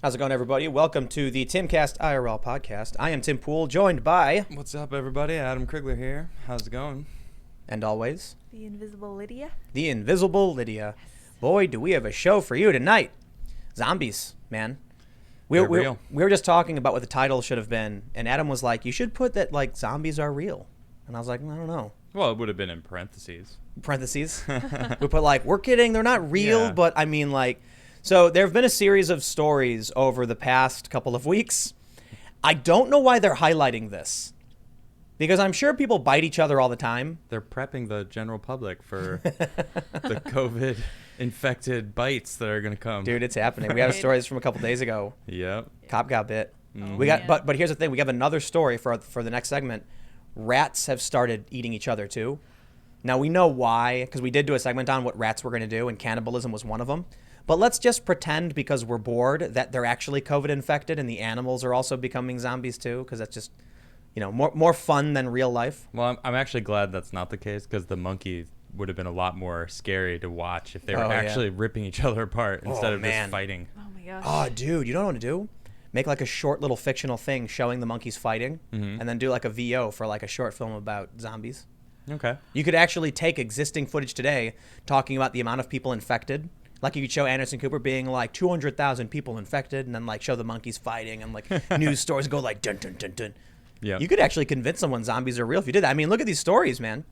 How's it going, everybody? Welcome to the TimcastIRL podcast. I am Tim Poole, joined by... What's up, everybody? Adam Krigler here. How's it going? And always... The invisible Lydia. The invisible Lydia. Boy, do we have a show for you tonight. Zombies, man. We were just talking about what the title should have been, and Adam was like, you should put that, like, zombies are real. And I was like, I don't know. Well, it would have been in parentheses. Parentheses. We put, like, we're kidding, they're not real, Yeah. but I mean, like... So there have been a series of stories over the past couple of weeks. I don't know why they're highlighting this. Because I'm sure people bite each other all the time. They're prepping the general public for the COVID-infected bites that are going to come. Dude, it's happening. We have stories from a couple days ago. Yep. Cop got bit. Mhm. We got, but here's the thing. We have another story for the next segment. Rats have started eating each other too. Now we know why, because we did do a segment on what rats were going to do, and cannibalism was one of them. But let's just pretend, because we're bored, that they're actually COVID infected and the animals are also becoming zombies too, because that's just, you know, more fun than real life. Well, I'm actually glad that's not the case, because the monkeys would have been a lot more scary to watch if they were actually ripping each other apart instead of just fighting. Oh my gosh. Oh, dude, you don't know what to do? Make like a short little fictional thing showing the monkeys fighting, and then do like a VO for like a short film about zombies. Okay. You could actually take existing footage today talking about the amount of people infected. Like you could show Anderson Cooper being like 200,000 people infected, and then like show the monkeys fighting, and like news stories go like dun dun dun dun. Yeah. You could actually convince someone zombies are real if you did that. I mean, look at these stories, man.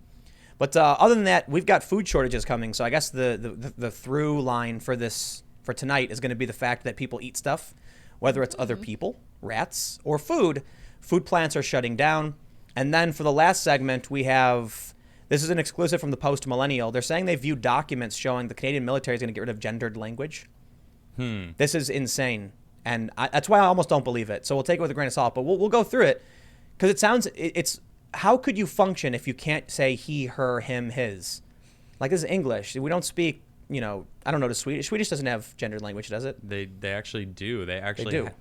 But other than that, we've got food shortages coming. So I guess the through line for tonight is going to be the fact that people eat stuff, whether it's other people, rats, or food. Food plants are shutting down. And then for the last segment, we have... This is an exclusive from the Post-Millennial. They're saying they viewed documents showing the Canadian military is going to get rid of gendered language. This is insane. And that's why I almost don't believe it. So we'll take it with a grain of salt. But we'll go through it. Because it sounds... It's how could you function if you can't say he, her, him, his? Like, this is English. We don't speak, you know... I don't know the Swedish. Swedish doesn't have gendered language, does it? They actually do. They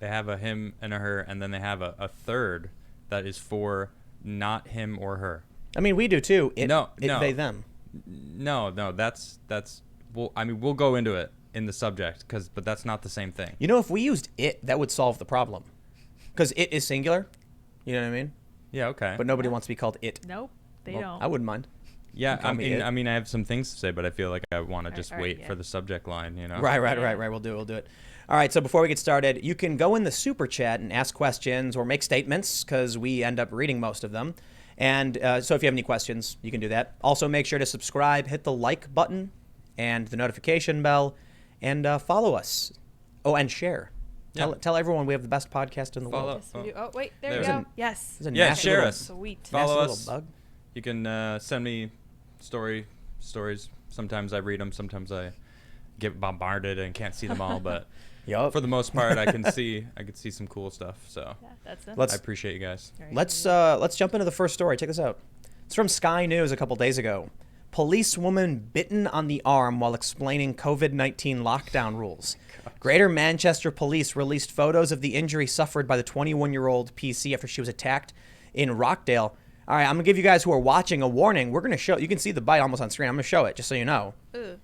have a him and a her, and then they have a third that is for not him or her. I mean, we do too. No. They, them. No, that's well, I mean, we'll go into it in the subject, but that's not the same thing. You know, if we used it, that would solve the problem. Because it is singular. You know what I mean? Yeah, okay. But nobody wants to be called it. Nope, they Well, don't. I wouldn't mind. Yeah, I mean, I have some things to say, but I feel like I want to just wait yeah. for the subject line, you know? Right. We'll do it. All right, so before we get started, you can go in the super chat and ask questions or make statements, because we end up reading most of them. And so if you have any questions, you can do that. Also, make sure to subscribe, hit the like button and the notification bell, and follow us. Oh, and share. Yeah. Tell everyone we have the best podcast in the Follow. world. Yes, we do. Oh, wait, there we There's go. an- Yes. There's a Yeah, nasty share little- us. Sweet. Follow nasty us. little bug. You can send me stories. Sometimes I read them. Sometimes I get bombarded and can't see them all. But Yup. for the most part, I can see some cool stuff. So Yeah, that's them. Let's- I appreciate you guys. Very Let's jump into the first story. Check this out. It's from Sky News a couple days ago. Policewoman bitten on the arm while explaining COVID-19 lockdown rules. Greater Manchester Police released photos of the injury suffered by the 21-year-old PC after she was attacked in Rockdale. All right, I'm going to give you guys who are watching a warning. We're going to show... You can see the bite almost on screen. I'm going to show it just so you know. Ugh.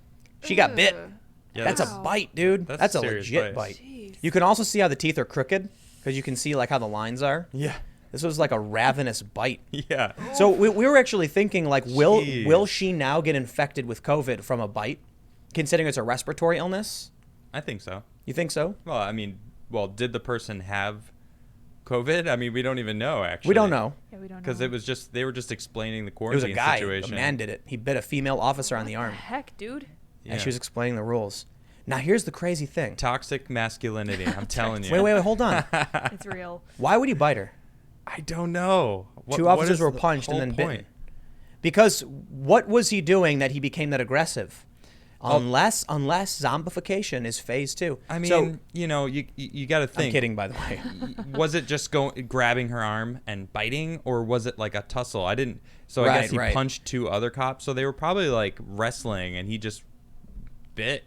She got bit. Yeah, That's a Wow. bite, dude. That's That's a a serious legit bite. bite. Jeez. You can also see how the teeth are crooked, because you can see like how the lines are. Yeah. This was like a ravenous bite. Yeah. So we were actually thinking, like, Jeez. will she now get infected with COVID from a bite, considering it's a respiratory illness? I think so. You think so? Well, I mean, did the person have COVID? I mean, we don't even know, actually. We don't know. Yeah, we don't know. Because they were just explaining the It was a quarantine guy. situation. A man did it. He bit a female officer on the What arm, the heck, dude? Yeah. and she was explaining the rules. Now, here's the crazy thing. Toxic masculinity, I'm telling you. Wait, hold on. It's real. Why would he bite her? I don't know. Two what officers is were the punched and whole then point? bitten. Because what was he doing that he became that aggressive? Unless zombification is phase 2. I mean, so, you know, you got to think. I'm kidding, by the way. Was it just grabbing her arm and biting, or was it like a tussle? I didn't. So I guess he Right. punched two other cops. So they were probably like wrestling, and he just bit.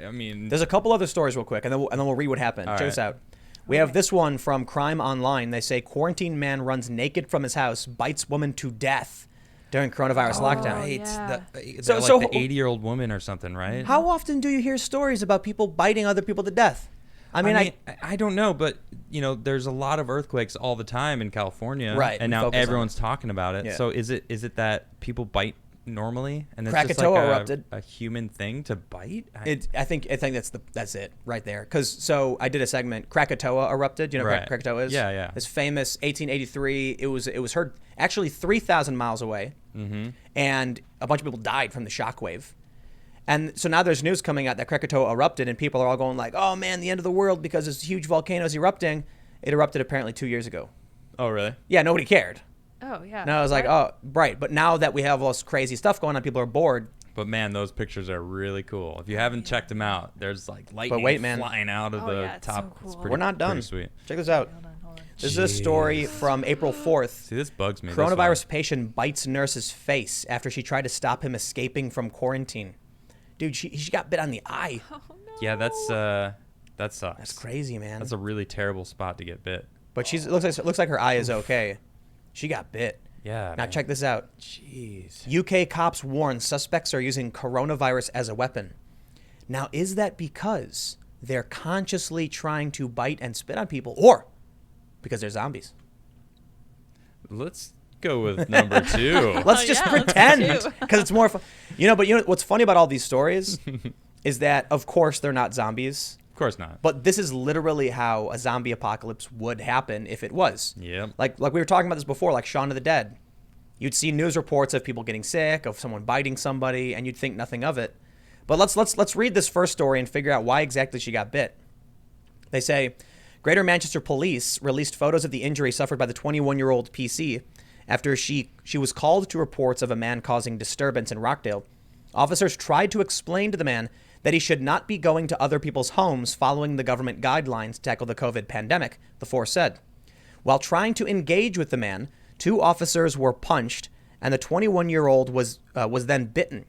I mean, There's a couple other stories real quick, and then we'll read what happened. All Check this right. out. We have this one from Crime Online. They say quarantine man runs naked from his house, bites woman to death during coronavirus lockdown. right. yeah. So, so- the 80-year-old woman or something, right? How often do you hear stories about people biting other people to death? I mean, I don't know, but there's a lot of earthquakes all the time in California, Right, and we now focus on everyone's talking about it. Yeah. So is it that people bite normally, and it's just Krakatoa like erupted. a human thing to bite? I think that's it right there. So I did a segment. Krakatoa erupted. You know what Right. Krakatoa is? Yeah. It's famous. 1883. It was heard actually 3,000 miles away, and a bunch of people died from the shockwave. And so now there's news coming out that Krakatoa erupted, and people are all going like, "Oh man, the end of the world because this huge volcano is erupting." It erupted apparently 2 years ago. Oh, really? Yeah, nobody cared. Oh yeah. No, I was like, oh, right. But now that we have all this crazy stuff going on, people are bored. But man, those pictures are really cool. If you haven't checked them out, there's like lightning wait, man. flying out of Oh, the yeah, it's top. so cool. It's pretty, We're not done. Pretty sweet. Check this out. Hold on. This is a story from April 4th. See, this bugs me. this Coronavirus one. patient bites nurse's face after she tried to stop him escaping from quarantine. Dude, she got bit on the eye. Oh no. Yeah, that sucks. That's crazy, man. That's a really terrible spot to get bit. But it looks like her eye is okay. She got bit. Yeah. Now man. check this out. Jeez. UK cops warn suspects are using coronavirus as a weapon. Now, is that because they're consciously trying to bite and spit on people, or because they're zombies? Let's go with number 2. Let's just yeah, let's pretend do. because it's more fun. But what's funny about all these stories is that, of course, they're not zombies. Of course not. But this is literally how a zombie apocalypse would happen if it was. Yep. Like we were talking about this before, like Shaun of the Dead. You'd see news reports of people getting sick, of someone biting somebody, and you'd think nothing of it. But let's read this first story and figure out why exactly she got bit. They say, Greater Manchester Police released photos of the injury suffered by the 21-year-old PC after she was called to reports of a man causing disturbance in Rockdale. Officers tried to explain to the man that he should not be going to other people's homes following the government guidelines to tackle the COVID pandemic, the force said. While trying to engage with the man, 2 officers were punched, and the 21-year-old was then bitten.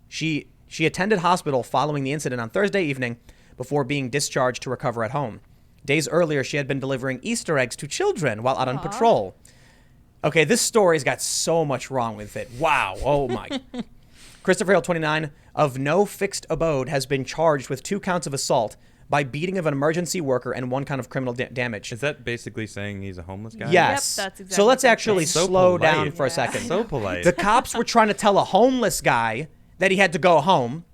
She attended hospital following the incident on Thursday evening before being discharged to recover at home. Days earlier, she had been delivering Easter eggs to children while out on patrol. Okay, this story's got so much wrong with it. Wow. Oh, my. Christopher Hill, 29, of no fixed abode, has been charged with 2 counts of assault by beating of an emergency worker and 1 count of criminal damage. Is that basically saying he's a homeless guy? Yes. Yep, that's exactly so let's what I'm actually saying. So slow polite. down for a Yeah. second. So polite. The cops were trying to tell a homeless guy that he had to go home.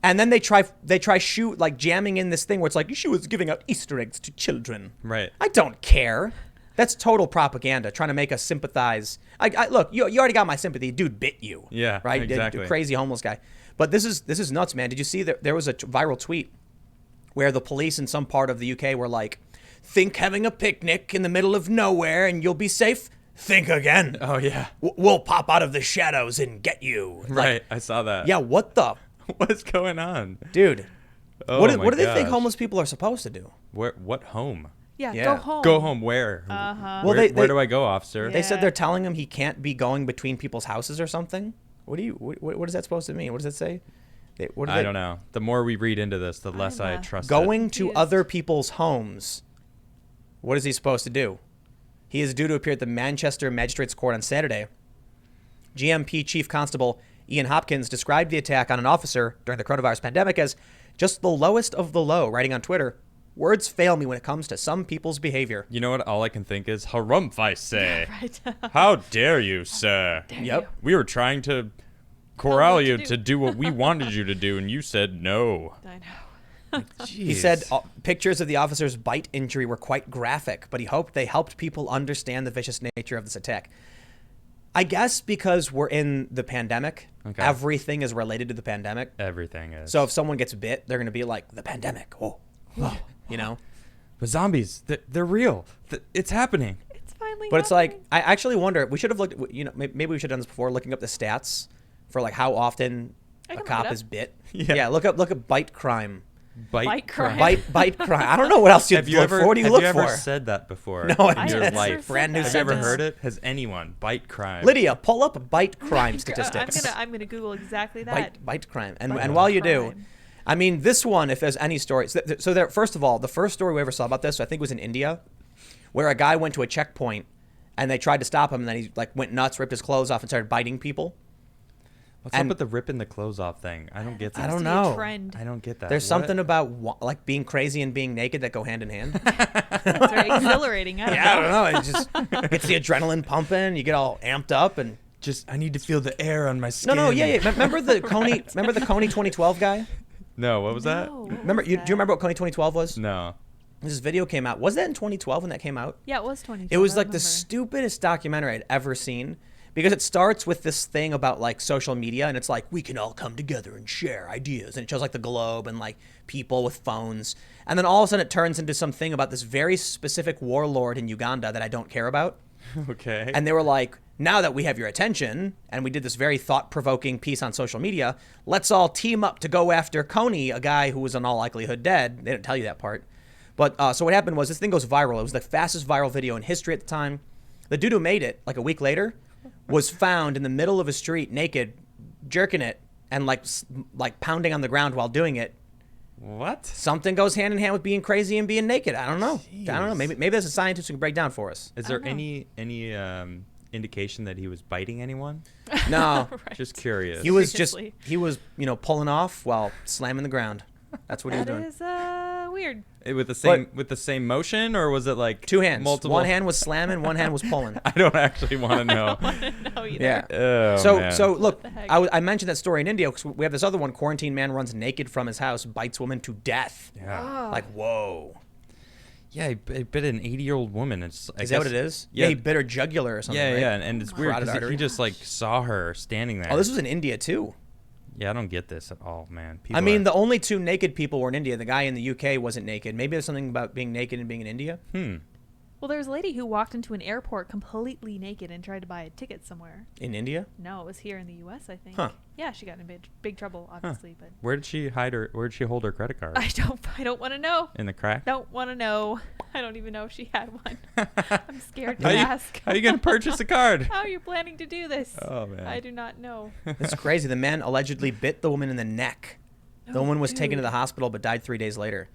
And then they try shoot like jamming in this thing where it's like she was giving out Easter eggs to children. Right. I don't care. That's total propaganda, trying to make us sympathize. Look, you already got my sympathy. Dude bit you. Yeah, right. exactly. The crazy homeless guy. But this is nuts, man. Did you see that there was a viral tweet where the police in some part of the UK were like, "Think having a picnic in the middle of nowhere and you'll be safe? Think again. Oh, yeah. We'll pop out of the shadows and get you." Right. I saw that. Yeah. What the What's going on? dude? Oh, what my do they think gosh. homeless people are supposed to do? What home? Yeah, Yeah. go home. Go home where? Uh-huh. Well, Where, they- where do I go, officer? They said Yeah. they're telling him he can't be going between people's houses or something. What is that supposed to mean? What does it say? I don't know. The more we read into this, the less I I'm, trust it. Going to Confused. other people's homes. What is he supposed to do? He is due to appear at the Manchester Magistrates Court on Saturday. GMP Chief Constable Ian Hopkins described the attack on an officer during the coronavirus pandemic as just the lowest of the low, writing on Twitter, "Words fail me when it comes to some people's behavior." You know what? All I can think is, harumph, I say. Right. How dare you, sir? Yep. We were trying to corral what to you do. to do what we wanted you to do, and you said no. I know. He said pictures of the officer's bite injury were quite graphic, but he hoped they helped people understand the vicious nature of this attack. I guess because we're in the pandemic, Okay. everything is related to the pandemic. Everything is. So if someone gets bit, they're going to be like, the pandemic. Oh, you know? But zombies, they're real. It's happening. It's finally. But it's like, happening. I actually wonder, we should have looked, maybe we should have done this before, looking up the stats for like how often I a can look cop it up. is bit. Yeah. Yeah, look up bite crime. Bite crime. Bite crime. I don't know what else you'd Have you look ever, for. What do you have look you ever for? said that before No, in I've your never life? said Brand new that. Have you ever sentence. heard it? Has anyone? Bite crime. Lydia, pull up bite crime statistics. I'm gonna Google exactly that. Bite crime. And Bite and while you do, crime. I mean, this one, if there's any story, so there, first of all, the first story we ever saw about this, I think was in India, where a guy went to a checkpoint and they tried to stop him, and then he like went nuts, ripped his clothes off, and started biting people. What's up with the ripping the clothes off thing? I don't get that. I don't Seems to be a know. trend. I don't get that. There's What? something about like being crazy and being naked that go hand in hand. It's very exhilarating. I don't Yeah, I know. don't know. It just gets the adrenaline pumping. You get all amped up and. I need to feel the air on my skin. No, yeah. Remember the Coney 2012 guy? No, what was that? No, what Remember? was Do you that? remember what Coney 2012 was? No. This video came out. Was that in 2012 when that came out? Yeah, it was 2012. It was I like the remember. stupidest documentary I'd ever seen because it starts with this thing about like social media and it's like we can all come together and share ideas and it shows like the globe and like people with phones and then all of a sudden it turns into something about this very specific warlord in Uganda that I don't care about. Okay. And they were like, now that we have your attention and we did this very thought-provoking piece on social media, let's all team up to go after Coney, a guy who was in all likelihood dead. They didn't tell you that part. But so what happened was this thing goes viral. It was the fastest viral video in history at the time. The dude who made it, like a week later, was found in the middle of a street naked, jerking it, and like pounding on the ground while doing it. What? Something goes hand in hand with being crazy and being naked. I don't know. Jeez. I don't know. Maybe there's a scientist who can break down for us. Is I there don't know. any indication that he was biting anyone? No. Right. Just curious. He was Seriously. pulling off while slamming the ground. That's what he was That doing. is weird. With the same motion, or was it like Two hands. Multiple. One hand was slamming, one hand was pulling. I don't actually want to know. I don't want to know either. Yeah. Oh, So man. look, the heck? I mentioned that story in India because we have this other one. Quarantine man runs naked from his house, bites woman to death. Yeah. Oh. Like whoa. Yeah, he bit an 80-year-old woman. Is that what it is? Yeah, he bit her jugular or something. Yeah, right? yeah, and it's weird Carotid because artery. he just like saw her standing there. Oh, this was in India too. Yeah, I don't get this at all, man. I mean, the only two naked people were in India. The guy in the UK wasn't naked. Maybe there's something about being naked and being in India. Well, there was a lady who walked into an airport completely naked and tried to buy a ticket somewhere. In India? No, it was here in the U.S., I think. Huh. Yeah, she got in big trouble, obviously, but Where did she hide her? Where did she hold her credit card? I don't want to know. In the crack? Don't want to know. I don't even know if she had one. I'm scared to How ask. are you gonna purchase a card? How are you planning to do this? Oh man. I do not know. It's crazy. The man allegedly bit the woman in the neck. The Oh, woman was taken to dude. the hospital but died 3 days later.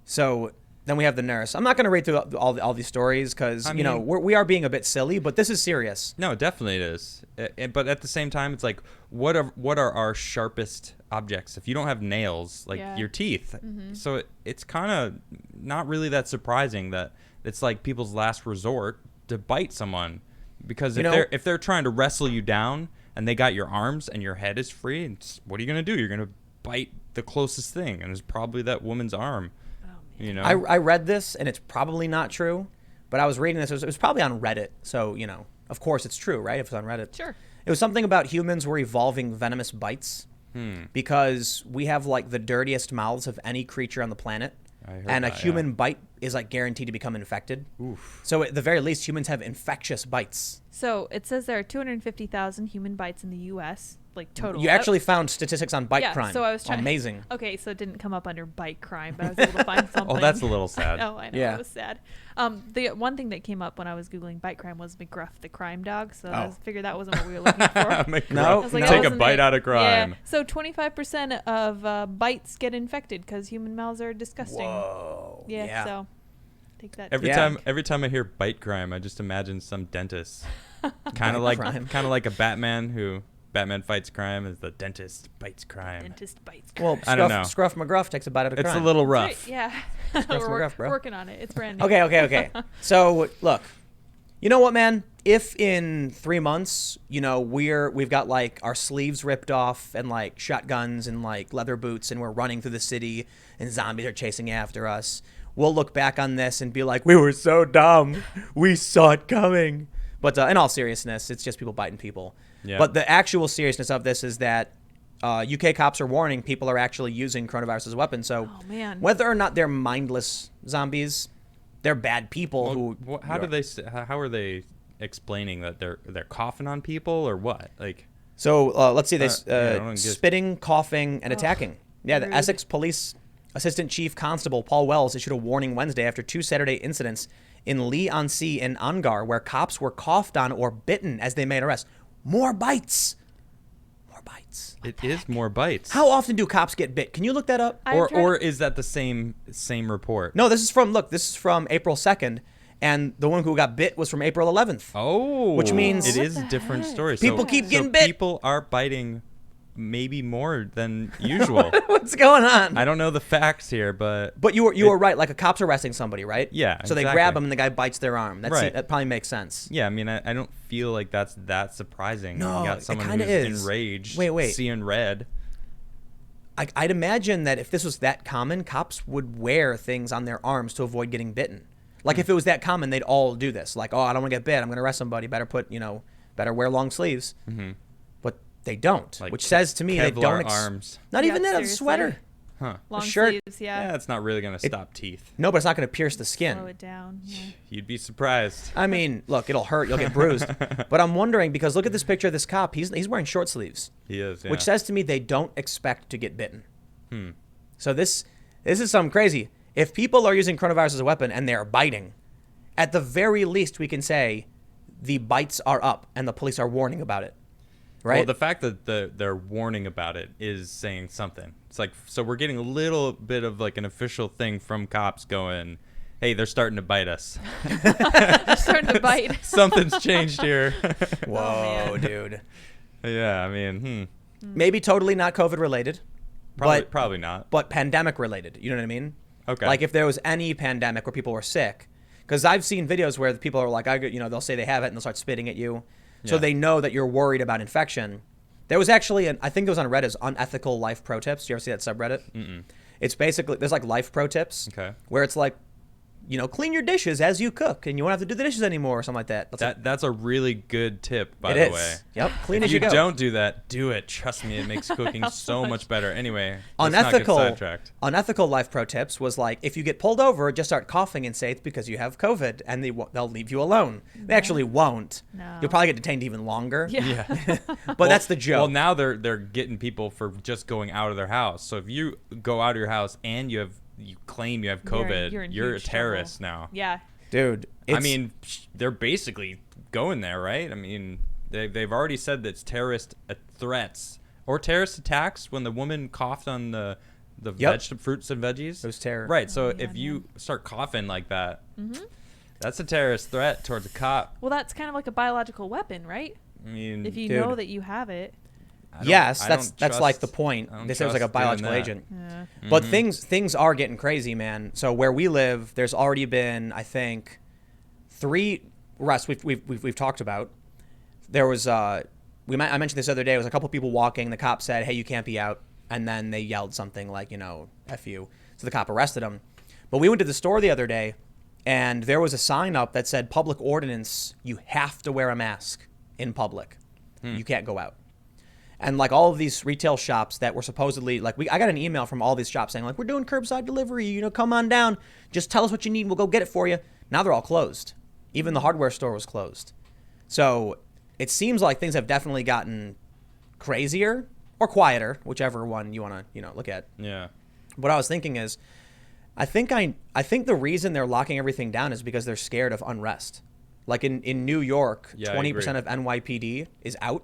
So then we have the nurse. I'm not going to read through all these stories because, I you know, mean- we are being a bit silly, but this is serious. No, definitely it is. But at the same time, it's like, what are our sharpest objects? If you don't have nails, like Yeah. your teeth. Mm-hmm. So it's kind of not really that surprising that it's like people's last resort to bite someone, because You if know- they're they're trying to wrestle you down and they got your arms and your head is free, what are you gonna do? You're gonna bite the closest thing, and it's probably that woman's arm. Oh, man. You know. I read this, and it's probably not true, but I was reading this. It was probably on Reddit, so, you know, of course it's true, right? If it's on Reddit. Sure. It was something about humans were evolving venomous bites because we have, like, the dirtiest mouths of any creature on the planet. I heard And a that, human bite is, like, guaranteed to become infected. Oof. So at the very least, humans have infectious bites. So it says there are 250,000 human bites in the U.S., like total. You actually found statistics on bite yeah, crime. So I was trying. Amazing. Okay, so it didn't come up under bite crime, but I was able to find something. Oh, that's a little sad. Oh, I know. Yeah. It was sad. The one thing that came up when I was Googling bite crime was McGruff the crime dog. So I Oh. figured that wasn't what we were looking for. McGruff. No, I was like, no. that Take a wasn't bite it. out of crime. Yeah. So 25% of bites get infected because human mouths are disgusting. Whoa. Yeah, so take that. Every Yeah. every time I hear bite crime, I just imagine some dentist, kind of Bite like crime. a Batman fights crime, as the dentist bites crime. Dentist bites crime. Well, I don't know. Scruff McGruff takes a bite out of It's crime. a little Right, rough. yeah. McGruff, bro. Working on it. It's brand new. Okay. So look, you know what, man? If in 3 months, you know, we've got like our sleeves ripped off and like shotguns and like leather boots and we're running through the city and zombies are chasing after us, we'll look back on this and be like, we were so dumb. We saw it coming. But in all seriousness, it's just people biting people. Yeah. But the actual seriousness of this is that UK cops are warning people are actually using coronavirus as a weapon. So Oh, man. whether or not they're mindless zombies, they're bad people who. How are they explaining that they're coughing on people or what? Like, So let's see this: yeah, I don't get- spitting, coughing, and attacking. Yeah, the rude. Essex Police Assistant Chief Constable Paul Wells issued a warning Wednesday after 2 Saturday incidents in Lee-on-Sea and Ongar where cops were coughed on or bitten as they made arrests. More bites. More bites. it is more bites. How often do cops get bit? Can you look that up? I'm trying or to- is that the same report? No, this is from April 2nd, and the one who got bit was from April 11th. Oh, Which means- it What is the different heck? stories. People keep getting bit. People are biting maybe more than usual. What's going on? I don't know the facts here, but But you were right. Like a cop's arresting somebody, right? Yeah, So they exactly. grab him and the guy bites their arm. Right. That probably makes sense. yeah, I mean, I don't feel like that's that surprising. No, you got it someone kinda who's is. enraged, Wait. seeing red. I'd imagine that if this was that common, cops would wear things on their arms to avoid getting bitten. Like if it was that common, they'd all do this. Like, oh, I don't want to get bit. I'm going to arrest somebody. Better better wear long sleeves. Mm-hmm. But they don't, Like which says to me they Kevlar don't. arms. Not Yeah, even that. A seriously. sweater. Huh. Long shirt. sleeves, yeah. Yeah, it's not really gonna stop teeth. No, but it's not going to pierce the skin. Slow it down. Yeah. You'd be surprised. I mean, look, it'll hurt. You'll get bruised. But I'm wondering because look at this picture of this cop. He's wearing short sleeves, He is. Yeah. which says to me they don't expect to get bitten. Hmm. So this is something crazy. If people are using coronavirus as a weapon and they're biting, at the very least we can say the bites are up and the police are warning about it. Right? Well, the fact that they're warning about it is saying something. It's like, so we're getting a little bit of like an official thing from cops going, hey, they're starting to bite us. They're starting to bite. Something's changed here. Whoa, man. dude. Yeah, I mean, Maybe totally not COVID related, probably not. but pandemic related. You know what I mean? Okay. Like if there was any pandemic where people were sick, because I've seen videos where the people are like, they'll say they have it and they'll start spitting at you, so Yeah. they know that you're worried about infection. There was actually I think it was on Reddit, unethical life pro tips. Do you ever see that subreddit? Mm-mm. It's basically there's like life pro tips. Okay. Where it's like, clean your dishes as you cook, and you won't have to do the dishes anymore, or something like that. That's a really good tip, by It the is. way. Yep. Clean If as you you go. don't do that, do it. Trust me, it makes cooking so much better. Anyway, let's not get Unethical, sidetracked. unethical life pro tips was like, if you get pulled over, just start coughing and say it's because you have COVID, and they'll leave you alone. They actually won't. No. You'll probably get detained even longer. Yeah. Yeah. But that's the joke. Well, now they're getting people for just going out of their house. So if you go out of your house and you claim you have COVID, You're in you're a huge terrorist trouble. now. Yeah. Dude, I mean, they're basically going there, right? I mean, they've already said that it's terrorist threats or terrorist attacks when the woman coughed on the Yep. fruits and veggies. It was terror. Right. So Oh, yeah, if you man. start coughing like that, Mm-hmm. that's a terrorist threat towards a cop. Well, that's kind of like a biological weapon, right? I mean, If you Dude. know that you have it. I don't- yes, I that's don't like the trust- point. I don't They say it was like a trust doing biological that. agent. Yeah. But Mhm. things are getting crazy, man. So where we live, there's already been, I think, 3 arrests we've talked about. There was I mentioned this the other day. It was a couple people walking. The cop said, "Hey, you can't be out," and then they yelled something like, "F you." So the cop arrested them. But we went to the store the other day, and there was a sign up that said, "Public ordinance: you have to wear a mask in public. You can't go out." And like all of these retail shops that were supposedly like I got an email from all these shops saying like, we're doing curbside delivery, come on down, just tell us what you need, we'll go get it for you. Now they're all closed. Even the hardware store was closed. So it seems like things have definitely gotten crazier or quieter, whichever one you want to look at. Yeah. What I was thinking is, I think the reason they're locking everything down is because they're scared of unrest. Like in New York, Yeah, I 20% of NYPD is out.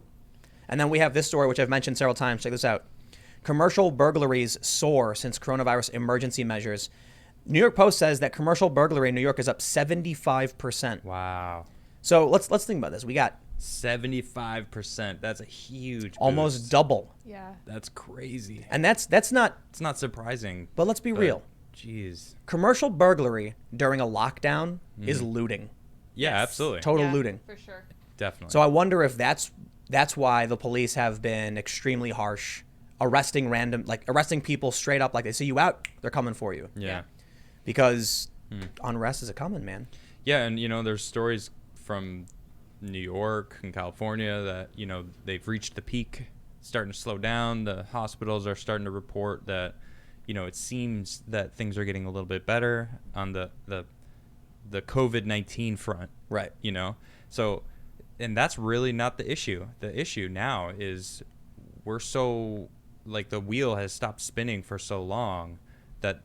And then we have this story, which I've mentioned several times. Check this out. Commercial burglaries soar since coronavirus emergency measures. New York Post says that commercial burglary in New York is up 75%. Wow. So let's think about this. We got 75%. That's a huge almost boost. double. Yeah. That's crazy. And that's not, It's not surprising. but let's be real. Jeez. Commercial burglary during a lockdown is looting. Yeah, Yes. absolutely. Total Yeah, looting. For sure. Definitely. So I wonder if that's why the police have been extremely harsh, arresting people straight up, like they see you out, they're coming for you. yeah. Because unrest is a coming, man. Yeah, and there's stories from New York and California that they've reached the peak, starting to slow down. The hospitals are starting to report that it seems that things are getting a little bit better on the COVID-19 front. Right. So, and that's really not the issue. The issue now is we're so like the wheel has stopped spinning for so long that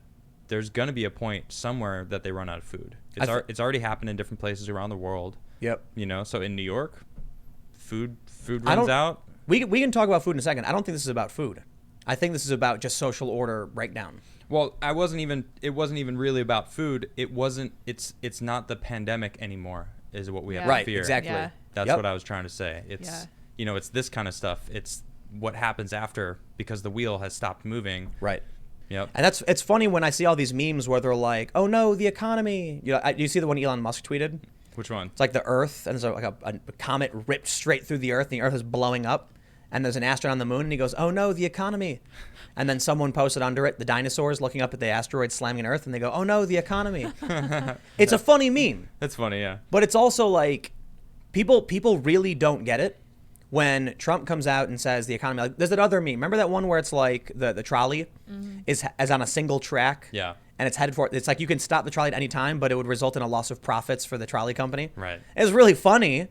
there's going to be a point somewhere that they run out of food. It's already happened in different places around the world. Yep. So in New York, food I runs don't- out. We can talk about food in a second. I don't think this is about food. I think this is about just social order breakdown. Well, it wasn't even really about food. It's not the pandemic anymore is what we have Right, to fear. exactly. Yeah. That's Yep. what I was trying to say. It's it's this kind of stuff. It's what happens after because the wheel has stopped moving. Right. Yep. And it's funny when I see all these memes where they're like, "Oh no, the economy." You see the one Elon Musk tweeted? Which one? It's like the Earth, and there's like a comet ripped straight through the Earth, and the Earth is blowing up, and there's an astronaut on the moon, and he goes, "Oh no, the economy." And then someone posted under it the dinosaurs looking up at the asteroid slamming Earth, and they go, "Oh no, the economy." It's a funny meme, That's funny, yeah. but it's also like people really don't get it when Trump comes out and says the economy. Like, there's that other meme. Remember that one where it's like the trolley is on a single track, Yeah. and it's headed for. It's like you can stop the trolley at any time, but it would result in a loss of profits for the trolley company. Right. It's really funny.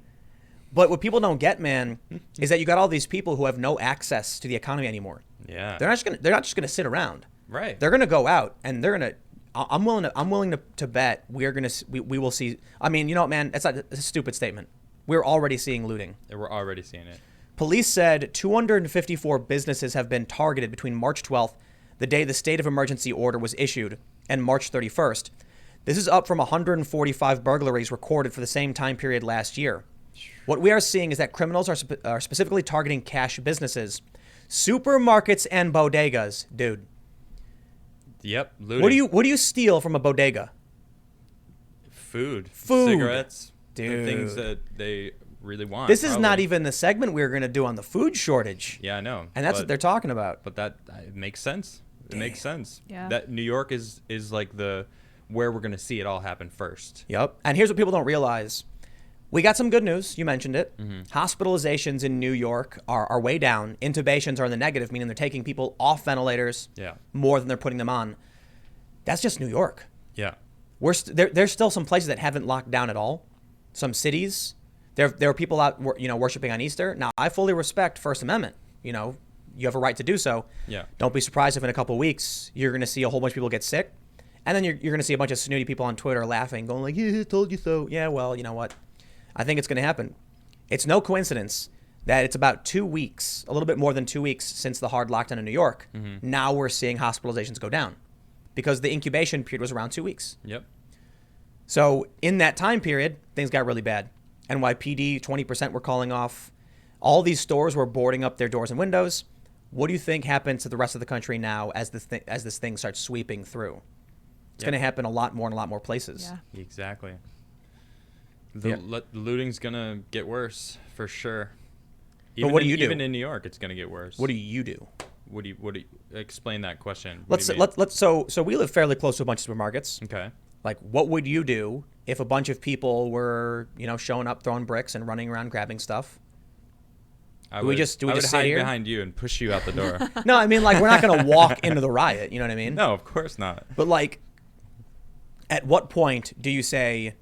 But what people don't get, man, is that you got all these people who have no access to the economy anymore. Yeah. They're not just gonna sit around. Right. They're gonna go out and they're gonna. I'm willing to bet we will see. I mean, you know what, man? It's a stupid statement. We're already seeing looting. We're already seeing it. Police said 254 businesses have been targeted between March 12th, the day the state of emergency order was issued, and March 31st. This is up from 145 burglaries recorded for the same time period last year. What we are seeing is that criminals are specifically targeting cash businesses, supermarkets, and bodegas. Dude, Yep. Looting. what do you steal from a bodega? Food. Food. Cigarettes. Dude. The things that they really want. This is not probably. even the segment we were going to do on the food shortage. Yeah, I know. And that's what they're talking about. But that it makes sense. It makes sense. Yeah. That New York is like where we're going to see it all happen first. Yep. And here's what people don't realize. We got some good news. You mentioned it. Hospitalizations in New York are way down. Intubations are in the negative, meaning they're taking people off ventilators Yeah. more than they're putting them on. That's just New York. Yeah. There's still some places that haven't locked down at all. Some cities. There are people out worshiping on Easter. Now, I fully respect First Amendment. You have a right to do so. Yeah. Don't be surprised if in a couple of weeks you're going to see a whole bunch of people get sick. And then you're going to see a bunch of snooty people on Twitter laughing, going like, "Yeah, told you so." Yeah, well, you know what? I think it's going to happen. It's no coincidence that it's about 2 weeks, a little bit more than 2 weeks since the hard lockdown in New York. Now we're seeing hospitalizations go down because the incubation period was around 2 weeks. Yep. So in that time period, things got really bad. NYPD, 20% were calling off. All these stores were boarding up their doors and windows. What do you think happens to the rest of the country now as this thing starts sweeping through? It's going to happen a lot more in a lot more places. Yeah. Exactly. The looting's gonna get worse for sure. Even what do you do? Even in New York, it's gonna get worse. What do you do? What do you explain that question? What Let's do you mean? so we live fairly close to a bunch of supermarkets. Okay. Like, what would you do if a bunch of people were, showing up, throwing bricks, and running around grabbing stuff? I Do we would just hide sit here? behind you and push you out the door? No, I mean, like, we're not going to walk into the riot. You know what I mean? No, of course not. But like, at what point do you say,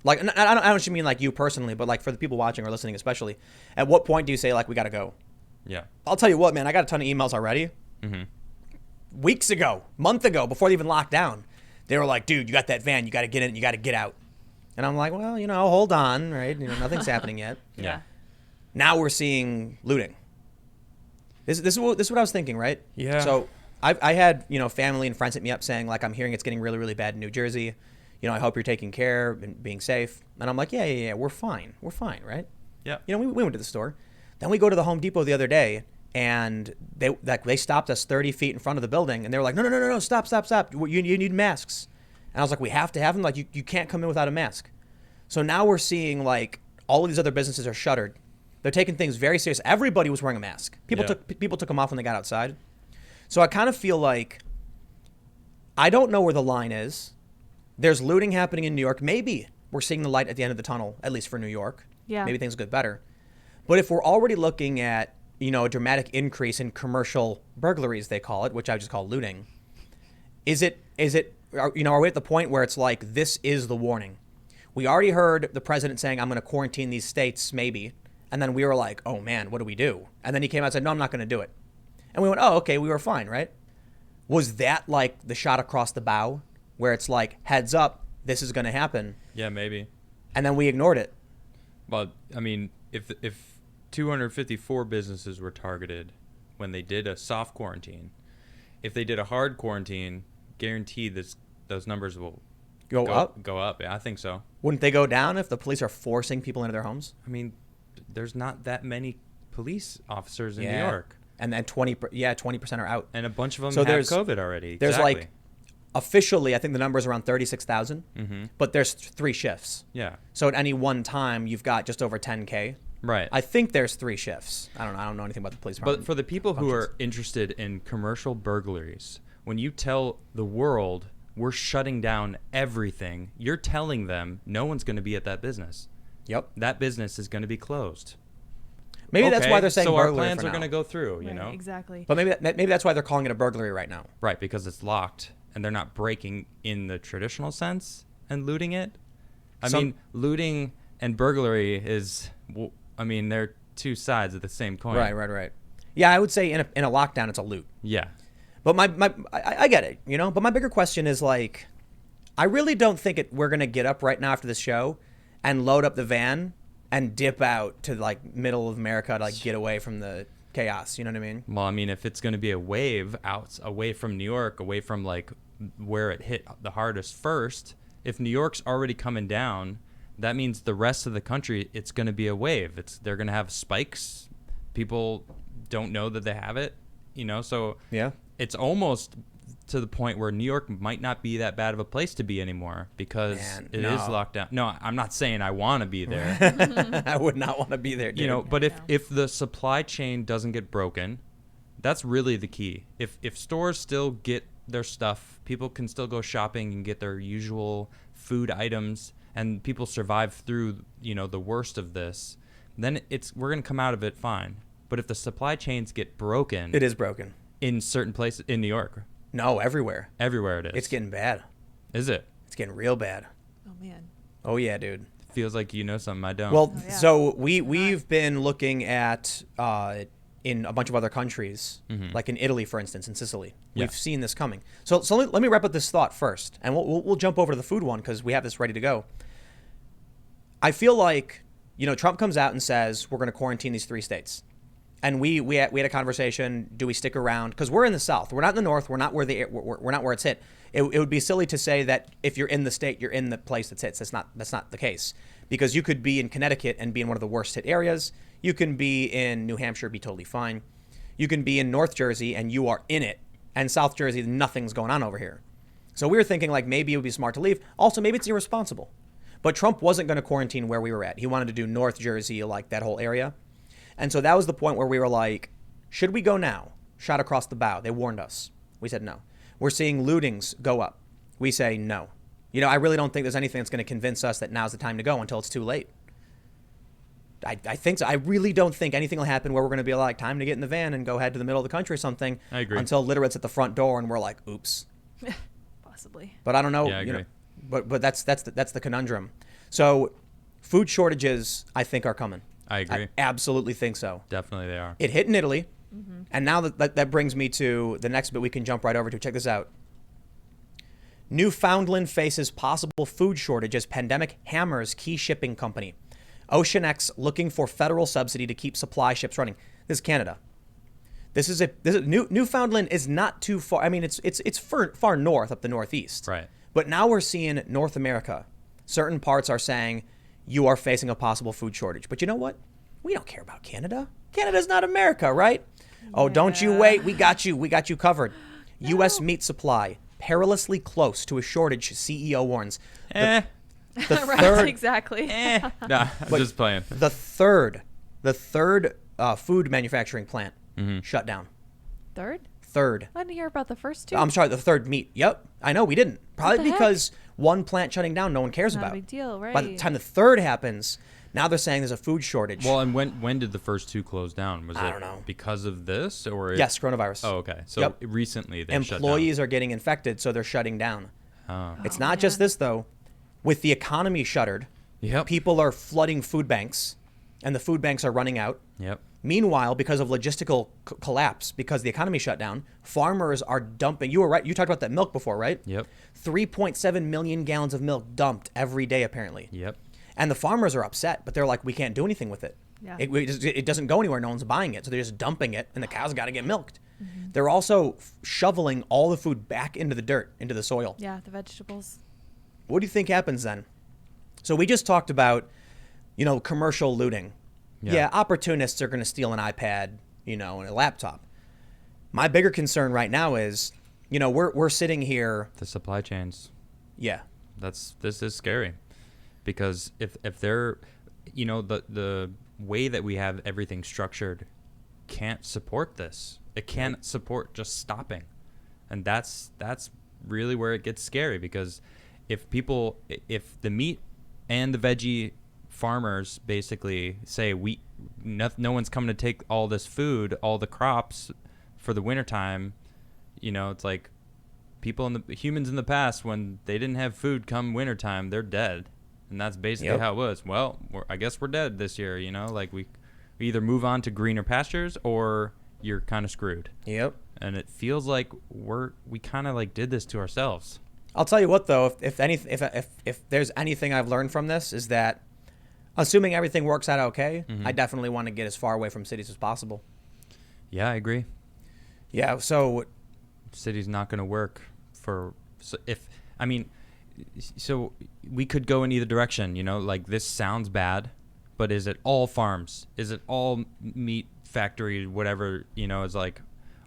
like, I don't just mean like you personally, but like for the people watching or listening especially, at what point do you say like we got to go? Yeah. I'll tell you what, man, I got a ton of emails already. Weeks ago, month ago, before they even locked down, they were like, "Dude, you got that van, you got to get in, you got to get out." And I'm like, well, hold on, right? Nothing's happening yet. Yeah. Now we're seeing looting. This is what I was thinking, right? Yeah. So I had family and friends hit me up saying like, I'm hearing it's getting really, really bad in New Jersey. I hope you're taking care and being safe. And I'm like, yeah, we're fine, right? Yeah. We went to the store. Then we go to the Home Depot the other day, and they stopped us 30 feet in front of the building, and they were like, no, stop. You need masks. And I was like, we have to have them. Like, you can't come in without a mask. So now we're seeing like all of these other businesses are shuttered. They're taking things very serious. Everybody was wearing a mask. People took them off when they got outside. So I kind of feel like I don't know where the line is. There's looting happening in New York. Maybe we're seeing the light at the end of the tunnel, at least for New York. Yeah. Maybe things will get better. But if we're already looking at, a dramatic increase in commercial burglaries, they call it, which I just call looting, are we at the point where it's like, this is the warning? We already heard the president saying, I'm going to quarantine these states, maybe. And then we were like, oh man, what do we do? And then he came out and said, no, I'm not going to do it. And we went, oh, okay, we were fine, right? Was that like the shot across the bow where it's like, heads up, this is going to happen? Yeah, maybe. And then we ignored it. Well, I mean, if 254 businesses were targeted, when they did a soft quarantine. If they did a hard quarantine, guaranteed those numbers will Go up? Go up. Yeah, I think so. Wouldn't they go down if the police are forcing people into their homes? I mean, there's not that many police officers in New Yeah. York, And then 20% are out. and a bunch of them So have there's- COVID already. There's Exactly. like, officially, I think the number is around 36,000, Mm-hmm. but there's 3 shifts. Yeah. So at any one time, you've got just over 10K. Right. I think there's 3 shifts. I don't know anything about the police department. But for the people who functions. are interested in commercial burglaries, when you tell the world we're shutting down everything, you're telling them no one's going to be at that business. Yep. That business is going to be closed. Maybe that's Okay, why they're saying so our burglary plans for are now. going to go through, you Right, know? exactly. But maybe that's why they're calling it a burglary right now. Right, because it's locked and they're not breaking in the traditional sense and looting it. I mean, looting and burglary is, they're two sides of the same coin. Right. Yeah, I would say in a lockdown, it's a loot. Yeah. But I get it, you know. But my bigger question is like, I really don't think we're gonna get up right now after this show, and load up the van and dip out to like middle of America to like get away from the chaos. You know what I mean? Well, I mean, if it's going to be a wave away from New York, away from like where it hit the hardest first, if New York's already coming down, that means the rest of the country, it's going to be a wave. They're going to have spikes. People don't know that they have it, you know. So Yeah. it's almost to the point where New York might not be that bad of a place to be anymore because it is locked down. No, I'm not saying I want to be there. I would not want to be there, dude. You know, but No. if the supply chain doesn't get broken, that's really the key. If stores still get their stuff, people can still go shopping and get their usual food items, and people survive through, you know, the worst of this, then we're going to come out of it fine. But if the supply chains get broken, it is broken. in certain places in New York, No, everywhere. everywhere it is. It's getting bad. Is it? It's getting real bad. Oh man. Oh yeah, dude. Feels like you know something I don't. Well, Oh, yeah. so we've been looking at in a bunch of other countries, like in Italy, for instance, in Sicily. Yeah. We've seen this coming. So let me wrap up this thought first, and we'll jump over to the food one because we have this ready to go. I feel like, you know, Trump comes out and says we're going to quarantine these 3 states, and we had a conversation. Do we stick around? Because we're in the South. We're not in the North. We're not where we're not where it's hit. It would be silly to say that if you're in the state, you're in the place that's hit. That's not the case, because you could be in Connecticut and be in one of the worst hit areas. You can be in New Hampshire, be totally fine. You can be in North Jersey and you are in it, and South Jersey, nothing's going on over here. So we were thinking like maybe it would be smart to leave. Also, maybe it's irresponsible. But Trump wasn't going to quarantine where we were at. He wanted to do North Jersey, like that whole area. And so that was the point where we were like, should we go now? Shot across the bow. They warned us. We said no. We're seeing lootings go up. We say no. You know, I really don't think there's anything that's going to convince us that now's the time to go until it's too late. I think so. I really don't think anything will happen where we're going to be like, time to get in the van and go head to the middle of the country or something. I agree. Until literates at the front door and we're like, oops. Possibly. But I don't know. Yeah, I you know, agree. but that's the conundrum. So food shortages, I think, are coming. I agree. I absolutely think so. Definitely they are. It hit in Italy, and now that brings me to the next bit we can jump right over to. Check this out. Newfoundland faces possible food shortage as pandemic hammers key shipping company. OceanX looking for federal subsidy to keep supply ships running. This is Canada. Newfoundland is not too far. I mean, it's far north, up the northeast. Right. But now we're seeing North America. Certain parts are saying you are facing a possible food shortage. But you know what? We don't care about Canada. Canada's not America, right? Oh, don't you Yeah. wait. We got you. We got you covered. U.S. meat supply perilously close to a shortage, CEO warns. The Right, third, exactly. Nah, I'm just playing. the third food manufacturing plant shut down. Third? Third. I didn't hear about the first 2. I'm sorry, the third meat. Yep. I know we didn't. Probably the heck? because one plant shutting down no one cares Not a about. big deal, right? By the time the third happens, now they're saying there's a food shortage. Well, and when did the first 2 close down? Was I it don't know. because of this or Yes, coronavirus. Oh, okay. So Yep. recently they shut Employees are getting infected, so they're shutting down. down. Oh. It's not just man. this, though. With the economy shuttered, Yep. people are flooding food banks, and the food banks are running out. Yep. Meanwhile, because of logistical collapse, because the economy shut down, farmers are dumping. You were right. You talked about that milk before, right? Yep. 3.7 million gallons of milk dumped every day, apparently. Yep. And the farmers are upset, but they're like, we can't do anything with it. Yeah. It doesn't go anywhere. No one's buying it. So they're just dumping it, and the cows got to get milked. They're also shoveling all the food back into the dirt, into the soil. Yeah, the vegetables. What do you think happens then? So we just talked about, commercial looting. Yeah, opportunists are going to steal an iPad, and a laptop. My bigger concern right now is, we're sitting here. The supply chains. Yeah. This is scary, because if they're, the way that we have everything structured can't support this. It can't support just stopping. And that's really where it gets scary, because if the meat and the veggie farmers basically say no one's coming to take all this food, all the crops for the wintertime, it's like humans in the past, when they didn't have food come wintertime, they're dead. And that's basically how it was. Well, I guess we're dead this year, like we either move on to greener pastures or you're kind of screwed. Yep. And it feels like we kind of like did this to ourselves. I'll tell you what, though, if there's anything I've learned from this, is that assuming everything works out okay, I definitely want to get as far away from cities as possible. Yeah, I agree. Yeah, so city's not going to work so we could go in either direction, like this sounds bad, but is it all farms? Is it all meat factory, whatever, is like,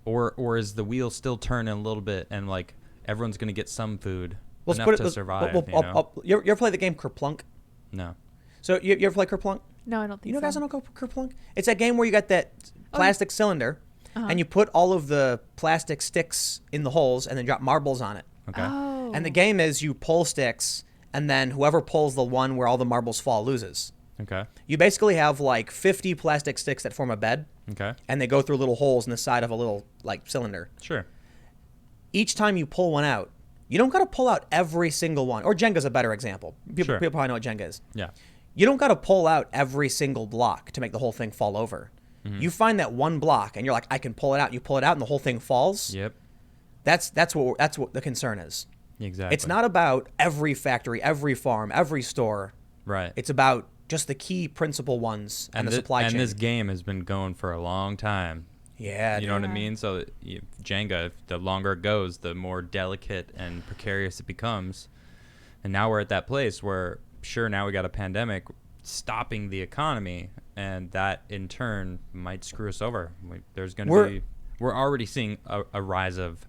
or is the wheel still turning a little bit, and like everyone's going to get some food enough to survive? You ever play the game Kerplunk? No. So you ever play Kerplunk? No, I don't think so. You guys don't know Kerplunk? It's that game where you got that plastic cylinder, and you put all of the plastic sticks in the holes and then drop marbles on it. Okay. Oh. And the game is you pull sticks, and then whoever pulls the one where all the marbles fall loses. Okay. You basically have like 50 plastic sticks that form a bed. Okay. And they go through little holes in the side of a little like cylinder. Sure. Each time you pull one out, you don't got to pull out every single one. Or Jenga's a better example. People probably know what Jenga is. Yeah. You don't got to pull out every single block to make the whole thing fall over. You find that one block, and you're like, I can pull it out. You pull it out, and the whole thing falls. Yep. That's what the concern is. Exactly. It's not about every factory, every farm, every store. Right. It's about just the key principal ones and the supply chain. And this game has been going for a long time. Yeah. You know what I mean? So Jenga, the longer it goes, the more delicate and precarious it becomes. And now we're at that place where, sure, now we got a pandemic stopping the economy, and that in turn might screw us over. We're already seeing a rise of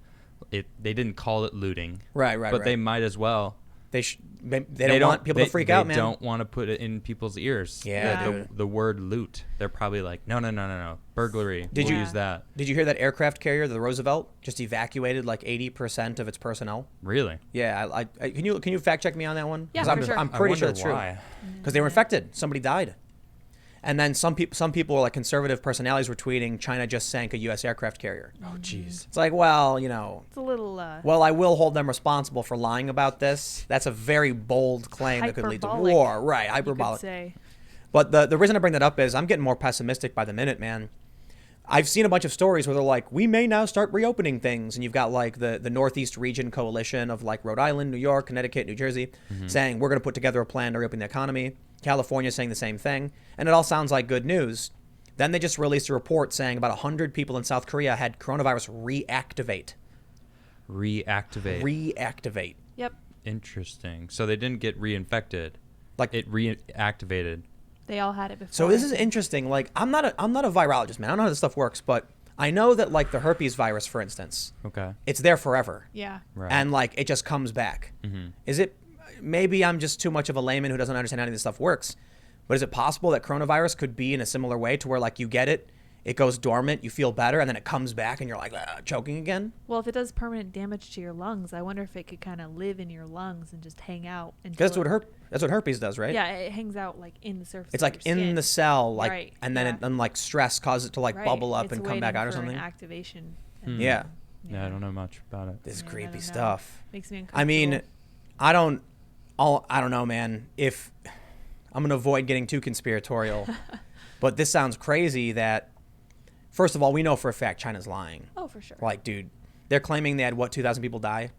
it. They didn't call it looting, right, but they might as well. They don't want people to freak out, man. They don't want to put it in people's ears. Yeah. The word loot. They're probably like, no. Burglary. We'll use that. Did you hear that aircraft carrier, the Roosevelt, just evacuated like 80% of its personnel? Really? Yeah. Can you fact check me on that one? Yeah, I'm, for sure. I'm pretty sure it's true. Why? Because they were infected. Somebody died. And then some people, like conservative personalities, were tweeting China just sank a U.S. aircraft carrier. Oh, jeez. It's like, well, It's a little. Well, I will hold them responsible for lying about this. That's a very bold claim that could lead to Hyperbolic, war. Right, hyperbolic. You could say. But the reason I bring that up is I'm getting more pessimistic by the minute, man. I've seen a bunch of stories where they're like, we may now start reopening things. And you've got like the Northeast Region Coalition of like Rhode Island, New York, Connecticut, New Jersey, saying we're going to put together a plan to reopen the economy. California saying the same thing. And it all sounds like good news. Then they just released a report saying about 100 people in South Korea had coronavirus reactivate. Reactivate. Yep. Interesting. So they didn't get reinfected. Like it reactivated. They all had it before. So this is interesting. Like I'm not a virologist, man. I don't know how this stuff works, but I know that like the herpes virus, for instance, it's there forever. Yeah. Right. And like it just comes back. Is it? Maybe I'm just too much of a layman who doesn't understand how any of this stuff works. But is it possible that coronavirus could be in a similar way to where like you get it, it goes dormant, you feel better, and then it comes back and you're like choking again? Well, if it does permanent damage to your lungs, I wonder if it could kind of live in your lungs and just hang out. Because that's what herpes does, right? Yeah, it hangs out like in the surface. It's like in the cell, like, right, and then it, like stress causes it to like bubble up and come back out or something. Activation. Yeah. Yeah, I don't know much about it. This is creepy stuff. Makes me uncomfortable. I mean, I don't know, man. If I'm gonna avoid getting too conspiratorial, but this sounds crazy. That first of all, we know for a fact China's lying. Oh, for sure. Like, dude, they're claiming they had 2,000 people die.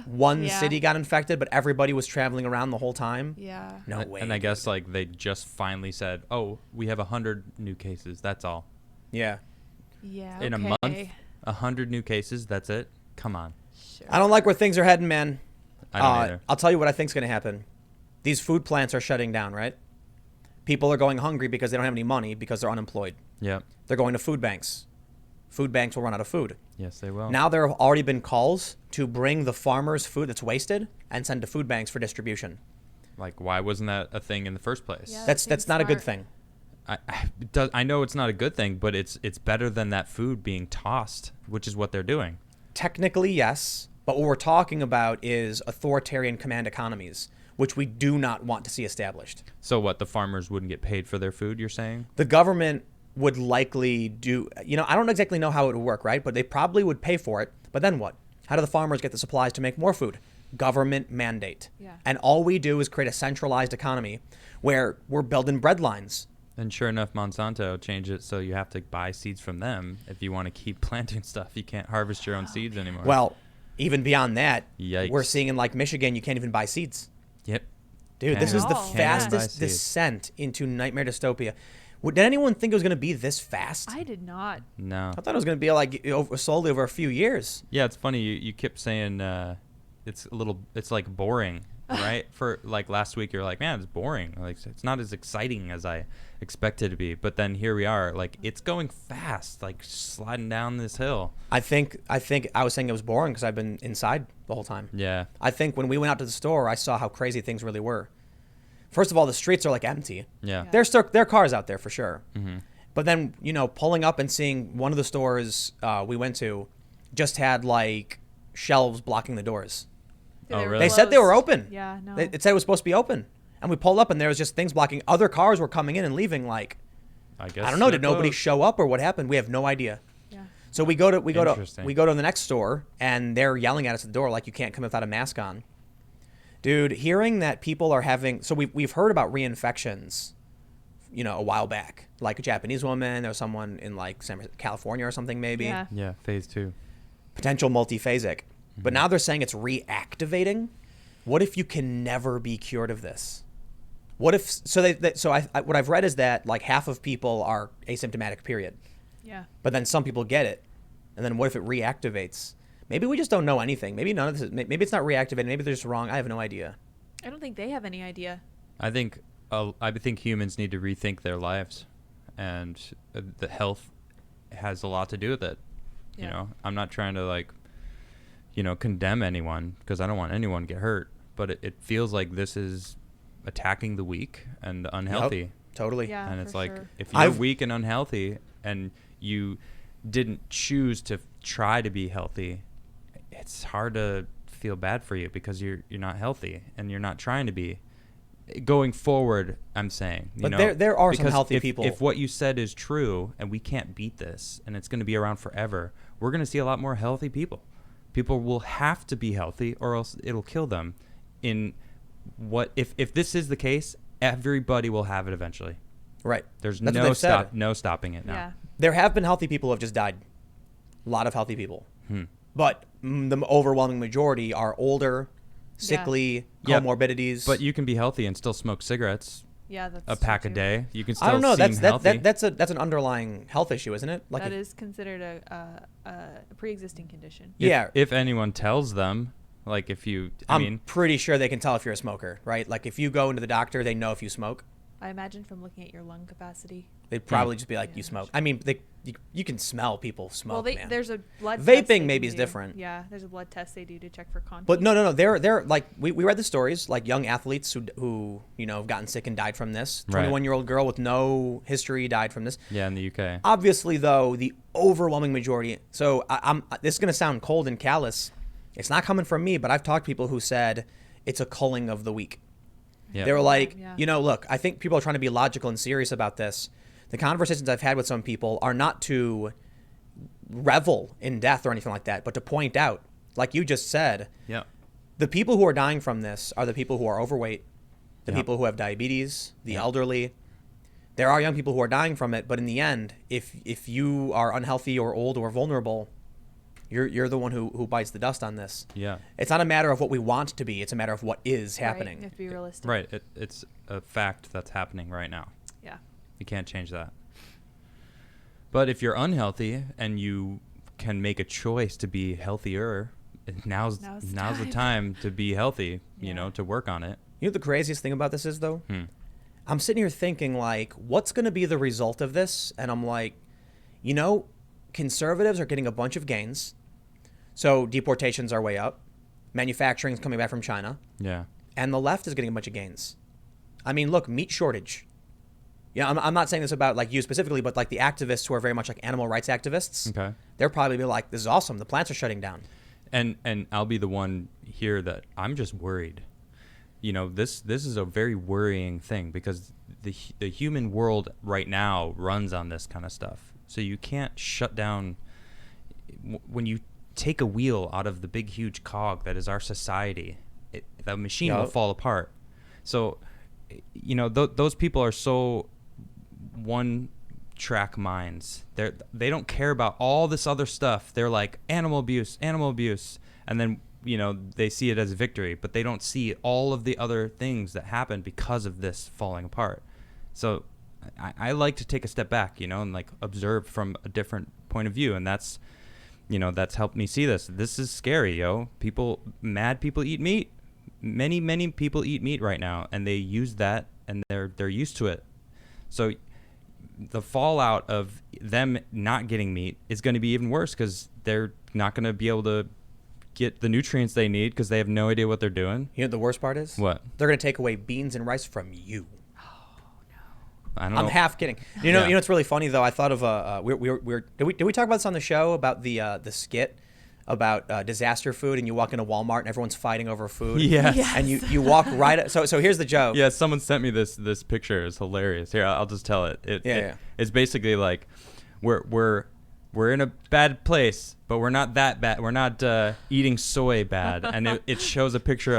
One Yeah. city got infected, but everybody was traveling around the whole time. Yeah. No way. And I guess like they just finally said, "Oh, we have 100 new cases. That's all." Yeah. Yeah. In a okay. month, 100 new cases. That's it. Come on. Sure. I don't like where things are heading, man. I don't either. I'll tell you what I think's going to happen. These food plants are shutting down, right? People are going hungry because they don't have any money because they're unemployed. Yep. They're going to food banks. Food banks will run out of food. Yes, they will. Now there have already been calls to bring the farmers' food that's wasted and send to food banks for distribution. Like, why wasn't that a thing in the first place? Yeah. That's seems not a good smart. thing. I know it's not a good thing, but it's better than that food being tossed, which is what they're doing. Technically, yes, but what we're talking about is authoritarian command economies, which we do not want to see established. So what? The farmers wouldn't get paid for their food? You're saying? The government would likely do, I don't exactly know how it would work, right? But they probably would pay for it. But then what? How do the farmers get the supplies to make more food? Government mandate. Yeah. And all we do is create a centralized economy where we're building bread lines. And sure enough, Monsanto changed it so you have to buy seeds from them if you want to keep planting stuff. You can't harvest your own seeds anymore. Well, even beyond that, Yikes. we're seeing in like Michigan, you can't even buy seeds. Yep. Dude, this Can't is the Oh, yeah. buy fastest seeds. descent into nightmare dystopia. Did anyone think it was going to be this fast? I did not. No. I thought it was going to be like slowly over a few years. Yeah, it's funny. You kept saying it's like boring, right? For like last week, you're like, man, it's boring. Like it's not as exciting as I expected it to be. But then here we are, like it's going fast, like sliding down this hill. I think I was saying it was boring because I've been inside the whole time. Yeah. I think when we went out to the store, I saw how crazy things really were. First of all, the streets are like empty. Yeah. Yeah. There are cars out there for sure. Mm-hmm. But then, pulling up and seeing one of the stores we went to just had like shelves blocking the doors. Oh, were really? They said they were closed. open. Yeah, no. It said it was supposed to be open. And we pulled up and there was just things blocking. Other cars were coming in and leaving like, I guess. I don't know, they're did nobody closed. show up or what happened? We have no idea. Yeah. So we go to Interesting. the next store and they're yelling at us at the door like you can't come without a mask on. Dude, hearing that people are having we've heard about reinfections, a while back. Like a Japanese woman, there was someone in like California or something maybe. Yeah. Yeah, phase 2. Potential multiphasic. But now they're saying it's reactivating. What if you can never be cured of this? What if what I've read is that like half of people are asymptomatic, period. Yeah. But then some people get it. And then what if it reactivates? Maybe we just don't know anything. Maybe none of this. Maybe it's not reactivated. Maybe they're just wrong. I have no idea. I don't think they have any idea. I think humans need to rethink their lives, and the health has a lot to do with it. Yeah. You know, I'm not trying to condemn anyone because I don't want anyone to get hurt, but it feels like this is attacking the weak and the unhealthy. Yep, totally. Yeah. And it's for like sure. if you're weak and unhealthy and you didn't choose to try to be healthy, it's hard to feel bad for you because you're not healthy and you're not trying to be. Going forward, I'm saying, But there are some because healthy if, people. If what you said is true and we can't beat this and it's going to be around forever, we're going to see a lot more healthy people. People will have to be healthy or else it'll kill them. If this is the case, everybody will have it eventually. Right. There's That's what they've said. no stopping it now. Yeah. There have been healthy people who have just died. A lot of healthy people. But the overwhelming majority are older, sickly, Yeah. comorbidities. But you can be healthy and still smoke cigarettes, Yeah. That's a pack true a too. day. You can still I don't know. seem healthy. That's an underlying health issue, isn't it? Like That is considered a pre-existing condition. yeah. If anyone tells them, like if you, I'm pretty sure they can tell if you're a smoker, right? Like if you go into the doctor, they know if you smoke. I imagine from looking at your lung capacity. They'd probably just be like, Yeah, you smoke. sure. I mean, you can smell people smoke, well, man. there's a blood Vaping test they maybe can is do. different. Yeah, there's a blood test they do to check for contact. But no. They're like we read the stories like young athletes who have gotten sick and died from this. Right. 21-year-old girl with no history died from this. yeah, in the UK. Obviously, though, the overwhelming majority. So I'm this is gonna sound cold and callous. It's not coming from me, but I've talked to people who said it's a culling of the weak. Yeah. They were like, Yeah. look, I think people are trying to be logical and serious about this. The conversations I've had with some people are not to revel in death or anything like that, but to point out, like you just said, Yeah. the people who are dying from this are the people who are overweight, the Yeah. people who have diabetes, the Yeah. elderly. There are young people who are dying from it, but in the end, if you are unhealthy or old or vulnerable, You're the one who bites the dust on this. Yeah. It's not a matter of what we want to be. It's a matter of what is Right, happening. you have to be realistic. Right. It's a fact that's happening right now. Yeah. You can't change that. But if you're unhealthy and you can make a choice to be healthier, now's the time to be healthy, you Yeah. know, to work on it. You know what the craziest thing about this is, though? I'm sitting here thinking, like, what's going to be the result of this? And I'm like, you know, conservatives are getting a bunch of gains. So deportations are way up. Manufacturing is coming back from China. Yeah. And the left is getting a bunch of gains. I mean, look, meat shortage. Yeah, I'm not saying this about, like, you specifically, but, like, the activists who are very much like animal rights activists. Okay. They're probably be like, this is awesome. The plants are shutting down. And I'll be the one here that I'm just worried. You know, this is a very worrying thing because the human world right now runs on this kind of stuff. So you can't shut down when you take a wheel out of the big huge cog that is our society. The machine will fall apart. So, you know, those people are so one track minds. They don't care about all this other stuff. They're like animal abuse, and then, you know, they see it as a victory, but they don't see all of the other things that happen because of this falling apart. So I like to take a step back, you know, and like observe from a different point of view, and that's, you know, that's helped me see this. This is scary, yo. Mad people eat meat. Many people eat meat right now, and they use that, and they're used to it. So the fallout of them not getting meat is going to be even worse because they're not going to be able to get the nutrients they need because they have no idea what they're doing. You know what the worst part is? What? They're going to take away beans and rice from you. I don't know. I'm half kidding. You know what's really funny though? I thought of did we talk about this on the show about the skit about disaster food, and you walk into Walmart and everyone's fighting over food. Yes. And you walk right. So here's the joke. Yeah, someone sent me this picture. It's hilarious. Here, I'll just tell it. It's basically like we're in a bad place, but we're not that bad. We're not eating soy bad, and it shows a picture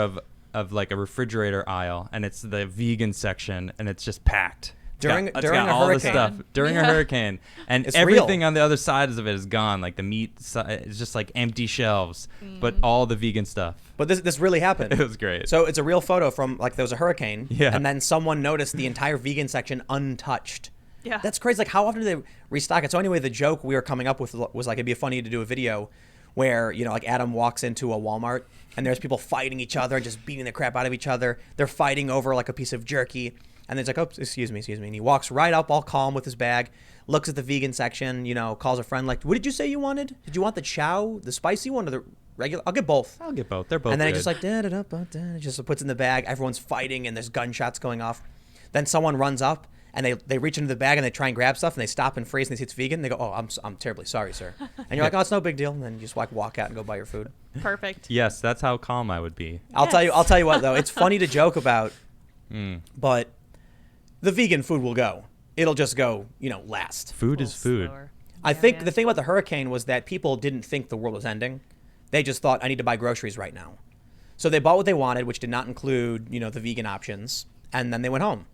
of like a refrigerator aisle, and it's the vegan section, and it's just packed. During It's a got all hurricane. the stuff during a hurricane, and It's everything real. on the other sides of it is gone. Like the meat, it's just like empty shelves, but all the vegan stuff. But this really happened. It was great. So it's a real photo from, like, there was a hurricane, Yeah. and then someone noticed the entire vegan section untouched. Yeah. That's crazy. Like, how often do they restock it? So anyway, the joke we were coming up with was like, it'd be funny to do a video where, you know, like Adam walks into a Walmart and there's people fighting each other and just beating the crap out of each other. They're fighting over like a piece of jerky. And then he's like, oh, excuse me. And he walks right up all calm with his bag, looks at the vegan section, you know, calls a friend like, what did you say you wanted? Did you want the chow, the spicy one, or the regular? I'll get both. I'll get both. They're both And then good. he just like, it just puts in the bag. Everyone's fighting and there's gunshots going off. Then someone runs up and they reach into the bag and they try and grab stuff and they stop and freeze and they see it's vegan. They go, oh, I'm terribly sorry, sir. And you're like, oh, it's no big deal. And then you just walk out and go buy your food. Perfect. Yes, that's how calm I would be. I'll tell you what though, it's funny to joke about, but the vegan food will go. It'll just go, you know, last. Food is food. Slower. I Yeah, think man. the thing about the hurricane was that people didn't think the world was ending. They just thought, I need to buy groceries right now. So they bought what they wanted, which did not include, you know, the vegan options, and then they went home.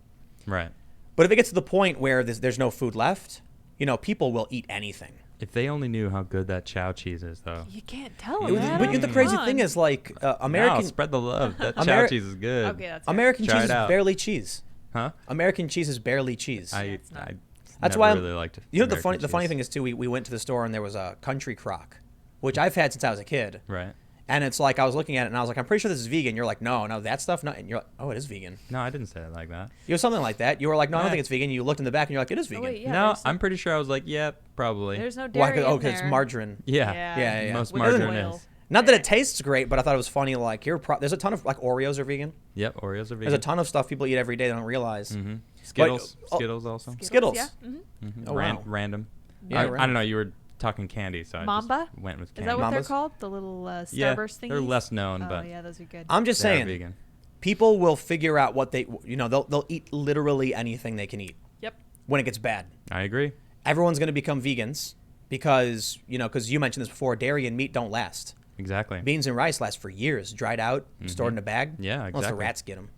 Right. But if it gets to the point where there's no food left, you know, people will eat anything. If they only knew how good that chow cheese is, though. You can't tell But them. Adam. you know, the crazy Come on. thing is, like, Now, American spread the love. That chow Ameri- cheese is good. Okay, that's fair. American Try cheese it is out. barely cheese. Huh? American cheese is barely cheese. It's not. That's never why really liked you know American the funny cheese. thing is too. We went to the store and there was a country crock, which I've had since I was a kid. Right. And it's like I was looking at it and I was like, I'm pretty sure this is vegan. You're like, no, that stuff. No, and you're like, oh, it is vegan. No, I didn't say it like that. You know, something like that. You were like, no, I don't Yeah. think it's vegan. You looked in the back and you're like, it is vegan. Oh, wait, yeah, no, there's I'm pretty sure I was like, yeah, probably. There's no Why? dairy Oh, in because it's there. margarine. Yeah. Yeah. Most With margarine oil. is. Not that it tastes great, but I thought it was funny. Like there's a ton of like Oreos are vegan. Yep, Oreos are vegan. There's a ton of stuff people eat every day they don't realize. Mm-hmm. Skittles. oh, Skittles also. Skittles. Yeah. Mhm. Mm-hmm. Oh, wow. Random. Yeah, I random. don't know. You were talking candy, so I Mamba? just went with Is candy. that what they're Mambas? called? The little Yeah, Starburst thingies? they're less known, Oh, but yeah, those are good. I'm just they are saying, vegan. people will figure out what they, you know, they'll eat literally anything they can eat Yep. when it gets bad. I agree. Everyone's going to become vegans because you mentioned this before. Dairy and meat don't last. Exactly. Beans and rice last for years, dried out, stored in a bag. Yeah, Unless the exactly. rats get them.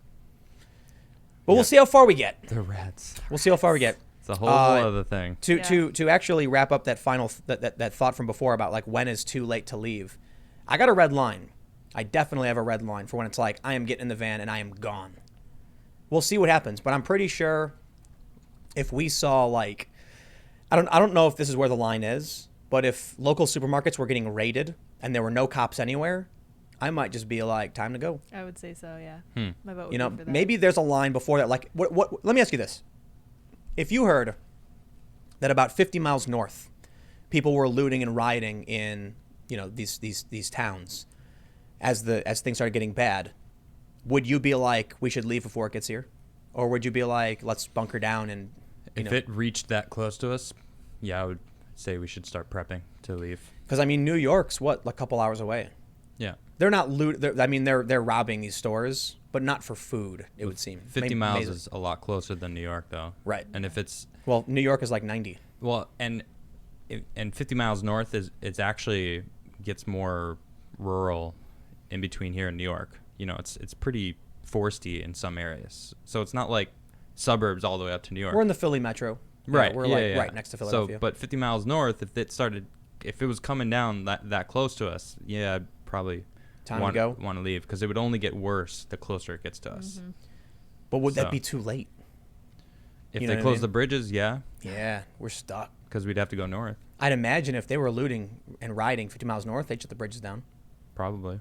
But we'll see how far we get. The rats. We'll see how far we get. It's a whole other thing. To actually wrap up that final that thought from before about like when is too late to leave. I got a red line. I definitely have a red line for when it's like I am getting in the van and I am gone. We'll see what happens, but I'm pretty sure if we saw like I don't know if this is where the line is, but if local supermarkets were getting raided and there were no cops anywhere, I might just be like, time to go. I would say so, yeah. My vote would You know, be for that. maybe there's a line before that. Like, what? Let me ask you this: if you heard that about 50 miles north, people were looting and rioting in, you know, these towns, as things started getting bad, would you be like, we should leave before it gets here, or would you be like, let's bunker down and If it reached that close to us, yeah, I would say we should start prepping to leave. Because I mean, New York's what, a couple hours away. Yeah. They're not they're robbing these stores, but not for food. It would seem 50 miles is a lot closer than New York, though. Right. And if it's well, New York is like 90. well, and 50 miles north it's actually gets more rural in between here and New York. You know, it's pretty foresty in some areas, so it's not like suburbs all the way up to New York. We're in the Philly metro. Right. We're right next to Philadelphia. So, but 50 miles north, if it was coming down that close to us, yeah, I'd probably want to leave because it would only get worse the closer it gets to us. Mm-hmm. But would that be too late? If they close the bridges, yeah. Yeah, we're stuck. Because we'd have to go north. I'd imagine if they were looting and rioting 50 miles north, they'd shut the bridges down. Probably.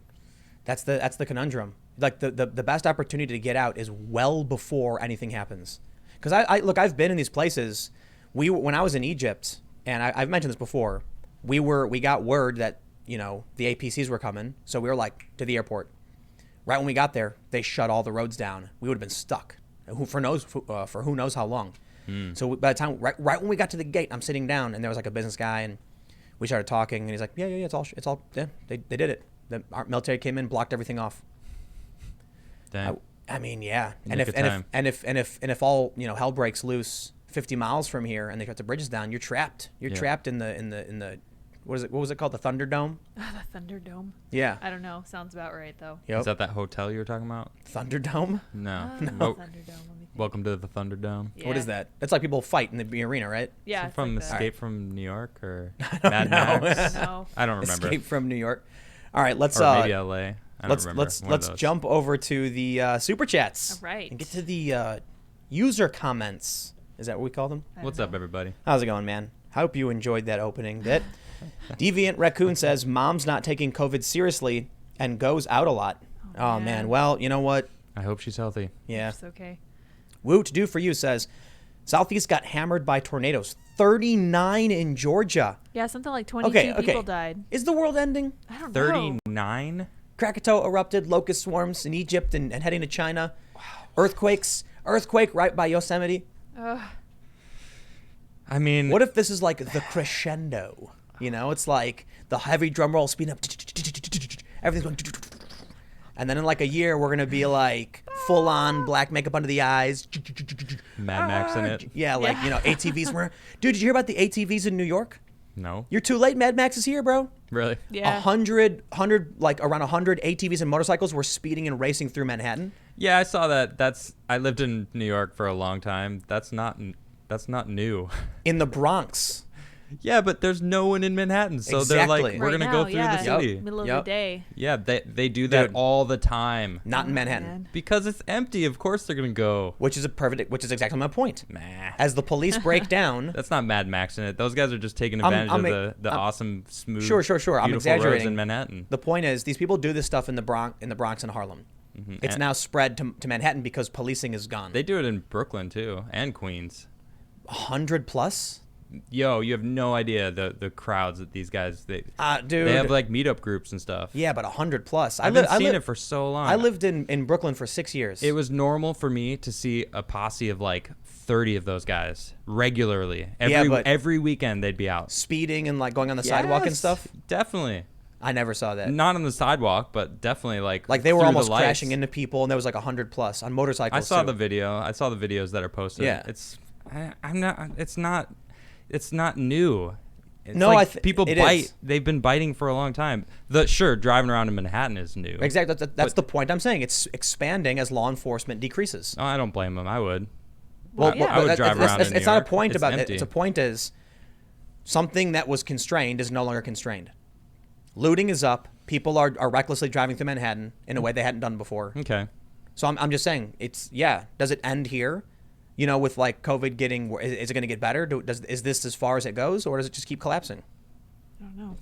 That's the conundrum. Like the best opportunity to get out is well before anything happens. Because I've been in these places. When I was in Egypt, and I've mentioned this before, we got word that, you know, the APCs were coming, so we were like to the airport. Right when we got there, they shut all the roads down. We would have been stuck for who knows how long. So by the time right when we got to the gate, I'm sitting down and there was like a business guy and we started talking and he's like, yeah, it's all they did it. Our military came in, blocked everything off. Damn. I mean, yeah. And if all, you know, hell breaks loose 50 miles from here and they cut the bridges down, you're trapped. You're trapped in the what was it called? The Thunderdome? The Thunderdome. Yeah. I don't know. Sounds about right though. Yep. Is that hotel you were talking about? Thunderdome? No. Thunderdome. Let me think. Welcome to the Thunderdome. Yeah. What is that? It's like people fight in the arena, right? Yeah. Is it from like Escape from New York or don't Mad know. Max? No. I don't remember. Escape from New York. All right, let's Or maybe LA. I don't remember. let's jump over to the super chats. All right. And get to the user comments. Is that what we call them? I don't What's know. up, everybody? How's it going, man? Hope you enjoyed that opening bit. Deviant Raccoon says, Mom's not taking COVID seriously and goes out a lot. Oh, man. Well, you know what? I hope she's healthy. Yeah. It's okay. Woo to do for you says, Southeast got hammered by tornadoes. 39 in Georgia. Yeah, something like 22 people died. Is the world ending? I don't know. 39? Krakatoa erupted, locust swarms in Egypt and heading to China. Wow. Earthquake right by Yosemite. I mean, What if this is like the crescendo? You know, it's like the heavy drum roll speeding up. Everything's going. And then in like a year, we're going to be like full on black makeup under the eyes. Mad Max in it? Yeah, like, you know, ATVs were. Dude, did you hear about the ATVs in New York? No. You're too late. Mad Max is here, bro. Really? Yeah. 100, like around 100 ATVs and motorcycles were speeding and racing through Manhattan. Yeah, I saw that. I lived in New York for a long time. That's not new. In the Bronx. Yeah, but there's no one in Manhattan, so they're Exactly. like, we're Right gonna now, go through yeah. the city. Middle of Yep. the day. Yeah, they do that Dude. all the time. Not in Oh, Manhattan. man. Because it's empty. Of course they're gonna go. Which is exactly my point. Nah. As the police break down. That's not Mad Max in it. Those guys are just taking advantage of the awesome, smooth, Sure. I'm beautiful roads exaggerating. in Manhattan. The point is, these people do this stuff in the Bronx and Harlem. Mhm. It's And now spread to Manhattan because policing is gone. They do it in Brooklyn too, and Queens. 100 plus? Yo, you have no idea the crowds that these guys Dude. they have like meetup groups and stuff. Yeah, but 100 plus. I've been seeing it for so long. I lived in Brooklyn for 6 years. It was normal for me to see a posse of like 30 of those guys regularly. Every weekend they'd be out. Speeding and like going on the sidewalk and Yes, stuff. Definitely. I never saw that. Not on the sidewalk, but definitely like Like they were through almost the lights. crashing into people, and there was like 100 plus on motorcycles. I saw too. the video. I saw the videos that are posted. Yeah. I'm not. It's not new. It's No, like people it bite. is. They've been biting for a long time. Driving around in Manhattan is new. Exactly. That's the point I'm saying. It's expanding as law enforcement decreases. Oh, I don't blame them. I would. Well, yeah. I would drive around in New It's not a York. point It's about it. empty. It's a point is something that was constrained is no longer constrained. Looting is up. People are recklessly driving through Manhattan in a way they hadn't done before. Okay. So I'm just saying, does it end here? With like COVID getting, is it going to get better? Is this as far as it goes, or does it just keep collapsing? I don't know.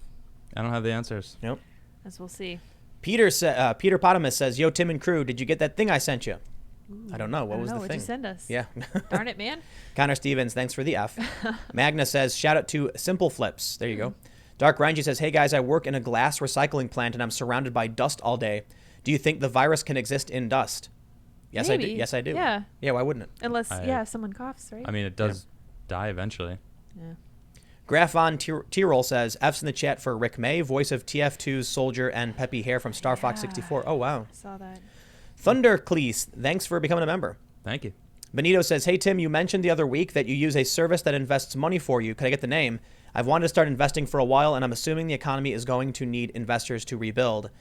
I don't have the answers. Nope. As we'll see. Peter Potamus says, "Yo, Tim and crew, did you get that thing I sent you?" Ooh, I don't know. What was the What'd thing? you send us? Yeah. Darn it, man. Connor Stevens, thanks for the F. Magna says, shout out to Simple Flips. There you go. Dark Rangy says, hey guys, I work in a glass recycling plant and I'm surrounded by dust all day. Do you think the virus can exist in dust? Yes, Maybe. I do. Yes, I do. Yeah. Yeah, why wouldn't it? Unless, if someone coughs, right? I mean, it does die eventually. Yeah. Graphon Tyrol says, F's in the chat for Rick May, voice of TF2's Soldier and Peppy Hare from Star Fox 64. Oh, wow. I saw that. Thunder Cleese, thanks for becoming a member. Thank you. Benito says, hey, Tim, you mentioned the other week that you use a service that invests money for you. Could I get the name? I've wanted to start investing for a while, and I'm assuming the economy is going to need investors to rebuild.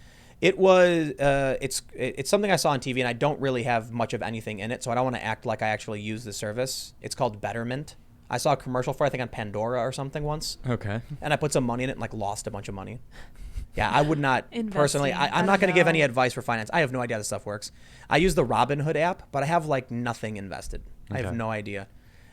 It was, it's something I saw on TV, and I don't really have much of anything in it, so I don't want to act like I actually use the service. It's called Betterment. I saw a commercial for it, I think on Pandora or something once, Okay. and I put some money in it and like lost a bunch of money. Yeah, I would not personally. Investing, I'm I not going to don't give know. any advice for finance. I have no idea how this stuff works. I use the Robinhood app, but I have like nothing invested. I have Okay. no idea.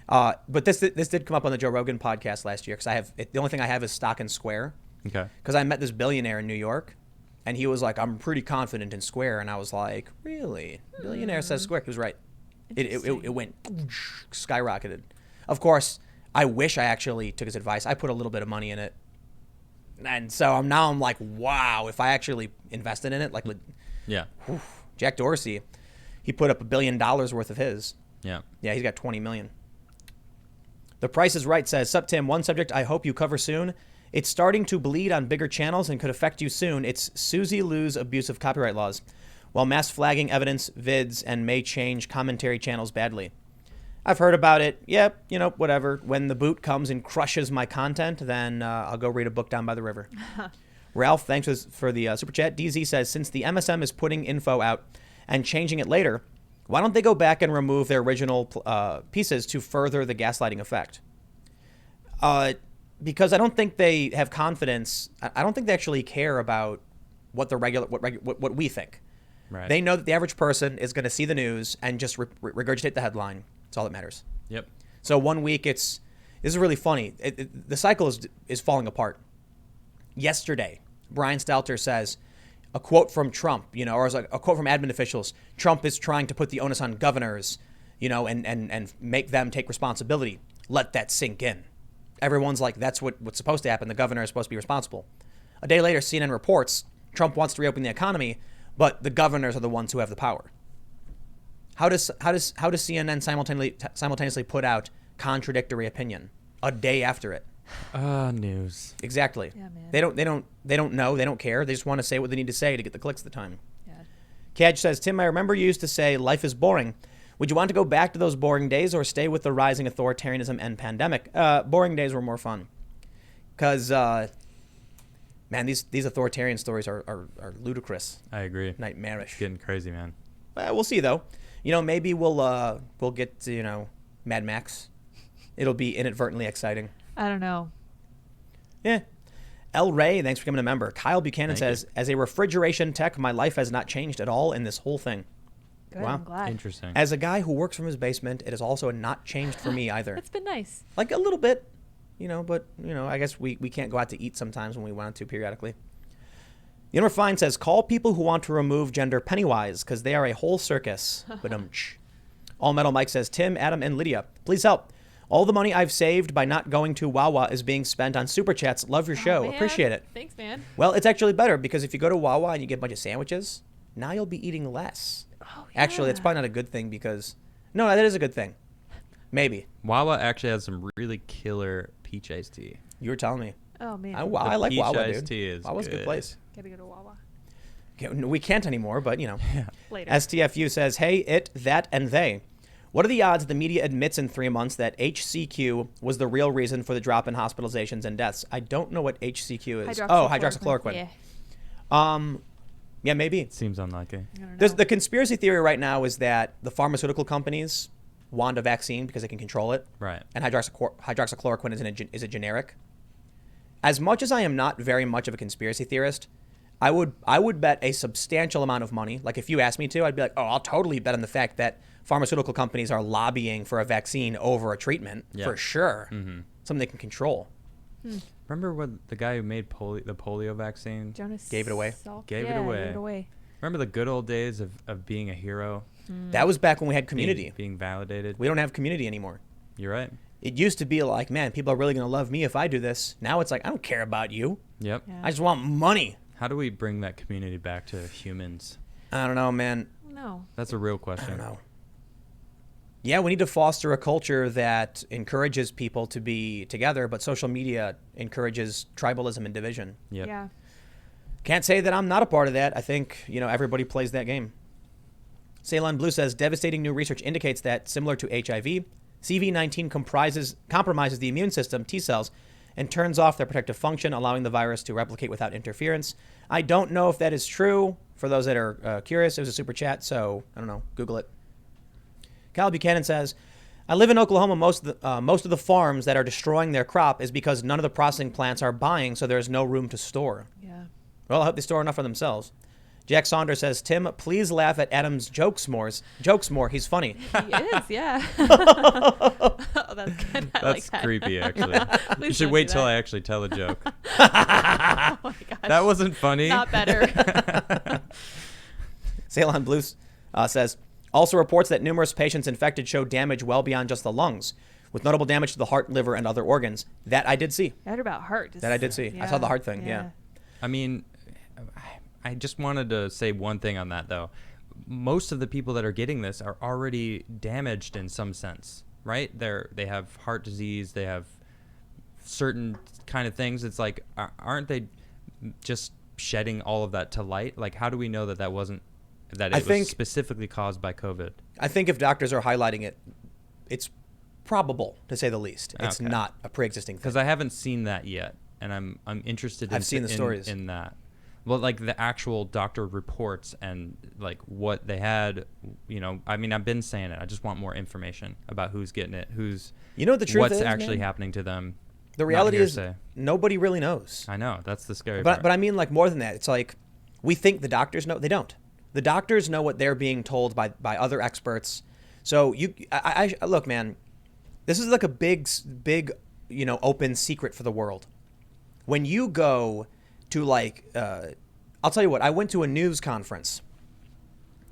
But this did come up on the Joe Rogan podcast last year because the only thing I have is stock in Square Okay. because I met this billionaire in New York, and he was like, "I'm pretty confident in Square," and I was like, "Really? Billionaire says Square?" He was right. It went skyrocketed. Of course, I wish I actually took his advice. I put a little bit of money in it. And so I'm like, wow, if I actually invested in it, like Yeah. Jack Dorsey, he put up $1 billion worth of his. Yeah. Yeah, he's got 20 million. The Price is Right says, sup Tim, one subject I hope you cover soon. It's starting to bleed on bigger channels and could affect you soon. It's Susie Liu's abuse of copyright laws, while mass flagging evidence, vids, and may change commentary channels badly. I've heard about it. Yep, whatever. When the boot comes and crushes my content, then I'll go read a book down by the river. Ralph, thanks for the super chat. DZ says, since the MSM is putting info out and changing it later, why don't they go back and remove their original pieces to further the gaslighting effect? Because I don't think they have confidence. I don't think they actually care about what what we think. Right. They know that the average person is going to see the news and just regurgitate the headline. That's all that matters. Yep. So 1 week, this is really funny. The cycle is falling apart. Yesterday, Brian Stelter says, a quote from Trump, or it's like a quote from admin officials. Trump is trying to put the onus on governors, and make them take responsibility. Let that sink in. Everyone's like, that's what's supposed to happen. The governor is supposed to be responsible. A day later, CNN reports Trump wants to reopen the economy, but the governors are the ones who have the power. How does CNN simultaneously put out contradictory opinion a day after it? News. Exactly. Yeah, man. They don't know. They don't care. They just want to say what they need to say to get the clicks at the time. Yeah. Kaj says, Tim, I remember you used to say life is boring. Would you want to go back to those boring days or stay with the rising authoritarianism and pandemic? Boring days were more fun. Because, man, these authoritarian stories are ludicrous, I agree. nightmarish. Getting crazy, man. We'll see, though. Maybe we'll get to, Mad Max. It'll be inadvertently exciting. I don't know. Yeah. L. Ray, thanks for becoming a member. Kyle Buchanan Thank says, as a refrigeration tech, my life has not changed at all in this whole thing. Good. Wow. I'm glad. Interesting. As a guy who works from his basement, it has also not changed for me either. It's been nice. Like a little bit, but, I guess we can't go out to eat sometimes when we want to periodically. Fine says, call people who want to remove gender Pennywise because they are a whole circus. But All Metal Mike says, Tim, Adam, and Lydia, please help. All the money I've saved by not going to Wawa is being spent on super chats. Love your show. Man. Appreciate it. Thanks, man. Well, it's actually better because if you go to Wawa and you get a bunch of sandwiches, now you'll be eating less. Oh, Actually, it's probably not a good thing because... No, that is a good thing. Maybe. Wawa actually has some really killer peach iced tea. You were telling me. Oh, man. I like peach Wawa, iced dude. tea is Wawa's a good good. place. Gotta go to Wawa. Okay, we can't anymore, but, Later. STFU says, hey, it, that, and they. What are the odds the media admits in 3 months that HCQ was the real reason for the drop in hospitalizations and deaths? I don't know what HCQ is. Oh, hydroxychloroquine. Yeah. Yeah, maybe. Seems unlikely. I don't know. The conspiracy theory right now is that the pharmaceutical companies want a vaccine because they can control it. Right. And hydroxychloroquine is a generic. As much as I am not very much of a conspiracy theorist, I would bet a substantial amount of money. Like if you asked me to, I'd be like, oh, I'll totally bet on the fact that pharmaceutical companies are lobbying for a vaccine over a treatment for sure. Mm-hmm. Something they can control. Remember when the guy who made the polio vaccine Jonas gave it away? Gave it away. Remember the good old days of being a hero? That was back when we had community. Being validated. We don't have community anymore. You're right. It used to be like, man, people are really going to love me if I do this. Now it's like, I don't care about you. Yep. Yeah. I just want money. How do we bring that community back to humans? I don't know, man. No. That's a real I question. don't know. Yeah, we need to foster a culture that encourages people to be together, but social media encourages tribalism and division. Yep. Yeah. Can't say that I'm not a part of that. I think, everybody plays that game. Ceylon Blue says, devastating new research indicates that, similar to HIV, CV-19 compromises the immune system, T cells, and turns off their protective function, allowing the virus to replicate without interference. I don't know if that is true. For those that are curious, it was a super chat, so I don't know. Google it. Kyle Buchanan says, I live in Oklahoma. Most of the farms that are destroying their crop is because none of the processing plants are buying, so there's no room to store. Yeah. Well, I hope they store enough for themselves. Jack Saunders says, Tim, please laugh at Adam's jokes more. He's funny. He is, yeah. Oh, that's good. I like That's that. creepy, actually. You Please should don't wait do till that. I actually tell a joke. Oh my gosh. That wasn't funny. Not better. Ceylon Blues says, also reports that numerous patients infected show damage well beyond just the lungs, with notable damage to the heart, liver, and other organs. That I did see. I heard about heart. That I did see. I saw the heart thing, yeah. I mean, I just wanted to say one thing on that, though. Most of the people that are getting this are already damaged in some sense, right? They have heart disease. They have certain kind of things. It's like, aren't they just shedding all of that to light? Like, how do we know that it was specifically caused by COVID? I think if doctors are highlighting it, it's probable, to say the least. It's not a pre-existing thing. Because I haven't seen that yet, and I'm interested I've seen the stories in that. Well, like the actual doctor reports and like what they had, I mean, I've been saying it. I just want more information about who's getting it, what the truth what's is, actually man? happening to them. The reality is nobody really knows. I know. That's the scary part. But I mean, like, more than that. It's like we think the doctors know. They don't. The doctors know what they're being told by other experts. So I look, man, this is like a big, open secret for the world. When you go to I'll tell you what, I went to a news conference,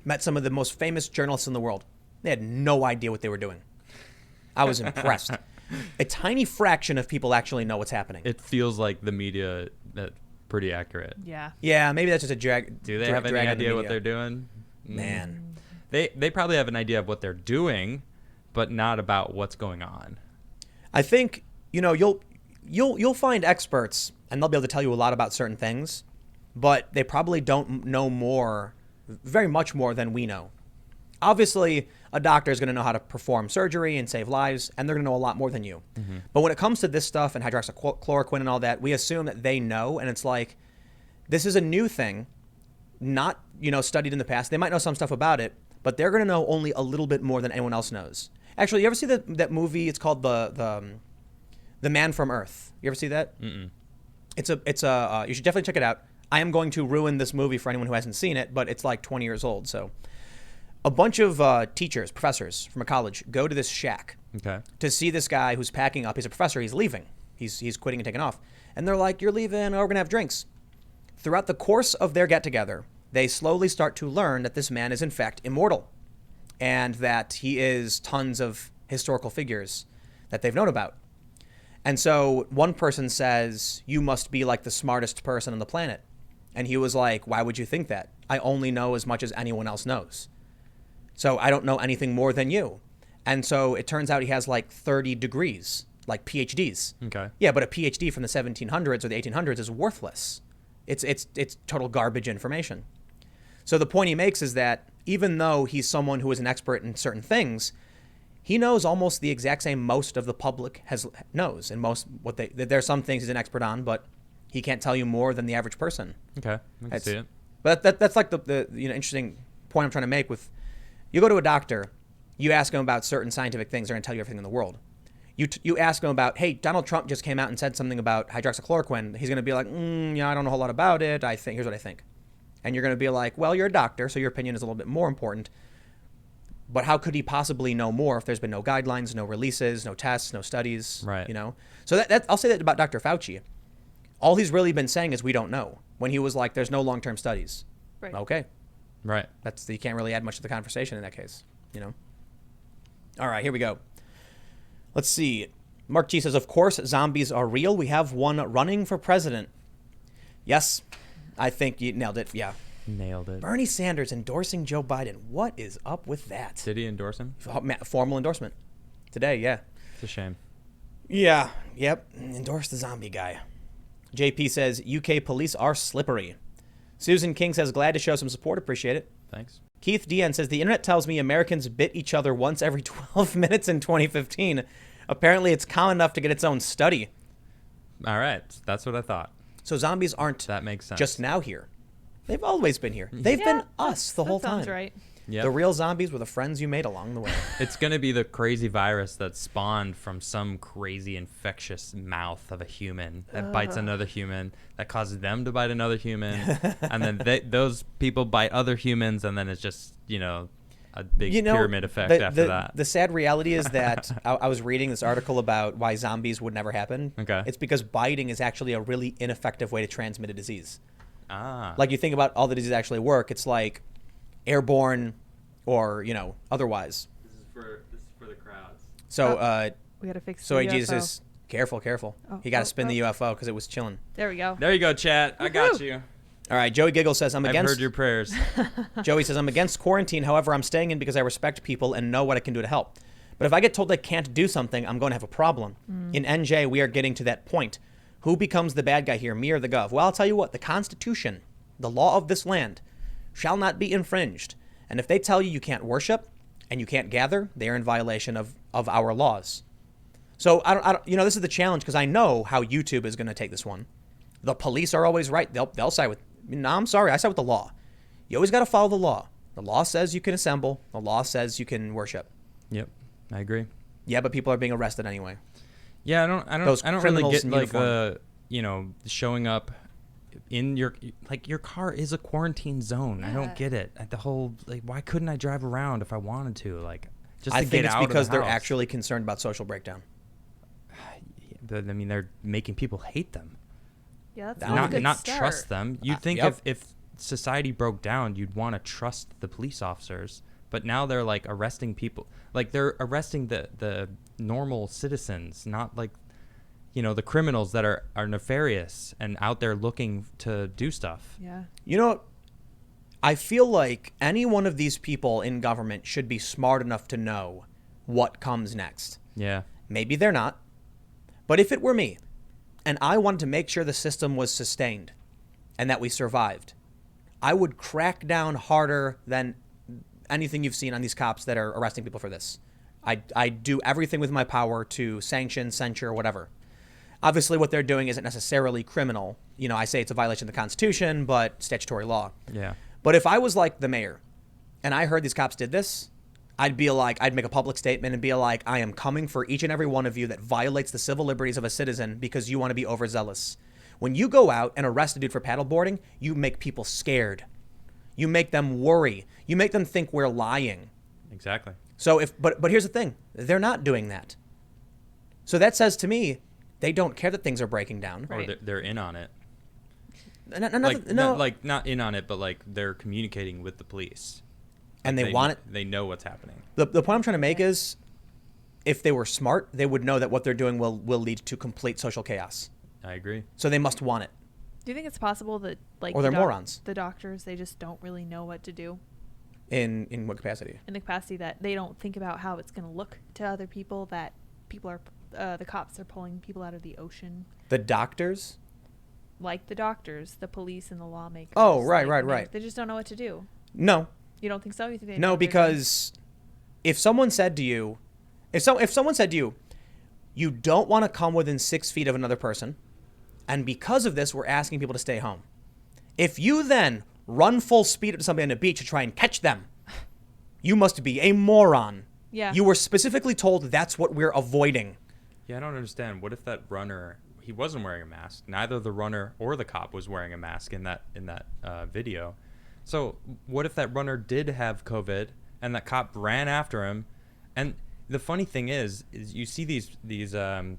met some of the most famous journalists in the world. They had no idea what they were doing. I was impressed. A tiny fraction of people actually know what's happening. It feels like the media that's pretty accurate. Yeah. Yeah, maybe that's just a drag. Do they have any idea what they're doing? Man. They probably have an idea of what they're doing, but not about what's going on. I think, you'll find experts and they'll be able to tell you a lot about certain things, but they probably don't know very much more than we know. Obviously, a doctor is going to know how to perform surgery and save lives, and they're going to know a lot more than you. Mm-hmm. But when it comes to this stuff and hydroxychloroquine and all that, we assume that they know, and it's like, this is a new thing, not, studied in the past. They might know some stuff about it, but they're going to know only a little bit more than anyone else knows. Actually, you ever see that movie? It's called The Man from Earth. You ever see that? Mm-mm. It's you should definitely check it out. I am going to ruin this movie for anyone who hasn't seen it, but it's like 20 years old. So a bunch of teachers, professors from a college go to this shack to see this guy who's packing up. He's a professor. He's leaving. He's quitting and taking off. And they're like, you're leaving. Oh, we're going to have drinks. Throughout the course of their get-together, they slowly start to learn that this man is, in fact, immortal and that he is tons of historical figures that they've known about. And so one person says, you must be like the smartest person on the planet. And he was like, why would you think that? I only know as much as anyone else knows. So I don't know anything more than you. And so it turns out he has like 30 degrees, like PhDs. Okay. Yeah, but a PhD from the 1700s or the 1800s is worthless. It's total garbage information. So the point he makes is that even though he's someone who is an expert in certain things, he knows almost the exact same most of the public knows. And there's some things he's an expert on, but he can't tell you more than the average person. Okay, I can see it. But that's like the interesting point I'm trying to make with, you go to a doctor, You ask them about certain scientific things, they're going to tell you everything in the world. You ask them about, hey, Donald Trump just came out and said something about hydroxychloroquine. He's going to be like, yeah, I don't know a whole lot about it. Here's what I think. And you're going to be like, well, you're a doctor, so your opinion is a little bit more important. But how could he possibly know more if there's been no guidelines, no releases, no tests, no studies? Right. So that I'll say that about Dr. Fauci. All he's really been saying is we don't know. When he was like, there's no long-term studies. Right. Okay. Right. You can't really add much to the conversation in that case. All right, here we go. Let's see. Mark G says, of course, zombies are real. We have one running for president. Yes, I think you nailed it. Yeah. Nailed it. Bernie Sanders endorsing Joe Biden. What is up with that? Did he endorse him? Formal endorsement. Today, yeah. It's a shame. Yeah. Yep. Endorse the zombie guy. JP says, UK police are slippery. Susan King says, glad to show some support. Appreciate it. Thanks. Keith Dean says, the internet tells me Americans bit each other once every 12 minutes in 2015. Apparently, it's common enough to get its own study. All right. That's what I thought. So zombies aren't That makes sense. just now here. They've always been here. They've been us the whole that time. sounds right. Yep. The real zombies were the friends you made along the way. It's going to be the crazy virus that spawned from some crazy infectious mouth of a human that bites another human, that causes them to bite another human. And then those people bite other humans. And then it's just, a big pyramid effect after that. The sad reality is that I was reading this article about why zombies would never happen. Okay. It's because biting is actually a really ineffective way to transmit a disease. Ah. Like you think about all the diseases actually work. It's like airborne or, otherwise. This is for the crowds. So, We got to fix so the Jesus UFO. is careful. Oh, He got to oh, spin the UFO because it was chilling. There we go. There you go, chat. I got Woohoo. you. All right. Joey Giggle says, I've heard your prayers. Joey says, I'm against quarantine. However, I'm staying in because I respect people and know what I can do to help. But if I get told I can't do something, I'm going to have a problem. In NJ, we are getting to that point. Who becomes the bad guy here, me or the gov? Well, I'll tell you what, the Constitution, the law of this land, shall not be infringed. And if they tell you can't worship and you can't gather, they are in violation of our laws. So, I don't this is the challenge because I know how YouTube is going to take this one. The police are always right. They'll side with, no, I'm sorry, I side with the law. You always got to follow the law. The law says you can assemble. The law says you can worship. Yep. I agree. Yeah, but people are being arrested anyway. Yeah, I don't really criminals get in like uniform. showing up in your car is a quarantine zone. I don't Yeah. get it. The whole why couldn't I drive around if I wanted to? Just I to think get it's out because of the they're house. actually concerned about social breakdown. They're making people hate them. Yeah, that's Not- a good not start. trust them. You'd think Yep. if society broke down, you'd want to trust the police officers. But now they're arresting people. They're arresting the normal citizens, not the criminals that are nefarious and out there looking to do stuff. Yeah. I feel like any one of these people in government should be smart enough to know what comes next. Yeah. Maybe they're not. But if it were me, and I wanted to make sure the system was sustained and that we survived, I would crack down harder than anything you've seen on these cops that are arresting people for this. I do everything with my power to sanction, censure, whatever. Obviously, what they're doing isn't necessarily criminal. I say it's a violation of the Constitution, but statutory law. Yeah. But if I was like the mayor and I heard these cops did this, I'd make a public statement and be like, I am coming for each and every one of you that violates the civil liberties of a citizen because you want to be overzealous. When you go out and arrest a dude for paddleboarding, you make people scared. You make them worry. You make them think we're lying. Exactly. So but here's the thing. They're not doing that. So that says to me, they don't care that things are breaking down. Right. Or they're in on it. No. Not in on it, but they're communicating with the police. And they want it. They know what's happening. The point I'm trying to make is, if they were smart, they would know that what they're doing will lead to complete social chaos. I agree. So they must want it. Do you think it's possible that Or they're morons. the doctors, they just don't really know what to do In what capacity? in the capacity that they don't think about how it's going to look to other people, that people are the cops are pulling people out of the ocean, The doctors? like the doctors, the police, and the lawmakers. Oh, right, Like, right. They just don't know what to do. No. You don't think so? You think they know No, what they're because if someone said to you, if someone said to you, you don't want to come within 6 feet of another person, and because of this, we're asking people to stay home. If you then run full speed up to somebody on the beach to try and catch them, you must be a moron. Yeah. You were specifically told that's what we're avoiding. Yeah, I don't understand. What if that runner, he wasn't wearing a mask? Neither the runner or the cop was wearing a mask in that video. So what if that runner did have COVID and that cop ran after him? And the funny thing is you see these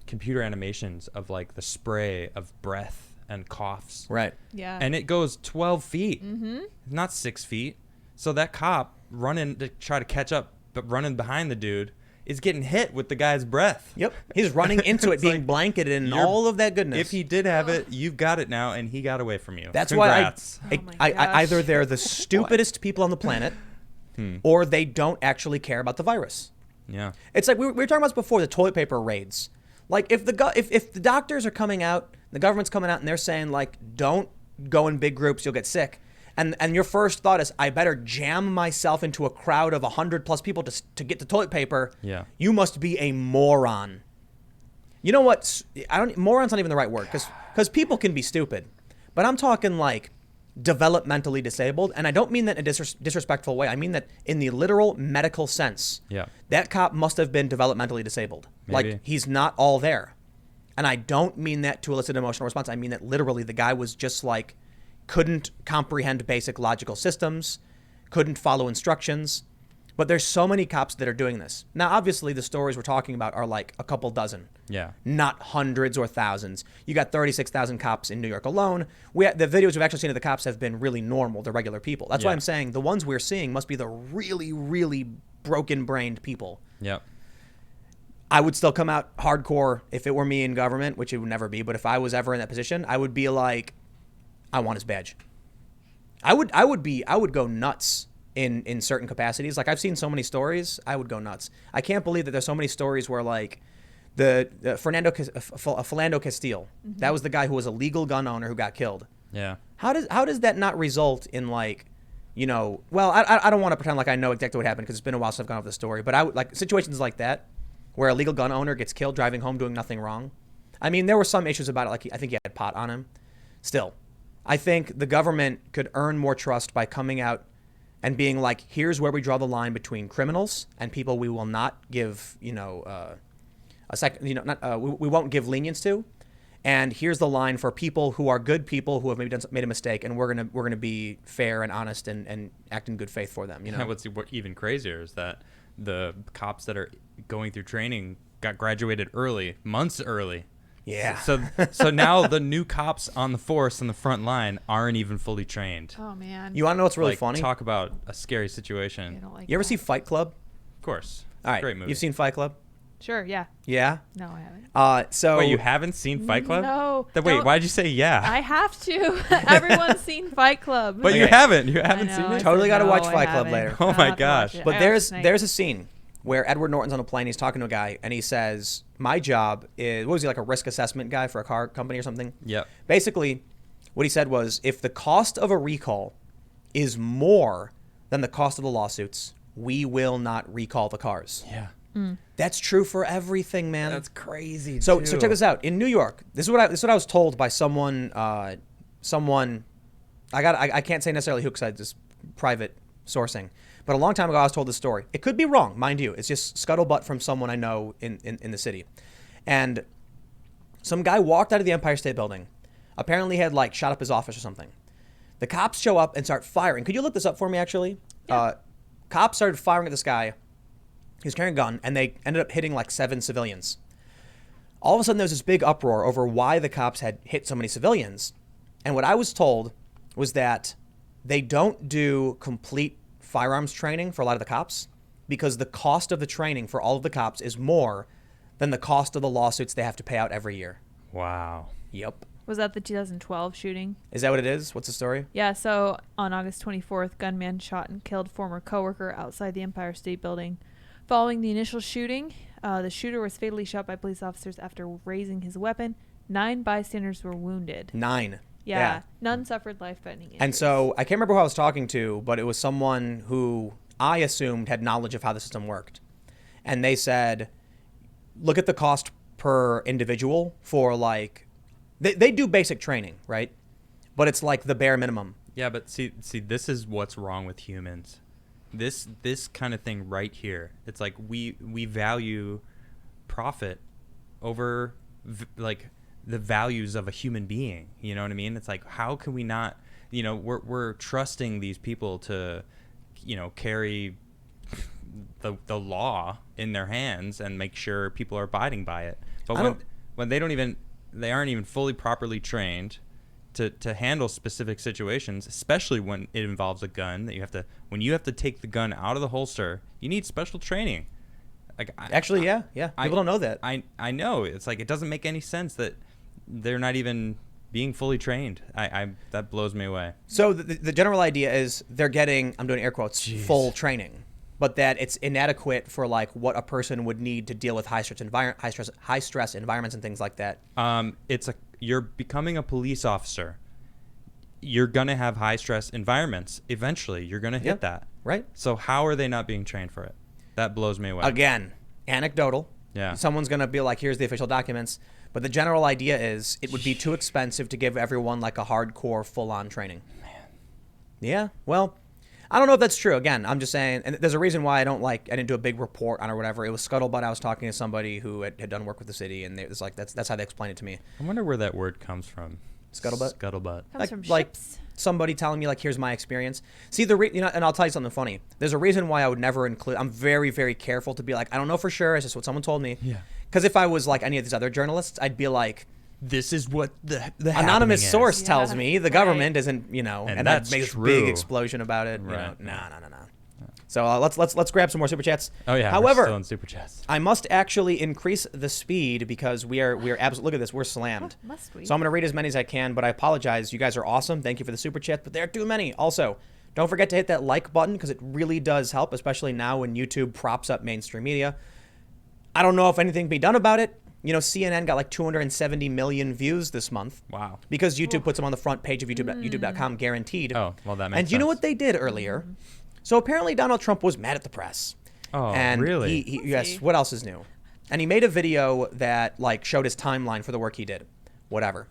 computer animations of like the spray of breath and coughs. Right. Yeah. And it goes 12 feet, Mm-hmm. not 6 feet. So that cop running to try to catch up, but running behind the dude, is getting hit with the guy's breath. Yep. He's running into it, It's being like, blanketed in you're- all of that goodness. If he did have it, you've got it now, and he got away from you. That's Congrats. why Oh my gosh. either they're the stupidest people on the planet, or they don't actually care about the virus. Yeah. It's like we were talking about this before, the toilet paper raids. Like if the doctors are coming out, the government's coming out, and they're saying like, don't go in big groups, you'll get sick. And your first thought is, I better jam myself into a crowd of 100+ people to get the toilet paper. Yeah. You must be a moron. You know what? Moron's not even the right word, because people can be stupid. But I'm talking like developmentally disabled, and I don't mean that in a disrespectful way. I mean that in the literal medical sense. Yeah. That cop must have been developmentally disabled. Maybe. Like, he's not all there. And I don't mean that to elicit an emotional response. I mean that literally the guy was just like, couldn't comprehend basic logical systems, couldn't follow instructions. But there's so many cops that are doing this. Now, obviously, the stories we're talking about are like a couple dozen. Yeah. Not hundreds or thousands. You got 36,000 cops in New York alone. The videos we've actually seen of the cops have been really normal. They're regular people. That's why Yeah. I'm saying the ones we're seeing must be the really, really broken-brained people. Yep. I would still come out hardcore if it were me in government, which it would never be. But if I was ever in that position, I would be like, I want his badge. I would go nuts in certain capacities. Like, I've seen so many stories, I would go nuts. I can't believe that there's so many stories where like the Philando Castile, that was the guy who was a legal gun owner who got killed. Yeah. How does that not result in like, you know, well, I don't want to pretend like I know exactly what happened because it's been a while since I've gone over the story, but I would like situations like that where a legal gun owner gets killed driving home doing nothing wrong. I mean, there were some issues about it, like I think he had pot on him. Still, I think the government could earn more trust by coming out and being like, here's where we draw the line between criminals and people we will not give, we won't give lenience to. And here's the line for people who are good people who have maybe made a mistake, and we're gonna be fair and honest and act in good faith for them. You know, What's even crazier is that the cops that are going through training got graduated early, months early. Yeah. So now the new cops on the force on the front line aren't even fully trained. Oh man. You want to know what's really Like, funny? Talk about a scary I situation. don't like You ever that. see Fight Club? Of course. All right, Great movie. you've seen Fight Club? Sure. Yeah. Yeah. No, I haven't. So Wait, you haven't seen Fight Club? No. Wait, Don't- why'd you say yeah? I have to. Everyone's seen Fight Club. But you Okay. haven't. You I haven't know, seen I it? said Totally gotta no, watch I Fight Club haven't. later. Oh I'll my have to watch gosh. it. But I there's have a scene where Edward Norton's on a plane. He's talking to a guy, and he says, "My job is what was he, like a risk assessment guy for a car company or something?" Yep. Basically, what he said was, if the cost of a recall is more than the cost of the lawsuits, we will not recall the cars. Yeah. That's true for everything, man. That's crazy. So too. check this out. In New York, this is what I was told by someone. I can't say necessarily who because I just private sourcing. But a long time ago, I was told this story. It could be wrong, mind you. It's just scuttlebutt from someone I know in the city. And some guy walked out of the Empire State Building. Apparently had like shot up his office or something. The cops show up and start firing. Could you look this up for me, actually? Yeah. Cops started firing at this guy. He was carrying a gun, and they ended up hitting like 7 civilians. All of a sudden, there was this big uproar over why the cops had hit so many civilians. And what I was told was that they don't do complete firearms training for a lot of the cops because the cost of the training for all of the cops is more than the cost of the lawsuits they have to pay out every year. Wow. Yep. Was that the 2012 shooting? Is that what it is? What's the story? Yeah, so on August 24th, gunman shot and killed former coworker outside the Empire State Building. Following the initial shooting, the shooter was fatally shot by police officers after raising his weapon. 9 bystanders were wounded. 9. Yeah. None suffered life-threatening injuries. And so I can't remember who I was talking to, but it was someone who I assumed had knowledge of how the system worked. And they said, look at the cost per individual for like, they do basic training, right? But it's like the bare minimum. Yeah, but see, this is what's wrong with humans. This kind of thing right here. It's like we value profit over like the values of a human being. You know what I mean? It's like, how can we not? You know, we're trusting these people to, you know, carry the law in their hands and make sure people are abiding by it. But when they aren't even fully properly trained to handle specific situations, especially when it involves a gun, when you have to take the gun out of the holster, you need special training. Like people don't know that. I know. It's like, it doesn't make any sense that they're not even being fully trained. That blows me away. So the general idea is they're getting, I'm doing air quotes, full training, but that it's inadequate for like what a person would need to deal with high stress environments and things like that. You're becoming a police officer. You're gonna have high stress environments. Eventually, you're gonna hit that. Right. So how are they not being trained for it? That blows me away. Again, anecdotal. Yeah. Someone's gonna be like, here's the official documents. But the general idea is it would be too expensive to give everyone like a hardcore full-on training. Man. Yeah. Well, I don't know if that's true. Again, I'm just saying, and there's a reason why I didn't do a big report on it or whatever. It was scuttlebutt. I was talking to somebody who had done work with the city, and it was like, that's how they explained it to me. I wonder where that word comes from. Scuttlebutt? Scuttlebutt. Comes from Like ships. somebody telling me like, here's my experience. See, and I'll tell you something funny. There's a reason why I would never include, I'm very, very careful to be like, I don't know for sure. It's just what someone told me. Yeah. Because if I was like any of these other journalists, I'd be like, This is what the anonymous source Yeah. tells me. The government isn't, you know, And that that's makes true. a big explosion about it. Right. You know, no. So let's grab some more super chats. Oh yeah. However, we're still in super chats. I must actually increase the speed because we are absolutely, look at this, we're slammed. Oh, must we? So I'm going to read as many as I can, but I apologize. You guys are awesome. Thank you for the super chat, but there are too many. Also, don't forget to hit that like button because it really does help, especially now when YouTube props up mainstream media. I don't know if anything can be done about it. You know, CNN got like 270 million views this month. Wow. Because YouTube puts them on the front page of YouTube.com guaranteed. Oh, well, that makes And you know sense. what they did earlier? So apparently Donald Trump was mad at the press. Oh, and really? Yes, what else is new? And he made a video that like showed his timeline for the work he did. Whatever.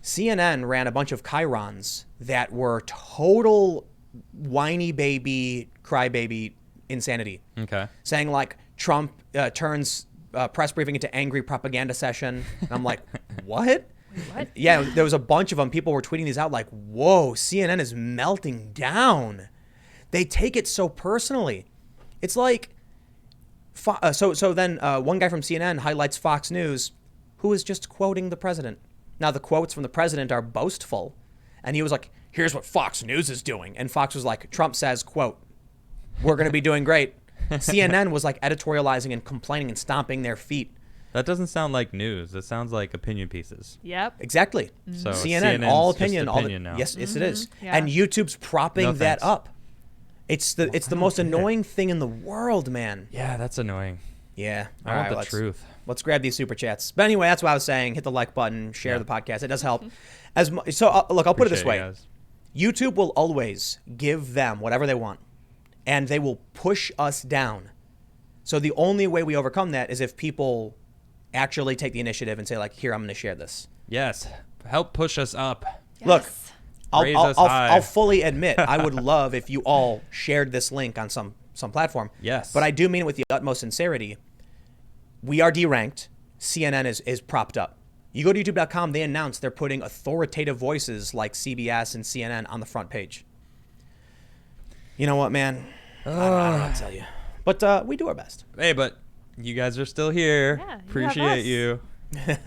CNN ran a bunch of chyrons that were total whiny baby, crybaby insanity. Okay. Saying like Trump turns press briefing into angry propaganda session. And I'm like, what? Wait, what? Yeah, there was a bunch of them. People were tweeting these out like, whoa, CNN is melting down. They take it so personally. It's like, so then one guy from CNN highlights Fox News, who is just quoting the president. Now, the quotes from the president are boastful. And he was like, here's what Fox News is doing. And Fox was like, Trump says, quote, we're going to be doing great. CNN was like editorializing and complaining and stomping their feet. That doesn't sound like news. It sounds like opinion pieces. Yep. Exactly. So CNN, CNN's all just opinion. now. Yes, it is. Yeah. And YouTube's propping No that thanks. up. It's the I most don't get it. annoying thing in the world, man. Yeah, that's annoying. Yeah. I All want right, the truth. Let's grab these super chats. But anyway, that's what I was saying. Hit the like button, share the podcast. It does help. Look, I'll put it this Appreciate way. you guys. YouTube will always give them whatever they want, and they will push us down. So the only way we overcome that is if people actually take the initiative and say, like, here, I'm going to share this. Yes. Help push us up. Look, Yes. Raise us high. I'll fully admit I would love if you all shared this link on some platform. Yes. But I do mean it with the utmost sincerity. We are deranked. CNN is propped up. You go to youtube.com, they announce they're putting authoritative voices like CBS and CNN on the front page. You know what, man? I don't know what to tell you. But we do our best. Hey, but you guys are still here. Yeah, you have Appreciate us. you.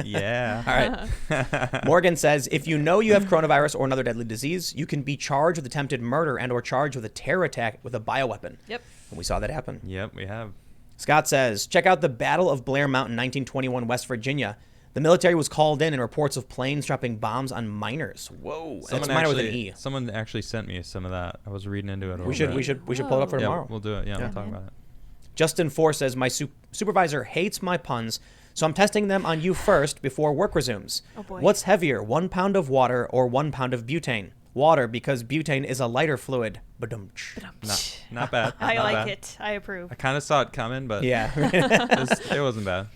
Yeah. All right. Morgan says, if you know you have coronavirus or another deadly disease, you can be charged with attempted murder and or charged with a terror attack with a bioweapon. Yep. And we saw that happen. Yep, we have. Scott says, check out the Battle of Blair Mountain, 1921, West Virginia. The military was called in reports of planes dropping bombs on miners. Whoa. That's minor with an E. Someone actually sent me some of that. I was reading into it. We should pull it up for Yeah, tomorrow. we'll do it. Yeah, we'll talk man. about it. Justin Four says, my supervisor hates my puns, so I'm testing them on you first before work resumes. Oh, boy. What's heavier, 1 pound of water or 1 pound of butane? Water, because butane is a lighter fluid. Badumch. Not bad. I Not like bad. it. I approve. I kind of saw it coming, but Yeah. it wasn't bad.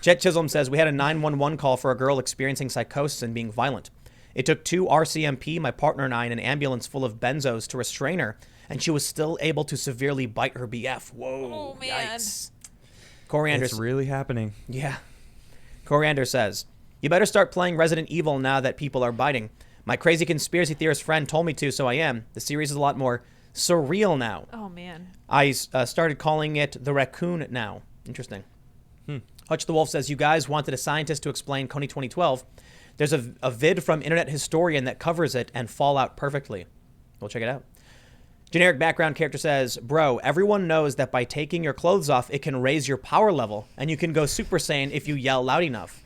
Jet Chisholm says, we had a 911 call for a girl experiencing psychosis and being violent. It took 2 RCMP, my partner and I, in an ambulance full of benzos to restrain her. and she was still able to severely bite her BF. Whoa, Oh, man. yikes. Coriander, It's really happening. yeah. Coriander says, you better start playing Resident Evil now that people are biting. My crazy conspiracy theorist friend told me to, so I am. The series is a lot more surreal now. Oh, man. I started calling it the raccoon now. Interesting. Hutch the Wolf says, you guys wanted a scientist to explain Coney 2012. There's a vid from Internet Historian that covers it and Fallout perfectly. We'll check it out. Generic background character says, bro, everyone knows that by taking your clothes off, it can raise your power level, and you can go Super Saiyan if you yell loud enough.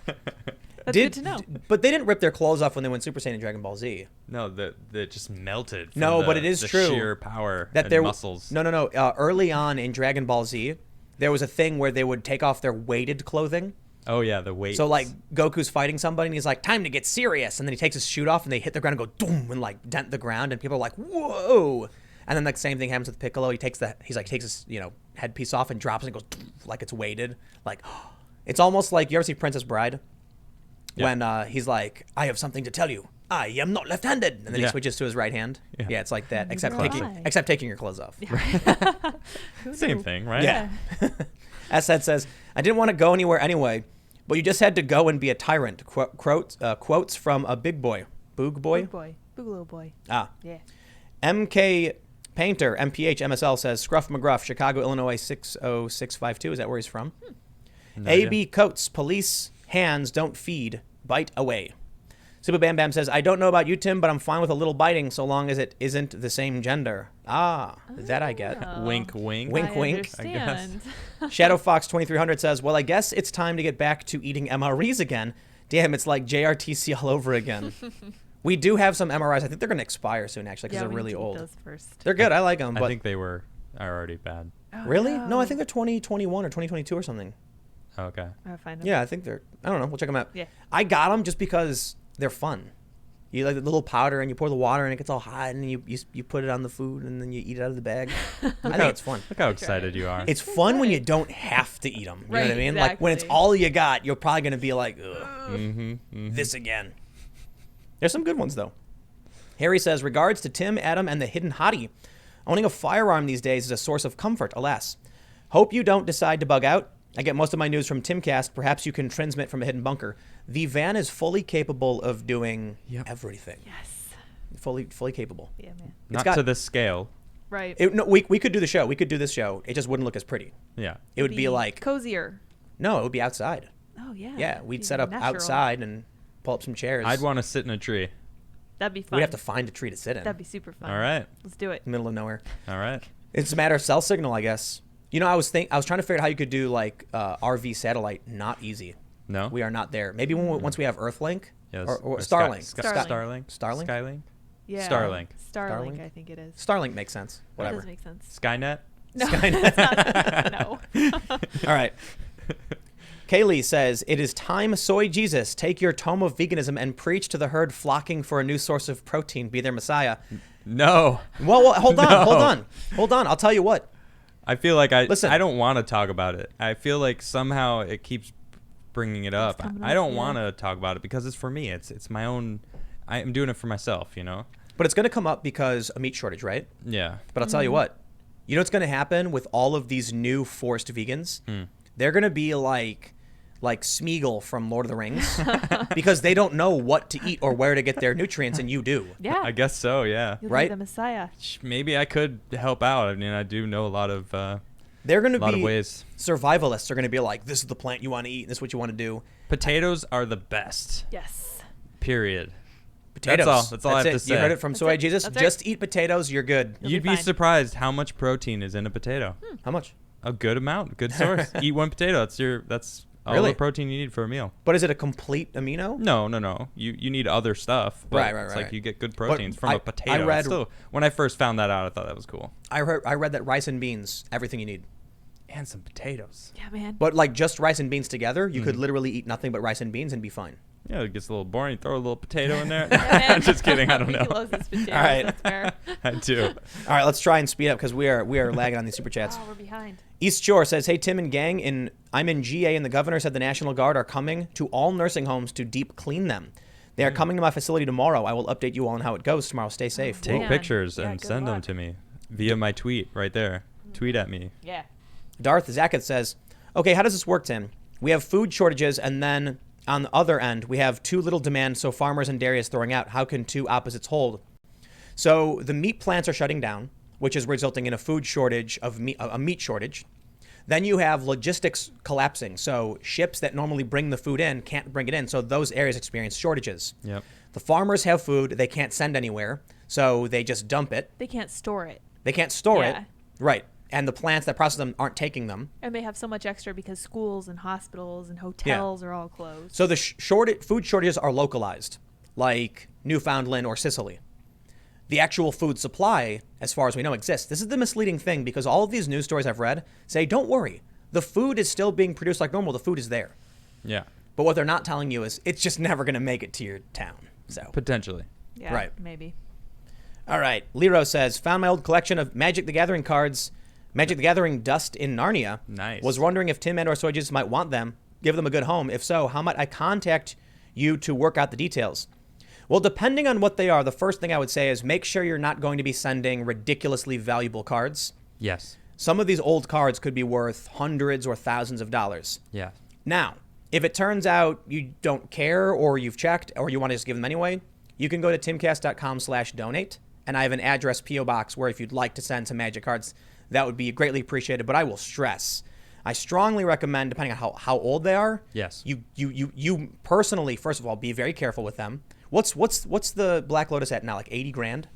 That's good to know. But they didn't rip their clothes off when they went Super Saiyan in Dragon Ball Z. No, that just melted. From No, the, but it is the true sheer power that and there muscles. No. Early on in Dragon Ball Z, there was a thing where they would take off their weighted clothing. Oh yeah, the weight. So like Goku's fighting somebody and he's like, time to get serious, and then he takes his shoot off and they hit the ground and go doom and like dent the ground and people are like, whoa. And then the same thing happens with Piccolo. He takes his headpiece off and drops it and goes like it's weighted. Like it's almost like, you ever see Princess Bride? Yep. When he's like, I have something to tell you. I am not left-handed. And then he switches to his right hand. Yeah, it's like that, except taking your clothes off. Same thing, right? Yeah. Asad says, I didn't want to go anywhere anyway, but you just had to go and be a tyrant. Quotes from a big boy. Boog boy? Big boy. Boogaloo boy. Ah. Yeah. MK Painter, MPH MSL says, Scruff McGruff, Chicago, Illinois 60652. Is that where he's from? No AB idea. Coates, police hands don't feed, bite away. Super Bam Bam says, I don't know about you, Tim, but I'm fine with a little biting so long as it isn't the same gender. That I get. Wink, wink. Wink, I wink. understand. Shadow Fox 2300 says, well, I guess it's time to get back to eating MREs again. Damn, it's like JRTC all over again. We do have some MRIs. I think they're going to expire soon, actually, because Yeah, they're we need really to eat old. those first. They're good. I like them. But I think they are already bad. Oh, really? No, I think they're 2021 or 2022 or something. Okay. I'll find them. Yeah, I think they're, I don't know. We'll check them out. Yeah. I got them just because they're fun. You like the little powder and you pour the water and it gets all hot and you put it on the food and then you eat it out of the bag. I think it's fun. Look how excited you are. It's fun when you don't have to eat them. You know what I mean? Like when it's exactly. all you got, you're probably going to be like, ugh, Mm-hmm. this again. There's some good ones, though. Harry says, regards to Tim, Adam, and the hidden hottie. Owning a firearm these days is a source of comfort, alas. Hope you don't decide to bug out. I get most of my news from Timcast. Perhaps you can transmit from a hidden bunker. The van is fully capable of doing everything. Yes. Fully capable. Yeah, man. Not got- to this scale. Right. No, we could do the show. We could do this show. It just wouldn't look as pretty. Yeah. It would be like, cozier. no, it would be outside. Oh yeah. Yeah, we'd Be set up natural. outside and pull up some chairs. I'd want to sit in a tree. That'd be fun. We'd have to find a tree to sit in. That'd be super fun. All right. Let's do it. Middle of nowhere. All right. It's a matter of cell signal, I guess. You know, I was trying to figure out how you could do like RV satellite. Not easy. No. We are not there. Maybe once we have Earthlink Yes. or Sky- Starlink. Starlink. Starlink. Skylink. Yeah. Starlink. Starlink, I think it is. Starlink makes sense. That Whatever. does make sense. Skynet. No, Skynet. that's not, no. All right. Kaylee says, it is time, soy Jesus, take your tome of veganism and preach to the herd flocking for a new source of protein. Be their Messiah. No. Well, hold on, No. hold on. I'll tell you what. I feel like Listen. I don't want to talk about it. I feel like somehow it keeps bringing it up. coming I up, don't yeah. want to talk about it because it's for me. It's my own. I'm doing it for myself, you know. But it's going to come up because a meat shortage, right? Yeah. But I'll tell you what. You know what's going to happen with all of these new forced vegans? They're going to be like Smeagol from Lord of the Rings because they don't know what to eat or where to get their nutrients, and you do. Yeah. I guess so. Yeah. You'll right? be the Messiah. Maybe I could help out. I mean, I do know a lot of They're going to lot of be ways. survivalists. Are going to be like, this is the plant you want to eat. This is what you want to do. Potatoes are the best. Yes. Period. Potatoes. That's all I have it. to say. You heard it from That's Soy it. Jesus. That's right. Just eat potatoes. You're good. You'll You'd be be fine. surprised how much protein is in a potato. How much? A good amount, good source. Eat one potato. That's all Really? the protein you need for a meal. But is it a complete amino? No. You need other stuff. But Right, It's right. like you get good proteins from I a potato. read- Still, when I first found that out, I thought that was cool. I read that rice and beans, everything you need. And some potatoes. Yeah, man. But like just rice and beans together, you could literally eat nothing but rice and beans and be fine. Yeah, it gets a little boring. You throw a little potato in there. Yeah, man. Just kidding. I don't He know. loves his potatoes. All right. That's fair. I do. All right, let's try and speed up because we are lagging on these super chats. Oh, we're behind. East Shore says, "Hey Tim and gang, I'm in GA and the governor said the National Guard are coming to all nursing homes to deep clean them. They are coming to my facility tomorrow. I will update you all on how it goes tomorrow. Stay safe." Take Man. pictures Yeah, and good send them luck. to me. via my tweet right there. Tweet at me. Yeah. Darth Zakat says, okay, how does this work, Tim? We have food shortages, and then on the other end, we have too little demand, so farmers and dairy is throwing out. How can two opposites hold? So the meat plants are shutting down, which is resulting in a food shortage of meat, a meat shortage. Then you have logistics collapsing. So ships that normally bring the food in can't bring it in. So those areas experience shortages. Yep. The farmers have food they can't send anywhere, so they just dump it. They can't store it. They can't store Yeah. it. Right. And the plants that process them aren't taking them. And they have so much extra because schools and hospitals and hotels are all closed. So the food shortages are localized, like Newfoundland or Sicily. The actual food supply, as far as we know, exists. This is the misleading thing because all of these news stories I've read say, don't worry, the food is still being produced like normal. The food is there. Yeah. But what they're not telling you is it's just never going to make it to your town. So Potentially. Yeah, Right. maybe. All right. Lero says, found my old collection of Magic the Gathering cards, Magic the Gathering Dust in Narnia. Nice. Was wondering if Tim and or Soyjus might want them, give them a good home. If so, how might I contact you to work out the details? Well, depending on what they are, the first thing I would say is make sure you're not going to be sending ridiculously valuable cards. Yes. Some of these old cards could be worth hundreds or thousands of dollars. Yeah. Now, if it turns out you don't care or you've checked or you want to just give them anyway, you can go to timcast.com/donate. And I have an address P.O. box where if you'd like to send some Magic cards, that would be greatly appreciated. But I will stress, I strongly recommend, depending on how old they are, Yes. you personally, first of all, be very careful with them. What's the Black Lotus at now? Like 80 grand?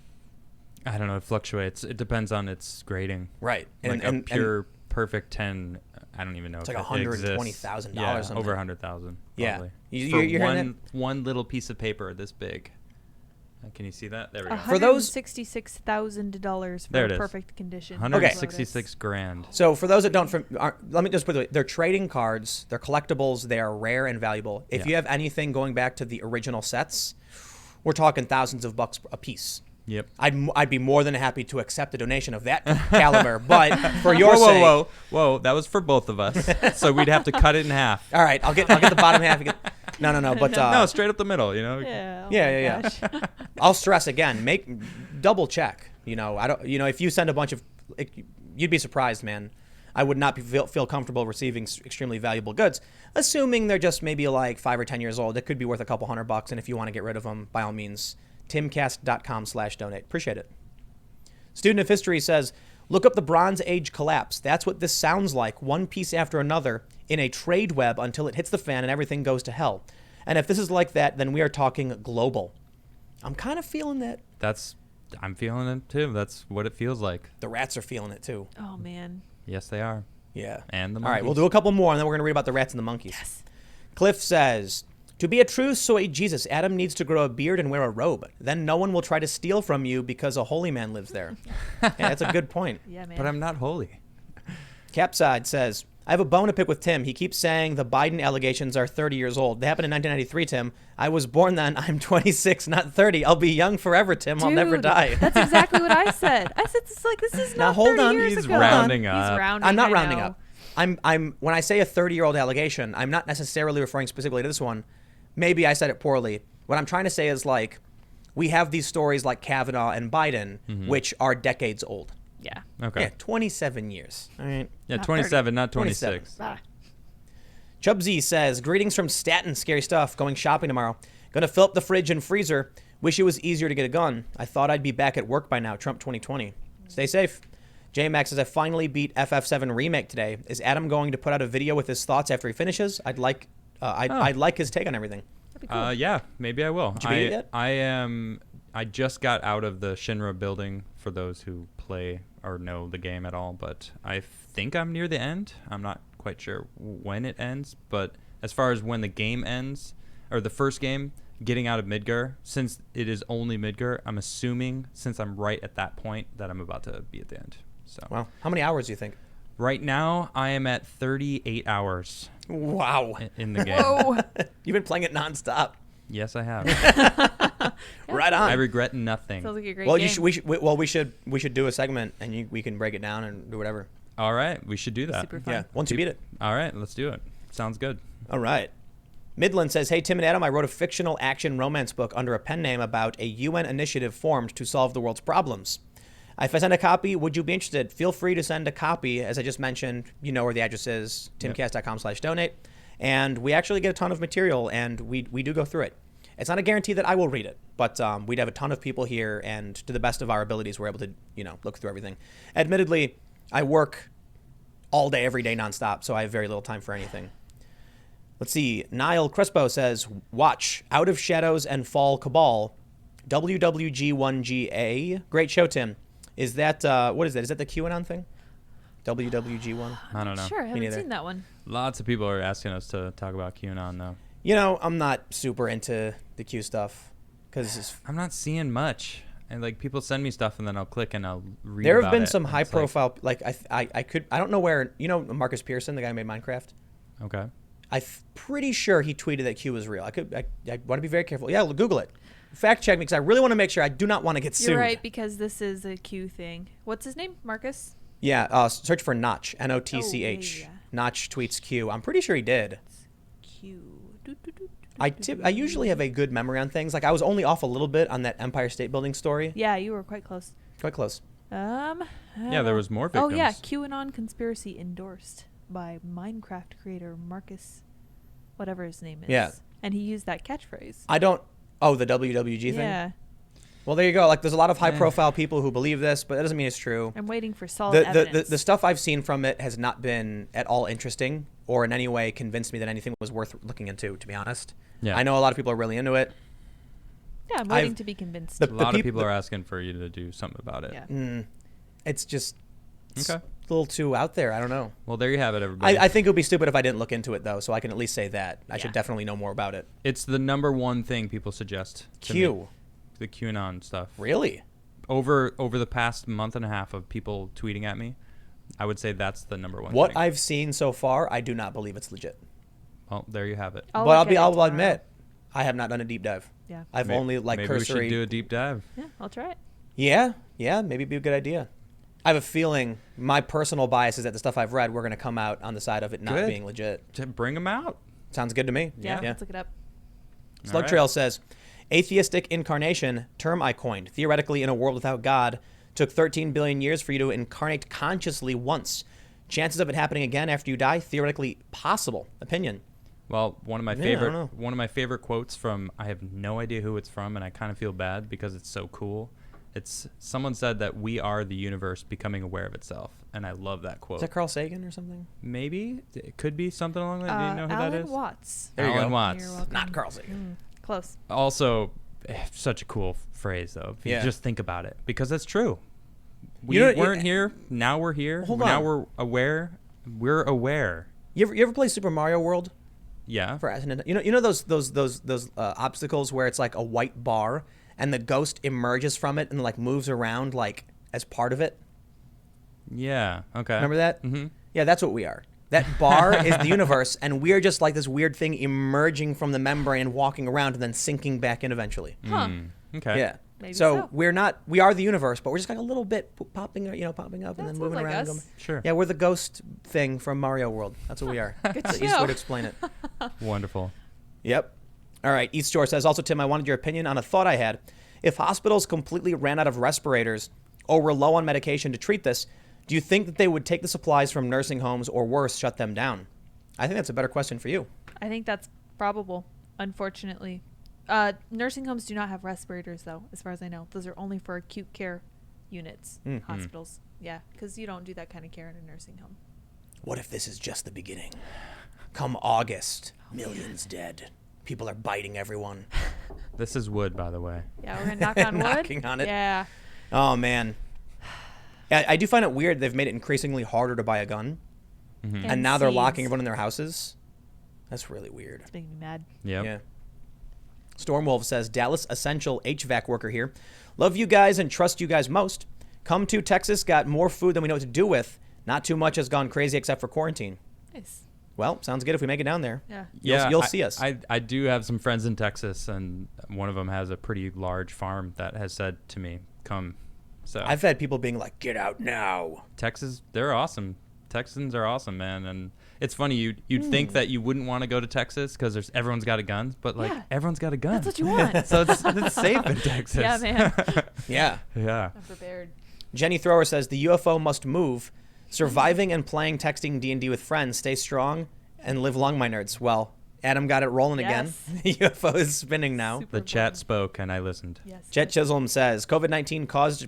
I don't know. It fluctuates. It depends on its grading. Right. Like a pure perfect 10. I don't even know. It's if like it exists. $120,000 Yeah, something. over 100,000. Yeah. Probably. You're hearing one little piece of paper this big. Can you see that? There we go. For those- $166,000 for There it is. perfect condition. 166 grand. So for those that let me just put it this way. They're trading cards. They're collectibles. They are rare and valuable. If Yeah. you have anything going back to the original sets, we're talking thousands of bucks a piece. Yep. I'd be more than happy to accept a donation of that caliber, but for your sake, whoa! That was for both of us, so we'd have to cut it in half. all right, I'll get the bottom half. No, but No, straight up the middle. You know. Yeah. Yeah. I'll stress again. Double check. I don't. If you send a bunch of, you'd be surprised, man. I would not feel comfortable receiving extremely valuable goods, assuming they're just maybe like 5 or 10 years old. It could be worth a couple $100, and if you want to get rid of them, by all means, timcast.com/donate. Appreciate it. Student of History says, look up the Bronze Age collapse. That's what this sounds like, one piece after another in a trade web until it hits the fan and everything goes to hell. And if this is like that, then we are talking global. I'm kind of feeling that. I'm feeling it too. That's what it feels like. The rats are feeling it too. Oh, man. Yes, they are. Yeah. And the All right, monkeys. we'll do a couple more, and then we're going to read about the rats and the monkeys. Yes. Cliff says, to be a true soy Jesus, Adam needs to grow a beard and wear a robe. Then no one will try to steal from you because a holy man lives there. Yeah, that's a good point. Yeah, man. But I'm not holy. Capside says, I have a bone to pick with Tim. He keeps saying the Biden allegations are 30 years old. They happened in 1993, Tim. I was born then. I'm 26, not 30. I'll be young forever, Tim. I'll never Dude, die. That's exactly what I said. I said, this is Now, not hold 30 on. years He's ago. rounding He's up. rounding. I'm not I rounding know. up. I'm when I say a 30-year-old allegation, I'm not necessarily referring specifically to this one. Maybe I said it poorly. What I'm trying to say is, like, we have these stories like Kavanaugh and Biden, which are decades old. Yeah. Okay. Yeah, 27 years. All right. Yeah, Not 27, not 27. 26. Ah. Chubsy says, greetings from Staten. Scary stuff. Going shopping tomorrow. Gonna fill up the fridge and freezer. Wish it was easier to get a gun. I thought I'd be back at work by now. Trump 2020. Stay safe. J-Max says, I finally beat FF7 Remake today. Is Adam going to put out a video with his thoughts after he finishes? I'd like his take on everything. That'd be cool. Yeah, maybe I will. Did you beat it yet? I just got out of the Shinra building for those who play or know the game at all, but I think I'm near the end. I'm not quite sure when it ends, but as far as when the game ends, or the first game, getting out of Midgar, since it is only Midgar, I'm assuming since I'm right at that point that I'm about to be at the end. So Wow. How many hours do you think? right now I am at 38 hours Wow. in the game. Whoa. You've been playing it nonstop. Yes, I have. Right on. I regret nothing. Sounds like a great Well, game. we should do a segment and we can break it down and do whatever. All right, we should do that. Super fun. Yeah. Once you beat it. All right, let's do it. Sounds good. All right. Midland says, hey, Tim and Adam, I wrote a fictional action romance book under a pen name about a UN initiative formed to solve the world's problems. If I send a copy, would you be interested? Feel free to send a copy. As I just mentioned, you know where the address is, timcast.com/donate. And we actually get a ton of material, and we do go through it. It's not a guarantee that I will read it, but we'd have a ton of people here, and to the best of our abilities, we're able to, look through everything. Admittedly, I work all day, every day, nonstop, so I have very little time for anything. Let's see. Niall Crespo says, watch Out of Shadows and Fall Cabal, WWG1GA. Great show, Tim. Is that, what is that? Is that the QAnon thing? WWG1? I don't know. Sure, I haven't seen that one. Lots of people are asking us to talk about QAnon, though. I'm not super into the Q stuff because I'm not seeing much. And like people send me stuff and then I'll click and I'll read there about have been it, some and high it's profile, I don't know where, Marcus Pearson, the guy who made Minecraft. Okay. I'm pretty sure he tweeted that Q was real. I want to be very careful. Yeah, Google it. Fact check me because I really want to make sure. I do not want to get sued. You're right, because this is a Q thing. What's his name? Marcus? Yeah, search for Notch, Notch. Yeah. Notch tweets Q. I'm pretty sure he did. Q. I usually have a good memory on things. Like I was only off a little bit on that Empire State Building story. Yeah, you were quite close. Quite close. Yeah, there was more victims. Oh yeah, QAnon conspiracy endorsed by Minecraft creator Marcus, whatever his name is. Yeah. And he used that catchphrase. The WWG thing? Yeah. Well, there you go. Like, there's a lot of high-profile people who believe this, but that doesn't mean it's true. I'm waiting for solid evidence. The stuff I've seen from it has not been at all interesting or in any way convinced me that anything was worth looking into, to be honest. Yeah. I know a lot of people are really into it. Yeah, I'm waiting to be convinced. A lot of people are asking for you to do something about it. Yeah. It's just Okay. a little too out there. I don't know. Well, there you have it, everybody. I think it would be stupid if I didn't look into it, though, so I can at least say that. I should definitely know more about it. It's the number one thing people suggest. To Q. me. The QAnon stuff. Really? Over the past month and a half of people tweeting at me, I would say that's the number one What thing. I've seen so far, I do not believe it's legit. Well, there you have it. I'll admit, I have not done a deep dive. Yeah. I've only maybe cursory. we should do a deep dive. Yeah, I'll try it. Yeah, maybe it'd be a good idea. I have a feeling my personal bias is that the stuff I've read, we're going to come out on the side of it not Good. being legit. To bring them out. Sounds good to me. Yeah, let's look it up. Slug Trail says, atheistic incarnation, term I coined. Theoretically, in a world without God, took 13 billion years for you to incarnate consciously once. Chances of it happening again after you die, theoretically possible. Opinion. Well, one of my I don't know. favorite quotes from, I have no idea who it's from, and I kind of feel bad because it's so cool. It's someone said that we are the universe becoming aware of itself, and I love that quote. Is that Carl Sagan or something? Maybe it could be something along that. Do you know who Alan that is? Watts. There you Alan go. Watts. You're welcome. Not Carl Sagan. Close. Also, such a cool phrase though. If you Yeah. just think about it, because that's true. We You know, weren't here. Now we're here. Hold now on. we're aware. We're aware. You ever play Super Mario World? Yeah. You know those obstacles where it's like a white bar and the ghost emerges from it and like moves around like as part of it. Yeah. Okay. Remember that? Mm-hmm. Yeah, that's what we are. That bar is the universe, and we are just like this weird thing emerging from the membrane and walking around and then sinking back in eventually. Huh. Okay. Yeah. Maybe so so. we are the universe, but we're just like a little bit popping up That and then sounds moving like around. us. And going. Sure. Yeah, we're the ghost thing from Mario World. That's what we are. Good That's the easiest show. way to explain it. Wonderful. Yep. All right. East Shore says, also, Tim, I wanted your opinion on a thought I had. If hospitals completely ran out of respirators or were low on medication to treat this, do you think that they would take the supplies from nursing homes or worse, shut them down? I think that's a better question for you. I think that's probable, unfortunately. Nursing homes do not have respirators, though, as far as I know. Those are only for acute care units, hospitals. Yeah, because you don't do that kind of care in a nursing home. What if this is just the beginning? Come August, millions dead. People are biting everyone. This is wood, by the way. Yeah, we're going to knock on wood. Knocking on it. Yeah. Oh, man. I do find it weird they've made it increasingly harder to buy a gun. Mm-hmm. And now they're seeds. locking everyone in their houses. That's really weird. It's making me mad. Yep. Yeah. Stormwolf says, Dallas Essential HVAC worker here. Love you guys and trust you guys most. Come to Texas, got more food than we know what to do with. Not too much has gone crazy except for quarantine. Nice. Well, sounds good if we make it down there. Yeah. You'll see us. I do have some friends in Texas, and one of them has a pretty large farm that has said to me, come. So I've had people being like, get out now. Texas, they're awesome. Texans are awesome, man. And it's funny, you'd think that you wouldn't want to go to Texas because everyone's got a gun, but like Yeah. everyone's got a gun. That's what you want. So it's safe in Texas. Yeah, man. Yeah. Yeah. I'm prepared. Jenny Thrower says the UFO must move. Surviving and playing texting D&D with friends. Stay strong and live long, my nerds. Well, Adam got it rolling again. Yes. The UFO is spinning now. Super The chat important. spoke and I listened. Yes. Jet Chisholm says COVID-19 caused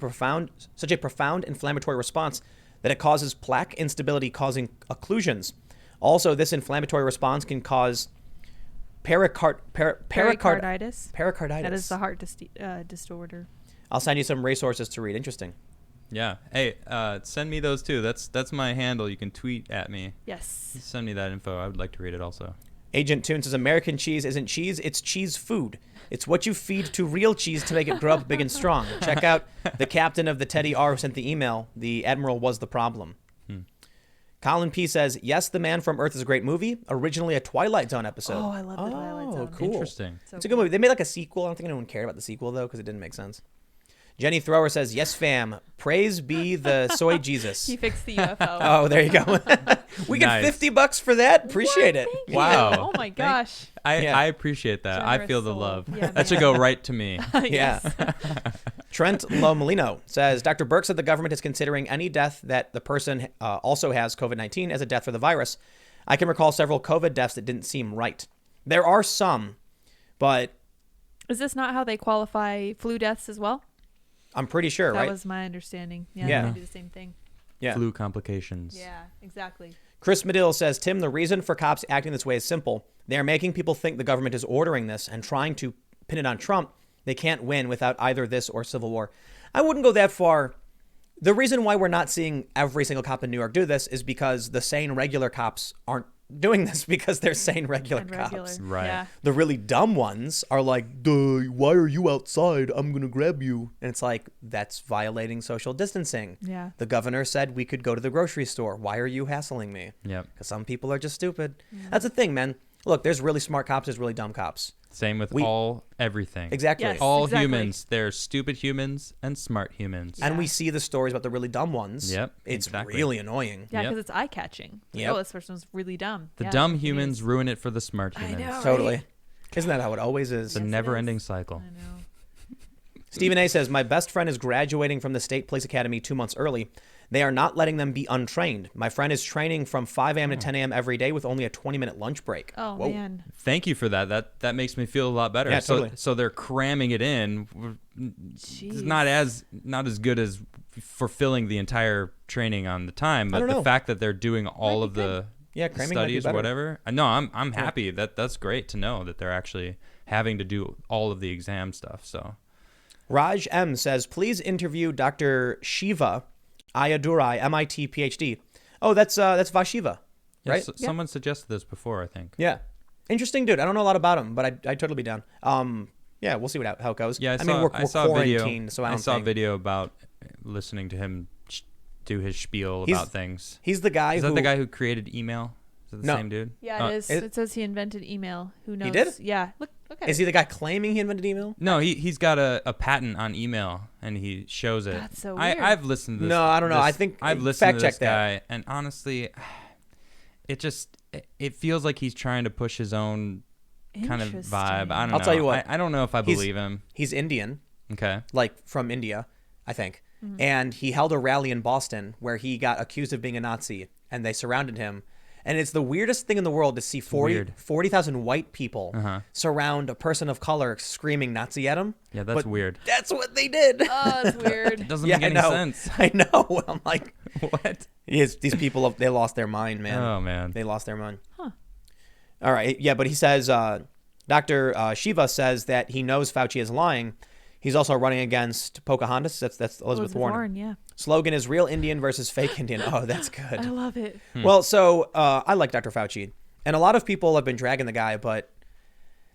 such a profound inflammatory response that it causes plaque instability, causing occlusions. Also, this inflammatory response can cause Pericarditis. pericarditis. That is the heart disorder. I'll send you some resources to read. Interesting. Yeah. Hey, send me those too. That's my handle. You can tweet at me. Yes. Send me that info. I would like to read it also. Agent Toon says American cheese isn't cheese, it's cheese food. It's what you feed to real cheese to make it grow up big and strong. Check out the captain of the Teddy R who sent the email. The admiral was the problem. Colin P says, yes, The Man from Earth is a great movie. Originally a Twilight Zone episode. Oh, I love the Twilight Zone. Cool. Interesting. So It's a good movie. They made like a sequel. I don't think anyone cared about the sequel though because it didn't make sense. Jenny Thrower says, yes, fam. Praise be the soy Jesus. He fixed the UFO. Oh, there you go. We get Nice. $50 for that. Appreciate it. Thank you. Wow. Oh my gosh. Yeah. I appreciate that. I Generous feel the soul. love. Yeah, that should man. go right to me. Yeah. Trent Lomolino says, Dr. Burke said the government is considering any death that the person also has COVID-19 as a death for the virus. I can recall several COVID deaths that didn't seem right. There are some, but Is this not how they qualify flu deaths as well? I'm pretty sure, That right? was my understanding. Yeah, Yeah. they do the same thing. Yeah. Flu complications. Yeah, exactly. Chris Medill says, Tim, the reason for cops acting this way is simple. They are making people think the government is ordering this and trying to pin it on Trump. They can't win without either this or civil war. I wouldn't go that far. The reason why we're not seeing every single cop in New York do this is because the sane regular cops aren't doing this because they're sane regular And cops. regular. Right. Yeah. The really dumb ones are like, duh, why are you outside? I'm going to grab you. And it's like, that's violating social distancing. Yeah. The governor said we could go to the grocery store. Why are you hassling me? Yep. Because some people are just stupid. That's the thing, man. Look, there's really smart cops, there's really dumb cops. Same with We- everything. Exactly. Yes. All Exactly. humans. There's stupid humans and smart humans. And we Yeah. see the stories about the really dumb ones. Yep, It's exactly. really annoying. Yeah, Yep. because it's eye catching. Yep. Oh, this person's really dumb. The Yeah, dumb it humans is. ruin it for the smart I humans. know. Totally. Right? Isn't that how it always is? It's a Yes, it never-ending is. cycle. I know. Stephen A. says, my best friend is graduating from the State Police Academy 2 months early. They are not letting them be untrained. My friend is training from 5 a.m. to 10 a.m. every day with only a 20-minute lunch break. Oh, Whoa. man. Thank you for that. That makes me feel a lot better. Yeah, so, totally. so they're cramming it in. It's Jeez. not as good as fulfilling the entire training on the time, I but don't the know. fact that they're doing all Might of be the Yeah, cramming might be studies, better. whatever. No, I'm happy. That's great to know that they're actually having to do all of the exam stuff. So Raj M. says, please interview Dr. Shiva Ayadurai, MIT PhD. Oh, that's Vashiva, yeah, right? someone suggested this before, I think. Yeah. Interesting dude. I don't know a lot about him, but I'd totally be down. Yeah, we'll see how it goes. Yeah, I mean, we're saw a video. quarantined, so I don't saw a think. video about listening to him do his spiel He's- about things. He's the guy Is who... that the guy who created email? Is that the No. same dude? Yeah, it is. it- It says he invented email. Who knows? did? Yeah. Look at Is it. he the guy claiming he invented email? No, he's got a patent on email and he shows it. That's so weird. I've listened to this. No, I don't know. I this- think- I've listened fact to this check that. guy, and honestly, it feels like he's trying to push his own kind of vibe. I don't know. I'll tell you what. I don't know if I He's- believe him. He's Indian, Okay. like from India, I think. And he held a rally in Boston where he got accused of being a Nazi, and they surrounded him. And it's the weirdest thing in the world to see weird. 40,000 white people Uh-huh. surround a person of color screaming Nazi at him. Yeah, that's But weird. That's what they did. Oh, that's weird. It doesn't Yeah, make any I know. sense. I know. I'm like, What? these people, they lost their mind, man. Oh man. They lost their mind. Huh. All right. Yeah, but he says, Dr. Shiva says that he knows Fauci is lying. He's also running against Pocahontas. That's Elizabeth Warren. Yeah. Slogan is real Indian versus fake Indian. Oh, that's good. I love it. Well, so I like Dr. Fauci. And a lot of people have been dragging the guy, but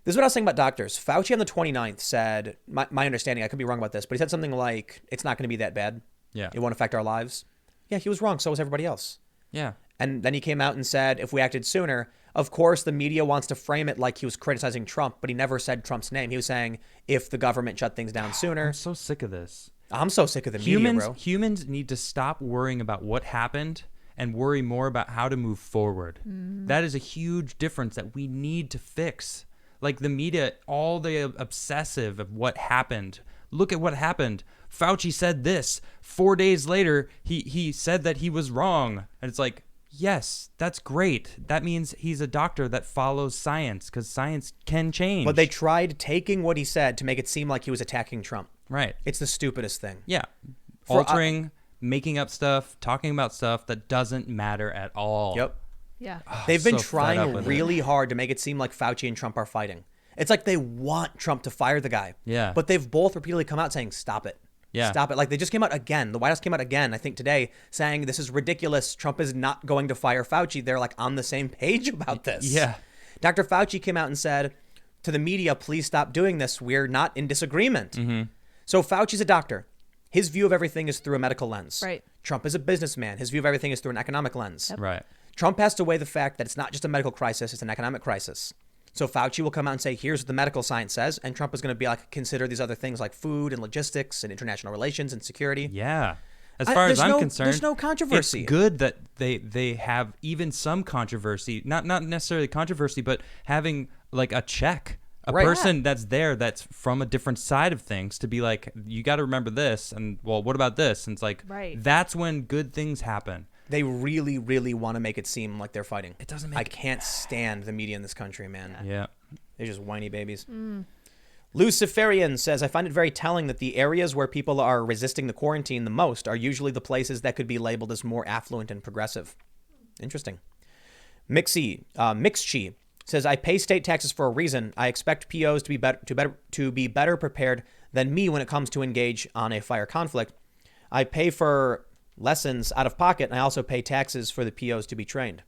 this is what I was saying about doctors. Fauci on the 29th said, my understanding, I could be wrong about this, but he said something like, it's not going to be that bad. Yeah. It won't affect our lives. Yeah, he was wrong. So was everybody else. Yeah. And then he came out and said, if we acted sooner, of course, the media wants to frame it like he was criticizing Trump, but he never said Trump's name. He was saying, if the government shut things down sooner. I'm so sick of this. I'm so sick of the media, bro. Humans need to stop worrying about what happened and worry more about how to move forward. That is a huge difference that we need to fix. Like the media, all the obsessive of what happened. Look at what happened. Fauci said this. 4 days later, he said that he was wrong. And it's like, yes, that's great. That means he's a doctor that follows science because science can change. But they tried taking what he said to make it seem like he was attacking Trump. Right. It's the stupidest thing. Yeah. Altering, making up stuff, talking about stuff that doesn't matter at all. Yep. Yeah. They've been so fed up trying with really hard to make it seem like Fauci and Trump are fighting. It's like they want Trump to fire the guy. Yeah. But they've both repeatedly come out saying, stop it. Yeah. Stop it. Like they just came out again. The White House came out again, I think today, saying this is ridiculous. Trump is not going to fire Fauci. They're like on the same page about this. Yeah. Dr. Fauci came out and said to the media, please stop doing this. We're not in disagreement. Mm-hmm. So Fauci's a doctor. His view of everything is through a medical lens. Right. Trump is a businessman. His view of everything is through an economic lens. Yep. Right. Trump has to weigh the fact that it's not just a medical crisis, it's an economic crisis. So Fauci will come out and say, here's what the medical science says. And Trump is going to be like, consider these other things like food and logistics and international relations and security. Yeah. As far as I'm concerned, there's no controversy. It's good that they have even some controversy, not necessarily controversy, but having like a check, a Right. person that's there that's from a different side of things to be like, you got to remember this, and well, what about this? And it's like, Right. that's when good things happen. They really, really want to make it seem like they're fighting. It doesn't make I can't stand the media in this country, man. Yeah. They're just whiny babies. Luciferian says, I find it very telling that the areas where people are resisting the quarantine the most are usually the places that could be labeled as more affluent and progressive. Interesting. Mixchi says, I pay state taxes for a reason. I expect POs to be better prepared than me when it comes to engage on a fire conflict. I pay for lessons out of pocket, and I also pay taxes for the POs to be trained.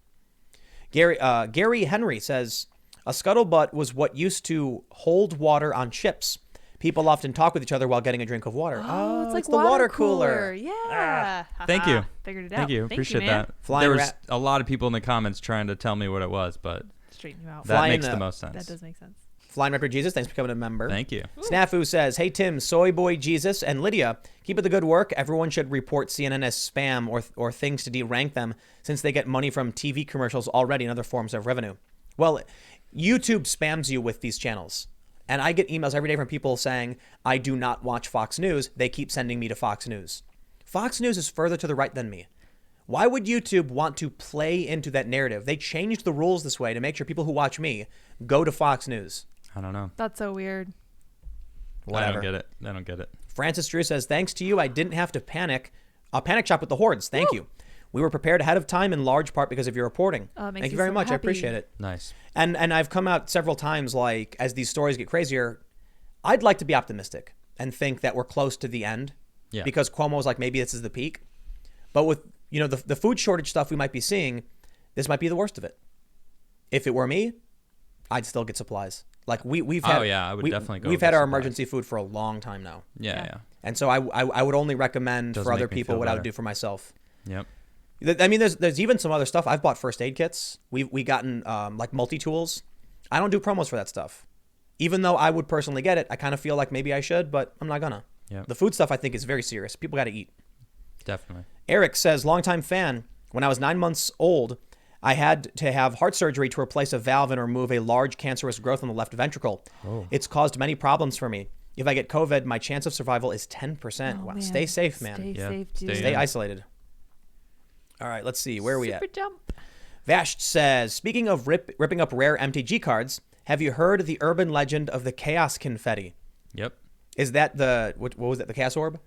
Gary Henry says, a scuttlebutt was what used to hold water on ships. People often talk with each other while getting a drink of water. Oh, it's like the water cooler. Yeah. Thank you. Figured it out. Thank you. Appreciate man. that. Flying there was rat- a lot of people in the comments trying to tell me what it was, but Straighten you out. that Flying makes the- the most sense. That does make sense. Flying Rapper Jesus, thanks for becoming a member. Thank you. Snafu says, hey, Tim, Soy Boy Jesus, and Lydia, keep up the good work. Everyone should report CNN as spam or things to derank them since they get money from TV commercials already and other forms of revenue. Well, YouTube spams you with these channels. And I get emails every day from people saying, I do not watch Fox News. They keep sending me to Fox News. Fox News is further to the right than me. Why would YouTube want to play into that narrative? They changed the rules this way to make sure people who watch me go to Fox News. I don't know. That's so weird. Whatever. I don't get it. Francis Drew says, thanks to you, I didn't have to panic shop with the hordes. Thank you. We were prepared ahead of time in large part because of your reporting. Makes Thank you me very so much. I happy. appreciate it. Nice. And I've come out several times, like, as these stories get crazier, I'd like to be optimistic and think that we're close to the end. Yeah. Because Cuomo's like, maybe this is the peak. But with, the food shortage stuff we might be seeing, this might be the worst of it. If it were me, I'd still get supplies. Like we've had. Oh, yeah, I would definitely go We've get had our supplies. emergency food for a long time now. Yeah. And so I would only recommend Does for other make me people feel what I would better. do for myself. Yep. I mean, there's even some other stuff. I've bought first aid kits. We gotten like multi-tools. I don't do promos for that stuff. Even though I would personally get it, I kind of feel like maybe I should, but I'm not gonna. Yep. The food stuff I think is very serious. People got to eat. Definitely. Eric says, longtime fan. When I was 9 months old, I had to have heart surgery to replace a valve and remove a large cancerous growth on the left ventricle. Oh. It's caused many problems for me. If I get COVID, my chance of survival is 10%. Oh, wow. man. Stay safe, man. Stay Yeah, safe, dude. stay Stay in. isolated. All right, let's see. Where are we at? Super jump. Vasht says, speaking of ripping up rare MTG cards, have you heard the urban legend of the Chaos Confetti? Yep. Is that what was that, the Chaos Orb?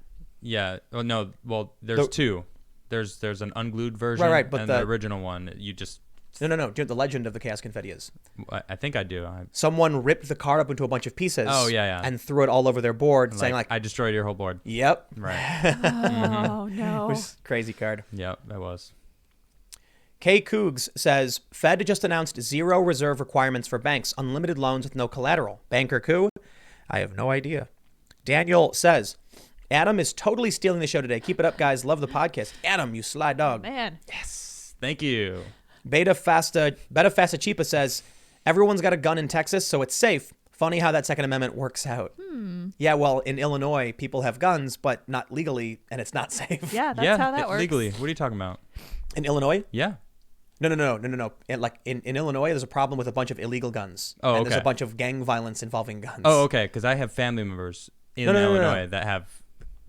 Yeah. Oh no. Well, there's two. There's an unglued version, Right, but and the- the original one. You just. No. Do you know what the legend of the Chaos Confetti is? I think I do. Someone ripped the card up into a bunch of pieces. Oh, yeah. And threw it all over their board, saying like, I destroyed your whole board. yep. Right. Oh, It no. was a crazy card. Yep. That was. K. Cougs says, Fed just announced zero reserve requirements for banks, unlimited loans with no collateral. Banker coup? I have no idea. Daniel says, Adam is totally stealing the show today. Keep it up, guys. Love the podcast. Adam, you sly dog. Man. Yes. Thank you. Beta Fasta Chipa says, everyone's got a gun in Texas, so it's safe. Funny how that Second Amendment works out. Yeah, well, in Illinois, people have guns, but not legally, and it's not safe. Yeah, that's how that works. Legally. What are you talking about? In Illinois? Yeah. No. In Illinois, there's a problem with a bunch of illegal guns. Oh, And there's a okay. bunch of gang violence involving guns. Oh, okay. Because I have family members in No. Illinois that have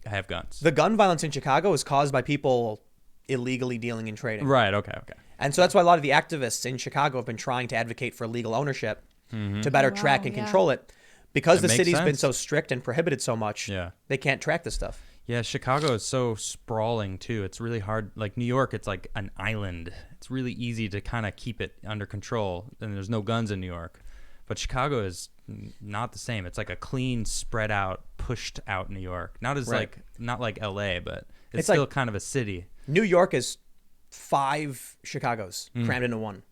have guns. The gun violence in Chicago is caused by people illegally dealing and trading. Right. Okay. And so that's why a lot of the activists in Chicago have been trying to advocate for legal ownership to better track and control it. Because the makes city's been sense. so strict and prohibited so much, Yeah. they can't track this stuff. Yeah, Chicago is so sprawling too. It's really hard. Like New York, it's like an island. It's really easy to kind of keep it under control, and there's no guns in New York. But Chicago is not the same. It's like a clean, spread out, pushed out New York. Not as Right. not like LA, but it's It's still like- kind of a city. New York is 5 Chicagos crammed into one.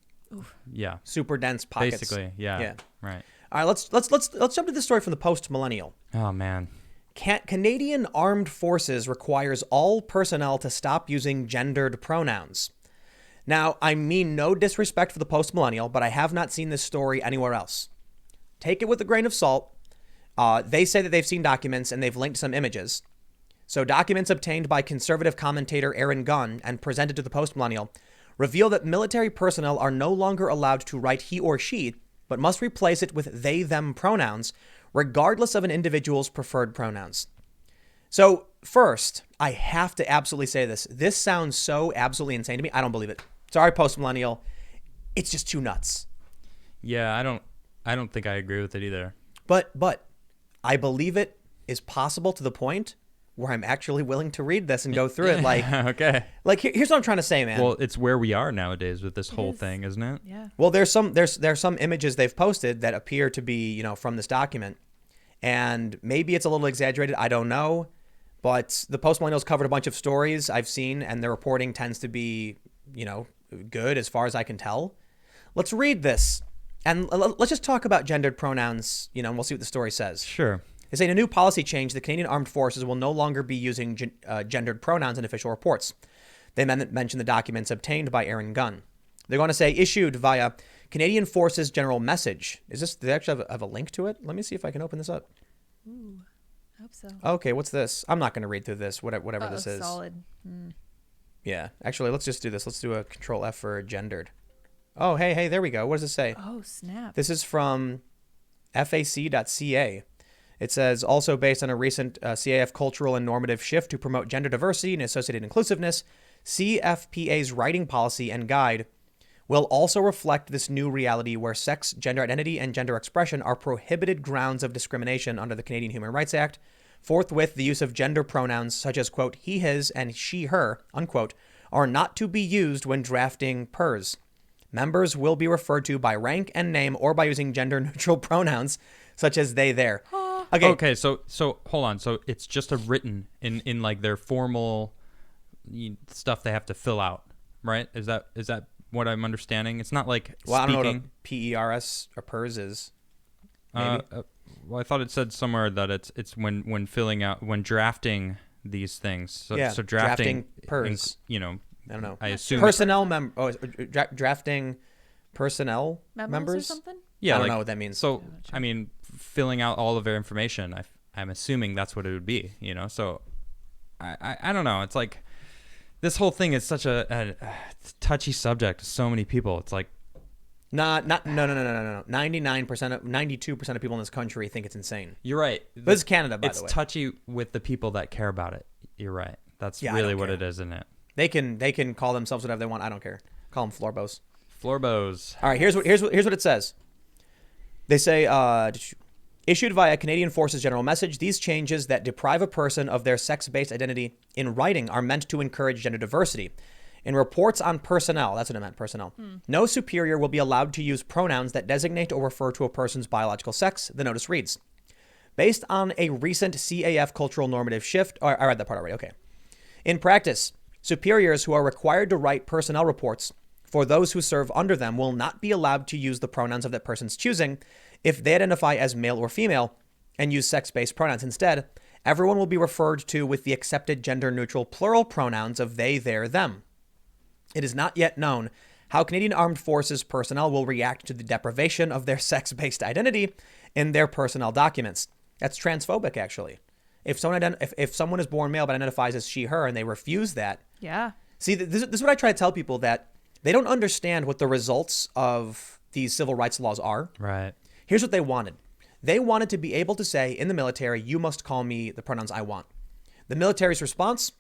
Yeah, Super dense pockets. basically. Yeah. Yeah. Right. All right, let's jump to this story from the Post Millennial. Oh man. Canadian Armed Forces requires all personnel to stop using gendered pronouns. Now, I mean no disrespect for the Post Millennial, but I have not seen this story anywhere else. Take it with a grain of salt. They say that they've seen documents and they've linked some images. So documents obtained by conservative commentator Aaron Gunn and presented to the Post Millennial reveal that military personnel are no longer allowed to write he or she, but must replace it with they, them pronouns, regardless of an individual's preferred pronouns. So first, I have to absolutely say this. This sounds so absolutely insane to me. I don't believe it. Sorry, Post Millennial. It's just too nuts. Yeah, I don't think I agree with it either. But I believe it is possible to the point where I'm actually willing to read this and go through it. Okay. Here's what I'm trying to say, man. Well, it's where we are nowadays with this It whole is. thing, isn't it? Yeah. Well, there's some images they've posted that appear to be, from this document. And maybe it's a little exaggerated. I don't know. But the Post Millennials covered a bunch of stories I've seen, and their reporting tends to be, good as far as I can tell. Let's read this. And let's just talk about gendered pronouns, and we'll see what the story says. Sure. They say in a new policy change, the Canadian Armed Forces will no longer be using gendered pronouns in official reports. They mention the documents obtained by Aaron Gunn. They're going to say issued via Canadian Forces General Message. Is this? Do they actually have a link to it? Let me see if I can open this up. Ooh, I hope so. Okay, what's this? I'm not going to read through this. Whatever this is. Solid. Yeah, actually, let's just do this. Let's do a Control F for gendered. Oh, hey, there we go. What does it say? Oh, snap. This is from fac.ca. It says, also based on a recent CAF cultural and normative shift to promote gender diversity and associated inclusiveness, CFPA's writing policy and guide will also reflect this new reality where sex, gender identity, and gender expression are prohibited grounds of discrimination under the Canadian Human Rights Act. Forthwith, the use of gender pronouns such as, quote, he, his, and she, her, unquote, are not to be used when drafting PERS. Members will be referred to by rank and name or by using gender-neutral pronouns such as they, their. Okay, so hold on. So it's just a written in like their formal stuff they have to fill out, right? Is that what I'm understanding? It's not like Well, I don't know what a speaking. PERS or PERS is. Maybe. Well, I thought it said somewhere that it's when filling out when drafting these things. So, Yeah, so drafting PERS. I don't know. I assume Personnel drafting personnel Members or members. something? Yeah, I don't like, know what that means. So I mean, filling out all of their information. I'm assuming that's what it would be. So I don't know. It's like this whole thing is such a touchy subject to so many people. It's like No. 92% of people in this country think it's insane. you're right. But this is Canada, by It's the way. touchy with the people that care about it. You're right. That's Yeah, I really don't what care. it is, isn't it? They can call themselves whatever they want. I don't care. Call them floorbows. Floorbows. All right, here's what it says. They say, issued via Canadian Forces General Message, these changes that deprive a person of their sex-based identity in writing are meant to encourage gender diversity. In reports on personnel, that's what it meant, personnel, no superior will be allowed to use pronouns that designate or refer to a person's biological sex, the notice reads. Based on a recent CAF cultural normative shift, I read that part already, okay. In practice, superiors who are required to write personnel reports for those who serve under them will not be allowed to use the pronouns of that person's choosing if they identify as male or female and use sex-based pronouns. Instead, everyone will be referred to with the accepted gender-neutral plural pronouns of they, their, them. It is not yet known how Canadian Armed Forces personnel will react to the deprivation of their sex-based identity in their personnel documents. That's transphobic, actually. If someone is born male but identifies as she, her, and they refuse that, Yeah. see, this is what I try to tell people, that they don't understand what the results of these civil rights laws are. Right. Here's what they wanted. They wanted to be able to say in the military, you must call me the pronouns I want. The military's response,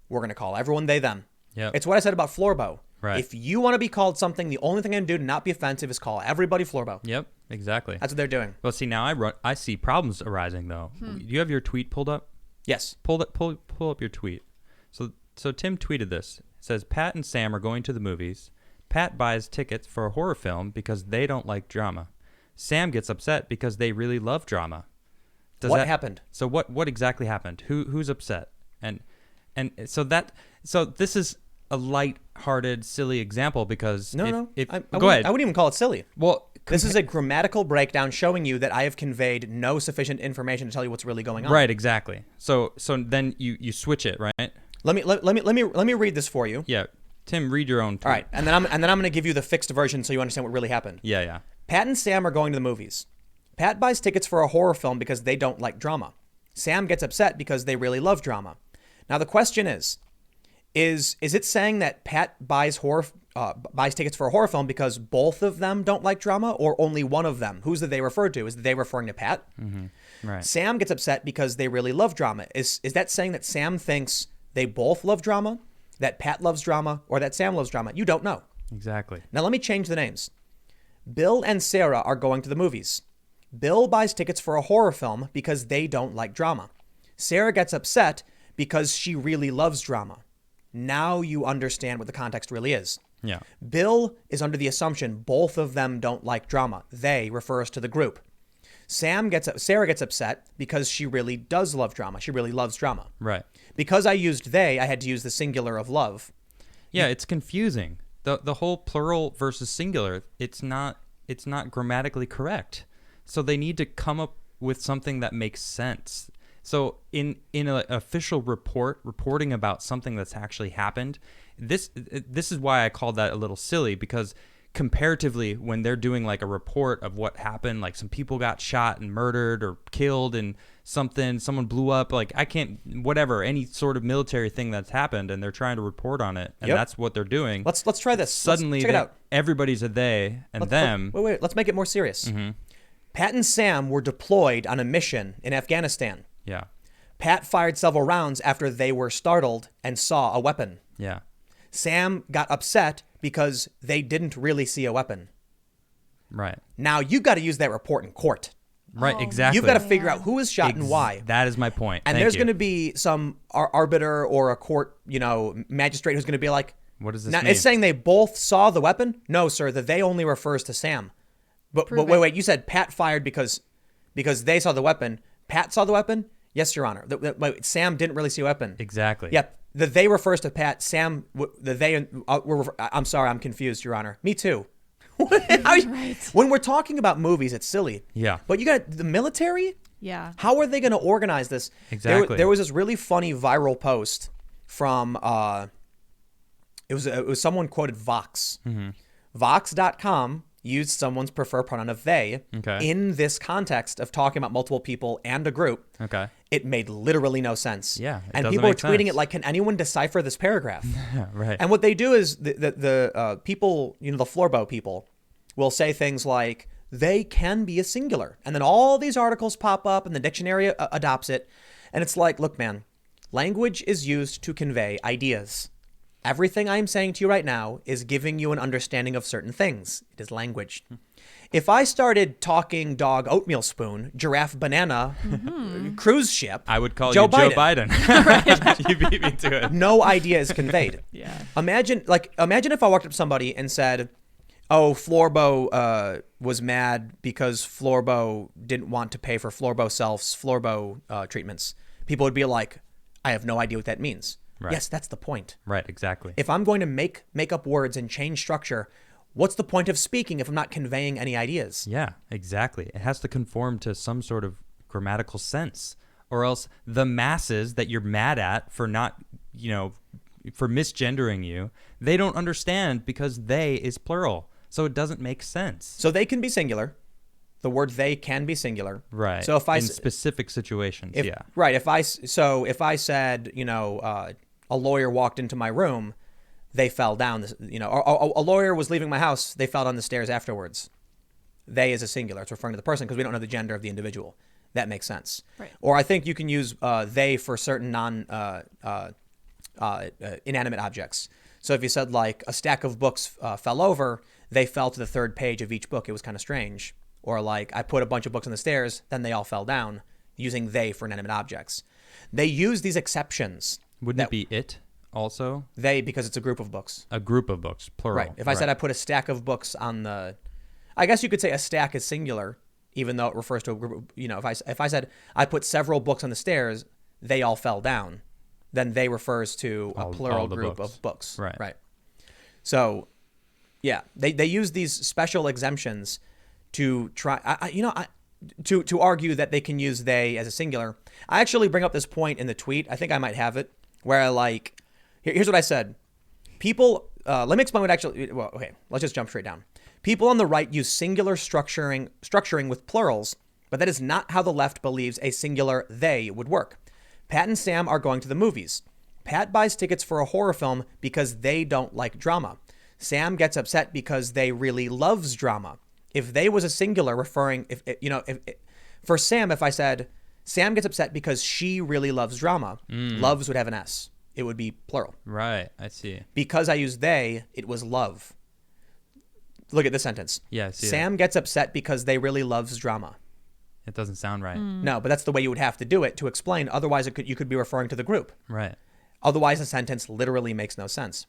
we're going to call everyone they, them. Yep. It's what I said about Florbo. Right. If you want to be called something, the only thing I can do to not be offensive is call everybody Florbo. Yep, exactly. That's what they're doing. Well, see, now I see problems arising, though. Do you have your tweet pulled up? Yes. Pull up your tweet. So Tim tweeted this. It says, Pat and Sam are going to the movies. Pat buys tickets for a horror film because they don't like drama. Sam gets upset because they really love drama. What happened? So what exactly happened? Who's upset? And so this is a light-hearted, silly example because I go I ahead. wouldn't even call it silly. Well, This is a grammatical breakdown showing you that I have conveyed no sufficient information to tell you what's really going on. Right, exactly. So then you switch it, right? Let me read this for you. Yeah. Tim, read your own tweet. All right, and then I'm going to give you the fixed version so you understand what really happened. Yeah. Pat and Sam are going to the movies. Pat buys tickets for a horror film because they don't like drama. Sam gets upset because they really love drama. Now the question is it saying that Pat buys tickets for a horror film because both of them don't like drama, or only one of them? Who's the they referred to? Is the they referring to Pat? Mm-hmm. Right. Sam gets upset because they really love drama. Is that saying that Sam thinks they both love drama, that Pat loves drama, or that Sam loves drama? You don't know. Exactly. Now let me change the names. Bill and Sarah are going to the movies. Bill buys tickets for a horror film because they don't like drama. Sarah gets upset because she really loves drama. Now you understand what the context really is. Yeah. Bill is under the assumption both of them don't like drama. They refers to the group. Sarah gets upset because she really does love drama. She really loves drama. Right. Because I used they, I had to use the singular of love. Yeah, it's confusing. The whole plural versus singular, it's not grammatically correct. So they need to come up with something that makes sense. So in an official reporting about something that's actually happened, this is why I called that a little silly, because comparatively, when they're doing like a report of what happened, like some people got shot and murdered or killed and someone blew up, like any sort of military thing that's happened, and they're trying to report on it, and that's what they're doing. Let's try this. Suddenly, check it out. Everybody's a they and them. Wait. Let's make it more serious. Mm-hmm. Pat and Sam were deployed on a mission in Afghanistan. Yeah. Pat fired several rounds after they were startled and saw a weapon. Yeah. Sam got upset because they didn't really see a weapon. Right. Now you got to use that report in court. Right, exactly. You've got to figure out who was shot and why. That is my point. And there's going to be some arbiter or a court, magistrate who's going to be like, what does this now, mean? it's saying they both saw the weapon? No, sir, the they only refers to Sam. But wait, you said Pat fired because they saw the weapon. Pat saw the weapon? Yes, Your Honor. Sam didn't really see a weapon. Exactly. Yep. The they refers to Pat. Sam, the they I'm sorry, I'm confused, Your Honor. Me too. Right. When we're talking about movies, it's silly. Yeah. But you got the military? Yeah. How are they going to organize this? Exactly. There was this really funny viral post from it was someone quoted Vox. Mm-hmm. Vox.com used someone's preferred pronoun of they in this context of talking about multiple people and a group. Okay. It made literally no sense. Yeah. And people are tweeting it like, can anyone decipher this paragraph? Yeah, right. And what they do is the people, the Florbo people, will say things like, they can be a singular. And then all these articles pop up and the dictionary adopts it. And it's like, look, man, language is used to convey ideas. Everything I'm saying to you right now is giving you an understanding of certain things. It is language. If I started talking dog, oatmeal spoon, giraffe, banana, cruise ship, I would call Joe you Biden. Joe Biden. You beat me to it. No idea is conveyed. Yeah. Imagine if I walked up to somebody and said, oh, Florbo was mad because Florbo didn't want to pay for Florbo Self's Florbo treatments. People would be like, I have no idea what that means. Right. Yes, that's the point. Right, exactly. If I'm going to make up words and change structure, what's the point of speaking if I'm not conveying any ideas? Yeah, exactly. It has to conform to some sort of grammatical sense, or else the masses that you're mad at for not, for misgendering you, they don't understand because they is plural. So it doesn't make sense. So they can be singular. The word they can be singular. Right. So if in specific situations, yeah. Right. If I said, a lawyer walked into my room, they fell down. A lawyer was leaving my house, they fell down the stairs afterwards. They is a singular. It's referring to the person because we don't know the gender of the individual. that makes sense. Right. Or I think you can use they for certain inanimate objects. So if you said like a stack of books fell over, they fell to the third page of each book. It was kind of strange. Or like I put a bunch of books on the stairs, then they all fell down, using they for inanimate objects. They use these exceptions. Wouldn't it be it also? They, because it's a group of books. A group of books, plural. Right. If I said I put a stack of books on the, I guess you could say a stack is singular, even though it refers to a group. If I said I put several books on the stairs, they all fell down, then they refers to a plural group of books. Right. Right. So, yeah, they use these special exemptions to try, to argue that they can use they as a singular. I actually bring up this point in the tweet. I think I might have it where here's what I said. People, let me explain what actually, well, okay, let's just jump straight down. People on the right use singular structuring with plurals, but that is not how the left believes a singular they would work. Pat and Sam are going to the movies. Pat buys tickets for a horror film because they don't like drama. Sam gets upset because they really loves drama. If they was a singular referring, for Sam, if I said Sam gets upset because she really loves drama, loves would have an S. It would be plural. Right, I see. Because I used they, it was love. Look at this sentence. Yeah, I see Sam gets upset because they really loves drama. It doesn't sound right. No, but that's the way you would have to do it to explain. Otherwise, you could be referring to the group. Right. Otherwise, the sentence literally makes no sense.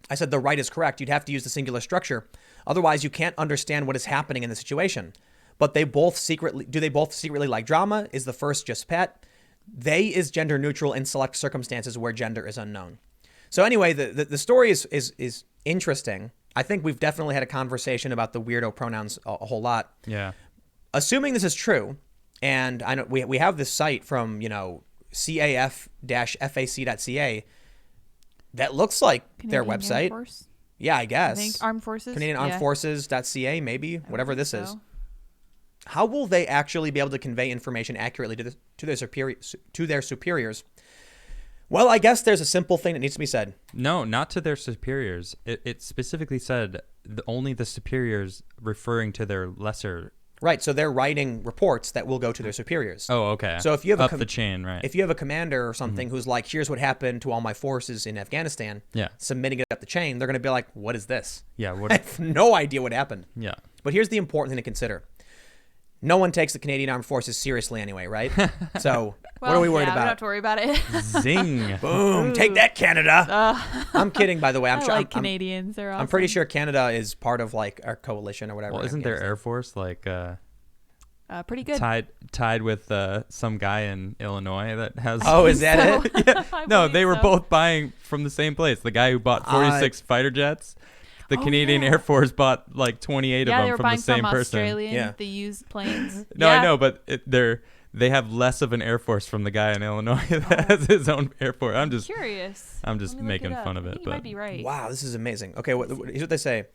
I said the right is correct. You'd have to use the singular structure. Otherwise, you can't understand what is happening in the situation. But do they both secretly like drama? Is the first just Pat? They is gender neutral in select circumstances where gender is unknown. So anyway, the story is interesting. I think we've definitely had a conversation about the weirdo pronouns a whole lot. Yeah. Assuming this is true, and I know we have this site from caf-fac.ca that looks like Canadian their website. Air Force? Yeah, I guess. I think Armed Forces. Canadian Armed Forces.ca, maybe, whatever this so. is. How will they actually be able to convey information accurately to their superiors? Well, I guess there's a simple thing that needs to be said. No, not to their superiors. It specifically said only the superiors, referring to their lesser. Right, so they're writing reports that will go to their superiors. Oh, okay. So if you have up the chain, right? If you have a commander or something who's like, here's what happened to all my forces in Afghanistan, Yeah. submitting it up the chain, they're going to be like, what is this? Yeah. I What? have no idea what happened. Yeah. But here's the important thing to consider. No one takes the Canadian Armed Forces seriously anyway, right? So what are we worried We don't have about? to worry about it. Zing. Boom! Take that, Canada. I'm kidding, by the way. I like Canadians. They're awesome. I'm pretty sure Canada is part of like our coalition or whatever. Well, in isn't their Afghanistan. Air Force like pretty good. tied with some guy in Illinois that has? Oh, is that So- it? Yeah. I No, believe they were so. both buying from the same place. The guy who bought 46 fighter jets, the Oh, Canadian yeah. Air Force bought like 28 Yeah, of they them were from buying the same from person. Australian. Yeah. The used planes. No, Yeah. I know, but they have less of an Air Force from the guy in Illinois that has his own Air Force. I'm just Curious. I'm just Let me look making it up. fun of I it, think you but might be right. Wow, this is amazing. Okay, here's what they say.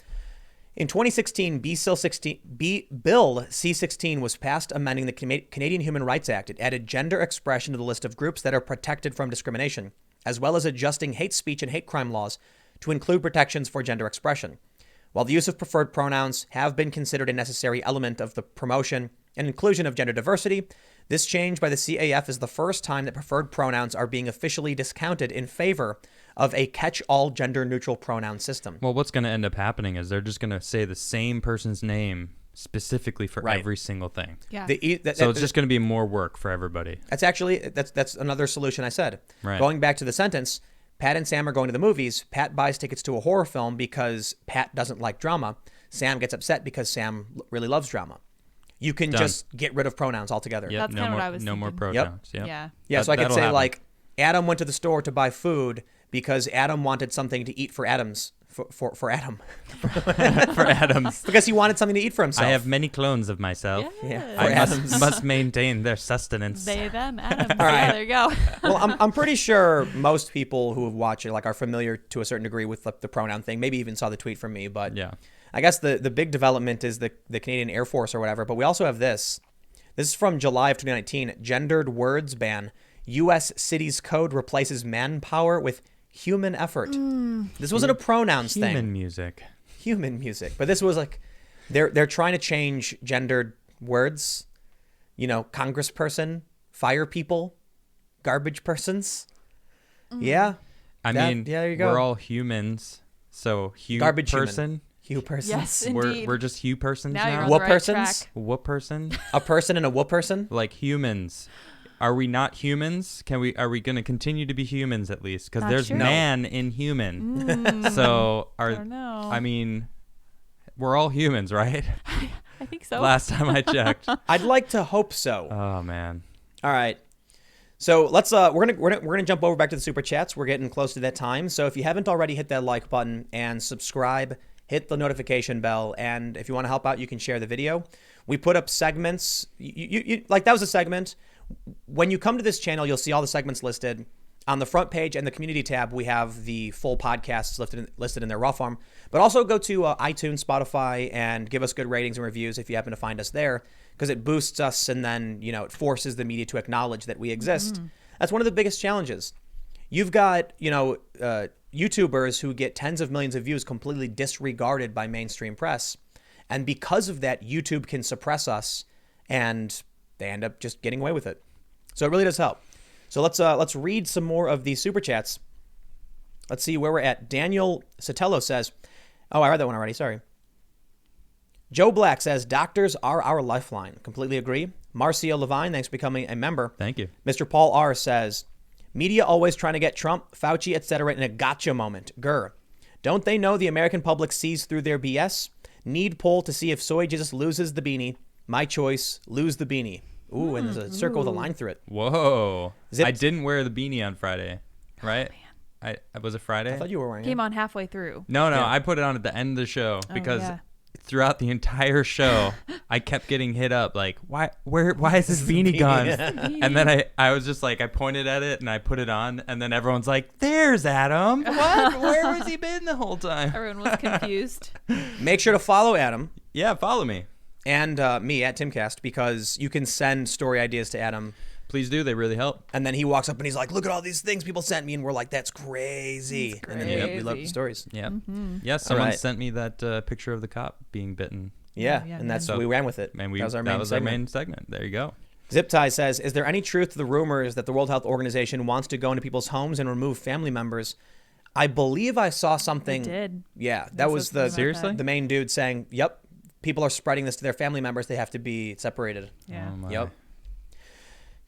In 2016, Bill C-16 was passed amending the Canadian Human Rights Act. It added gender expression to the list of groups that are protected from discrimination, as well as adjusting hate speech and hate crime laws to include protections for gender expression. While the use of preferred pronouns have been considered a necessary element of the promotion and inclusion of gender diversity, this change by the CAF is the first time that preferred pronouns are being officially discounted in favor of a catch-all gender-neutral pronoun system. well, what's going to end up happening is they're just going to say the same person's name specifically for Right. every single thing. Yeah. So it's just going to be more work for everybody. That's another solution I said. Right. Going back to the sentence, Pat and Sam are going to the movies. Pat buys tickets to a horror film because Pat doesn't like drama. Sam gets upset because Sam really loves drama. You can Done. just get rid of pronouns altogether. Yep, That's no kinda more what I was no more thinking. pronouns. Yep. Yeah. Yeah, so I could That'll say happen. like Adam went to the store to buy food because Adam wanted something to eat for Adam's for Adam for Adams. because he wanted something to eat for himself. I have many clones of myself. Yeah. Yes. For I Adams. must maintain their sustenance. They, them, Adams. All right. Yeah, there you go. Well, I'm pretty sure most people who have watched it are familiar to a certain degree with the pronoun thing. Maybe even saw the tweet from me, but Yeah. I guess the big development is the Canadian Air Force or whatever. But we also have this. This is from July of 2019. Gendered words ban. U.S. Cities Code replaces manpower with human effort. This wasn't a pronouns Human thing. music. Human music. But this was like they're trying to change gendered words. congressperson, fire people, garbage persons. Yeah. There you go. we're all humans. So Garbage person. Hugh persons. Yes, We're indeed. just Hugh persons Now now. you're on What the right persons? track. What person? A person and a what person? Like humans. Are we not humans? Are we going to continue to be humans at least? Because Not there's sure. man in human. Mm, So I don't know. I mean, we're all humans, right? I think so. Last time I checked. I'd like to hope so. Oh man. All right. So let's we're gonna jump over back to the super chats. We're getting close to that time. So if you haven't already, hit that like button and subscribe. Hit the notification bell, and if you want to help out, you can share the video. We put up segments. You like that was a segment. When you come to this channel, you'll see all the segments listed. On the front page and the community tab, we have the full podcasts listed in their raw form. But also go to iTunes, Spotify, and give us good ratings and reviews if you happen to find us there, because it boosts us, and then it forces the media to acknowledge that we exist. That's one of the biggest challenges. You've got YouTubers who get tens of millions of views completely disregarded by mainstream press, and because of that, YouTube can suppress us, and they end up just getting away with it. So it really does help. So let's read some more of these super chats. Let's see where we're at. Daniel Sotelo says, oh, I read that one already. Sorry. Joe Black says, doctors are our lifeline. Completely agree. Marcio Levine, thanks for becoming a member. Thank you. Mr. Paul R. says, media always trying to get Trump, Fauci, etc. in a gotcha moment. Grr. Don't they know the American public sees through their BS? Need poll to see if Soy Jesus loses the beanie. My choice, lose the beanie. Ooh, and there's a circle with a line through it. Whoa. Zipped. I didn't wear the beanie on Friday, right? I was it Friday? I thought you were wearing Came it. on halfway through. No, Yeah. I put it on at the end of the show because yeah. throughout the entire show, I kept getting hit up like, why is this beanie gone? And then I was just like, I pointed at it and I put it on, and then everyone's like, there's Adam. What? Where has he been the whole time? Everyone was confused. Make sure to follow Adam Yeah, follow me. and me at Timcast, because you can send story ideas to Adam, Please do. They really help. and then he walks up and he's like, look at all these things people sent me, and we're like, that's crazy. That's And then we love the crazy. stories. Yeah. Mm-hmm. Yes, someone right. sent me that picture of the cop being bitten. Yeah, Yeah, and that's man. we ran with it. And that was our main segment. segment. There you go. Zip Tie says, is there any truth to the rumors that the World Health Organization wants to go into people's homes and remove family members? I believe I saw something. They did. Yeah, that That's was something about Seriously? the main dude saying, yep, people are spreading this to their family members. They have to be separated. Yeah. Oh, my. Yep.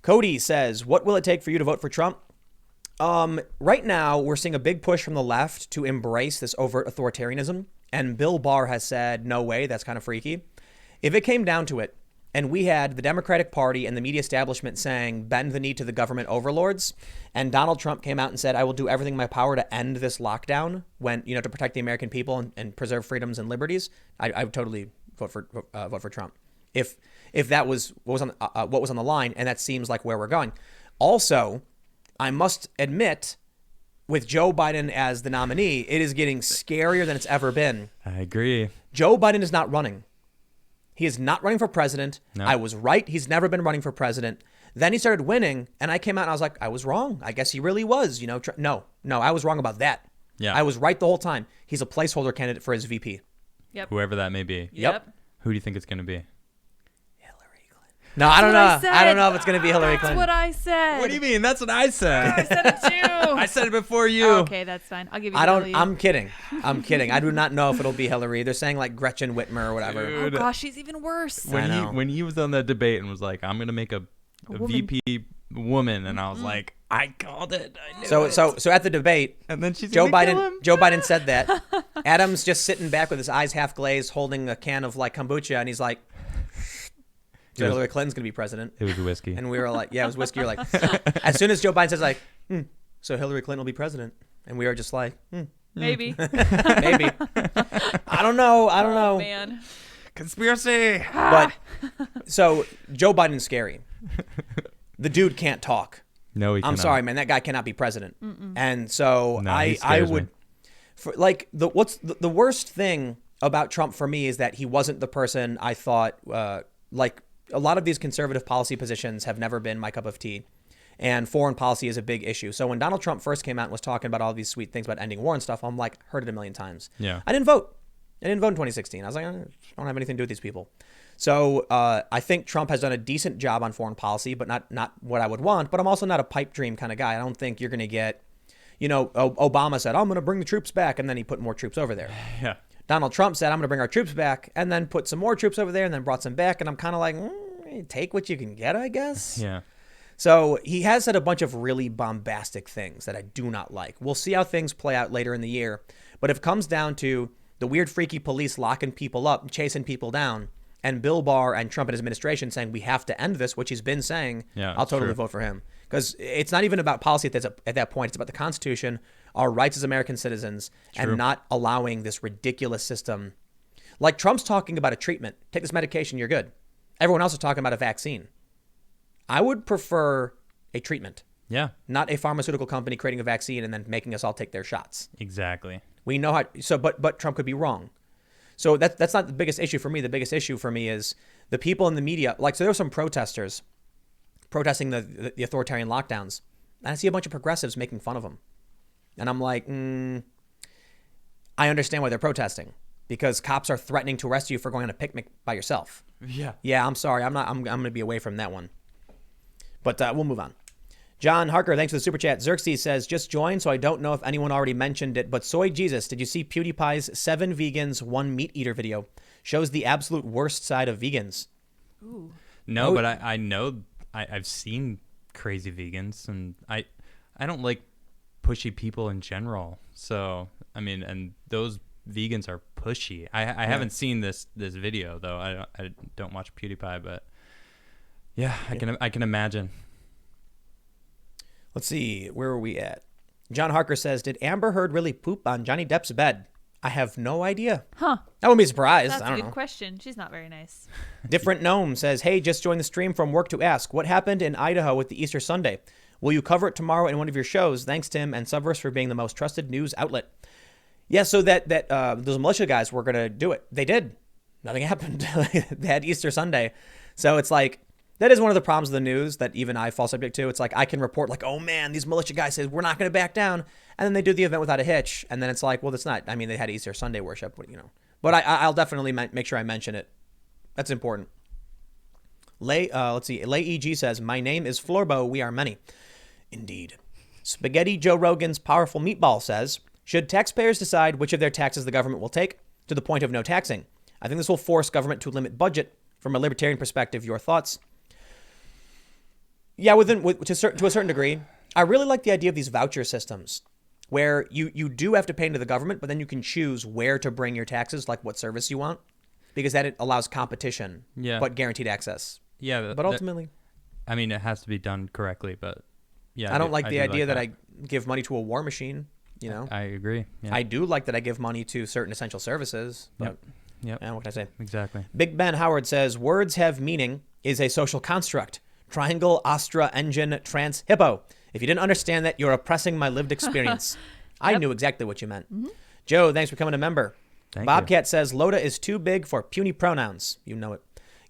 Cody says, what will it take for you to vote for Trump? Right now, we're seeing a big push from the left to embrace this overt authoritarianism. And Bill Barr has said, no way, that's kind of freaky. If it came down to it, and we had the Democratic Party and the media establishment saying, bend the knee to the government overlords, and Donald Trump came out and said, I will do everything in my power to end this lockdown to protect the American people and preserve freedoms and liberties, I would totally vote for Trump. If that was what was on the line, and that seems like where we're going. Also, I must admit, with Joe Biden as the nominee, it is getting scarier than it's ever been. I agree. Joe Biden is not running. He is not running for president. No. I was right. He's never been running for president. Then he started winning, and I came out and I was like, I was wrong. I guess he really was. No, I was wrong about that. Yeah. I was right the whole time. He's a placeholder candidate for his VP. Yep. Whoever that may be. Yep. Who do you think it's going to be? No, I don't know. That's what I don't know if it's going to be Hillary That's Clinton. what I said. What do you mean? That's what I said. I said it too. I said it before you. Oh, okay, that's fine. I'll give you. I the don't. W. I'm kidding. I do not know if it'll be Hillary. They're saying like Gretchen Whitmer or whatever. Oh Dude. gosh, she's even worse. I know. When he was on that debate and was like, I'm going to make a woman. VP woman, and I was like, I called it. I knew So it. so at the debate, And then she's Joe gonna kill Biden him. Joe Biden said that. Adam's just sitting back with his eyes half glazed, holding a can of like kombucha, and he's like, so It was- Hillary Clinton's gonna be president. It was whiskey. And we were like, yeah, it was whiskey. You're like, as soon as Joe Biden says like, so Hillary Clinton will be president, and we are just like, Maybe. maybe. I don't know. Oh man. Conspiracy. But so Joe Biden's scary. The dude can't talk. No, he I'm cannot. sorry, man. That guy cannot be president. And so No, he I scares would, me. for like the worst thing about Trump for me is that he wasn't the person I thought. Like a lot of these conservative policy positions have never been my cup of tea, and foreign policy is a big issue. So when Donald Trump first came out and was talking about all these sweet things about ending war and stuff, I'm like, heard it a million times. Yeah. I didn't vote. I didn't vote in 2016. I was like, I don't have anything to do with these people. So I think Trump has done a decent job on foreign policy, but not what I would want. But I'm also not a pipe dream kind of guy. I don't think you're going to get, Obama said, I'm going to bring the troops back, and then he put more troops over there. Yeah. Donald Trump said, I'm going to bring our troops back, and then put some more troops over there, and then brought some back. And I'm kind of like, take what you can get, I guess. Yeah. So he has said a bunch of really bombastic things that I do not like. We'll see how things play out later in the year. But if it comes down to the weird, freaky police locking people up, chasing people down, and Bill Barr and Trump and his administration saying we have to end this, which he's been saying, I'll totally vote for him. Because it's not even about policy at that point. It's about the Constitution, our rights as American citizens, and not allowing this ridiculous system. Like Trump's talking about a treatment. Take this medication, you're good. Everyone else is talking about a vaccine. I would prefer a treatment. Yeah. Not a pharmaceutical company creating a vaccine and then making us all take their shots. Exactly. We know how. So, but Trump could be wrong. So that's not the biggest issue for me. The biggest issue for me is the people in the media. Like, so there were some protesters protesting the authoritarian lockdowns. And I see a bunch of progressives making fun of them. And I'm like, I understand why they're protesting, because cops are threatening to arrest you for going on a picnic by yourself. Yeah. Yeah, I'm sorry. I'm going to be away from that one. But we'll move on. John Harker, thanks for the super chat. Xerxes says, just joined, so I don't know if anyone already mentioned it, but Soy Jesus, did you see PewDiePie's 7 vegans, 1 meat eater video? Shows the absolute worst side of vegans. Ooh. No, but I know I've seen crazy vegans, and I don't like pushy people in general. So, I mean, and those vegans are pushy. I haven't seen this video, though. I don't watch PewDiePie, but yeah, I can imagine. Let's see, where are we at? John Harker says, did Amber Heard really poop on Johnny Depp's bed? I have no idea. Huh. I wouldn't be surprised. That's I a don't good know. question. She's not very nice. Different Gnome says, hey, just joined the stream from work to ask, what happened in Idaho with the Easter Sunday? Will you cover it tomorrow in one of your shows? Thanks, Tim and Subverse, for being the most trusted news outlet. Yeah, so that those militia guys were going to do it. They did. Nothing happened. They had Easter Sunday. So it's like, that is one of the problems of the news that even I fall subject to. It's like I can report like, oh man, these militia guys said we're not going to back down. And then they do the event without a hitch. And then it's like, well, that's not. I mean, they had Easter Sunday worship, But I'll definitely make sure I mention it. That's important. Let's see. Lay EG says, my name is Florbo. We are many. Indeed. Spaghetti Joe Rogan's Powerful Meatball says, should taxpayers decide which of their taxes the government will take to the point of no taxing? I think this will force government to limit budget. From a libertarian perspective, your thoughts? Yeah, to a certain degree. I really like the idea of these voucher systems where you do have to pay into the government, but then you can choose where to bring your taxes, like what service you want, because that it allows competition, but guaranteed access. Yeah. But ultimately, I mean, it has to be done correctly, but yeah. I don't like the idea that that I give money to a war machine, I agree. Yeah. I do like that I give money to certain essential services. Yep. And what can I say? Exactly. Big Ben Howard says, words have meaning is a social construct. Triangle, Astra, Engine, Trans, Hippo. If you didn't understand that, you're oppressing my lived experience. I knew exactly what you meant. Mm-hmm. Joe, thanks for becoming a member. Bobcat says, Loda is too big for puny pronouns. You know it.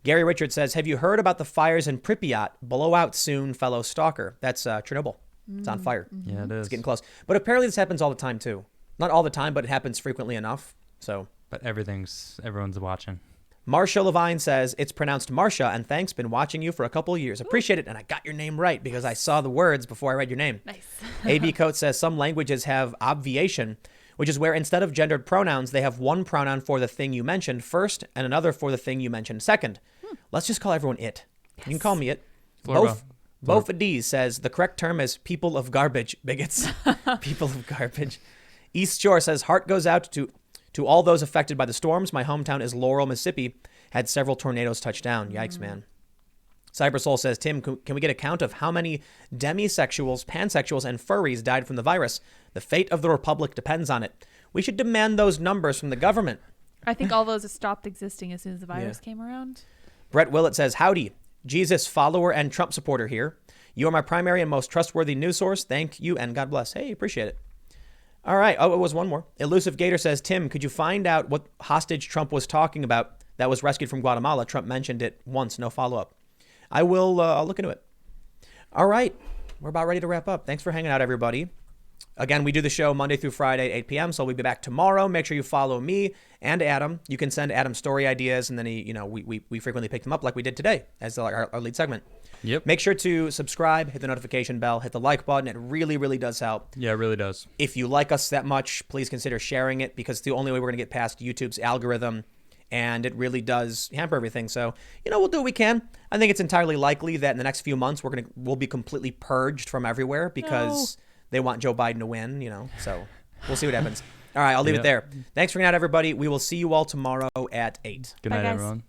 Gary Richard says, have you heard about the fires in Pripyat? Blow out soon, fellow stalker. That's Chernobyl. It's on fire. Yeah, it is. It's getting close. But apparently this happens all the time, too. Not all the time, but it happens frequently enough. So. But everyone's watching. Marcia Levine says, it's pronounced Marcia, and thanks, been watching you for a couple of years. Appreciate it, and I got your name right because I saw the words before I read your name. Nice. AB Coates says, some languages have obviation, which is where instead of gendered pronouns, they have one pronoun for the thing you mentioned first and another for the thing you mentioned second. Let's just call everyone it. Yes. You can call me it. Both D's says, the correct term is people of garbage, bigots. People of garbage. East Shore says, heart goes out to all those affected by the storms. My hometown is Laurel, Mississippi. Had several tornadoes touch down. Yikes, man. Cybersoul says, Tim, can we get a count of how many demisexuals, pansexuals, and furries died from the virus? The fate of the republic depends on it. We should demand those numbers from the government. I think all those stopped existing as soon as the virus came around. Brett Willett says, howdy. Jesus follower and Trump supporter here. You are my primary and most trustworthy news source. Thank you and God bless. Hey, appreciate it. All right. Oh, it was one more. Elusive Gator says, Tim, could you find out what hostage Trump was talking about that was rescued from Guatemala? Trump mentioned it once. No follow-up. I will. I'll look into it. All right. We're about ready to wrap up. Thanks for hanging out, everybody. Again, we do the show Monday through Friday at 8 p.m., so we'll be back tomorrow. Make sure you follow me and Adam. You can send Adam story ideas, and then we frequently pick them up like we did today as our lead segment. Yep. Make sure to subscribe, hit the notification bell, hit the like button. It really, really does help. Yeah, it really does. If you like us that much, please consider sharing it because it's the only way we're going to get past YouTube's algorithm, and it really does hamper everything. So, we'll do what we can. I think it's entirely likely that in the next few months we'll be completely purged from everywhere because they want Joe Biden to win, So we'll see what happens. All right, I'll leave it there. Thanks for hanging out, everybody. We will see you all tomorrow at 8. Good Bye, night, guys. everyone.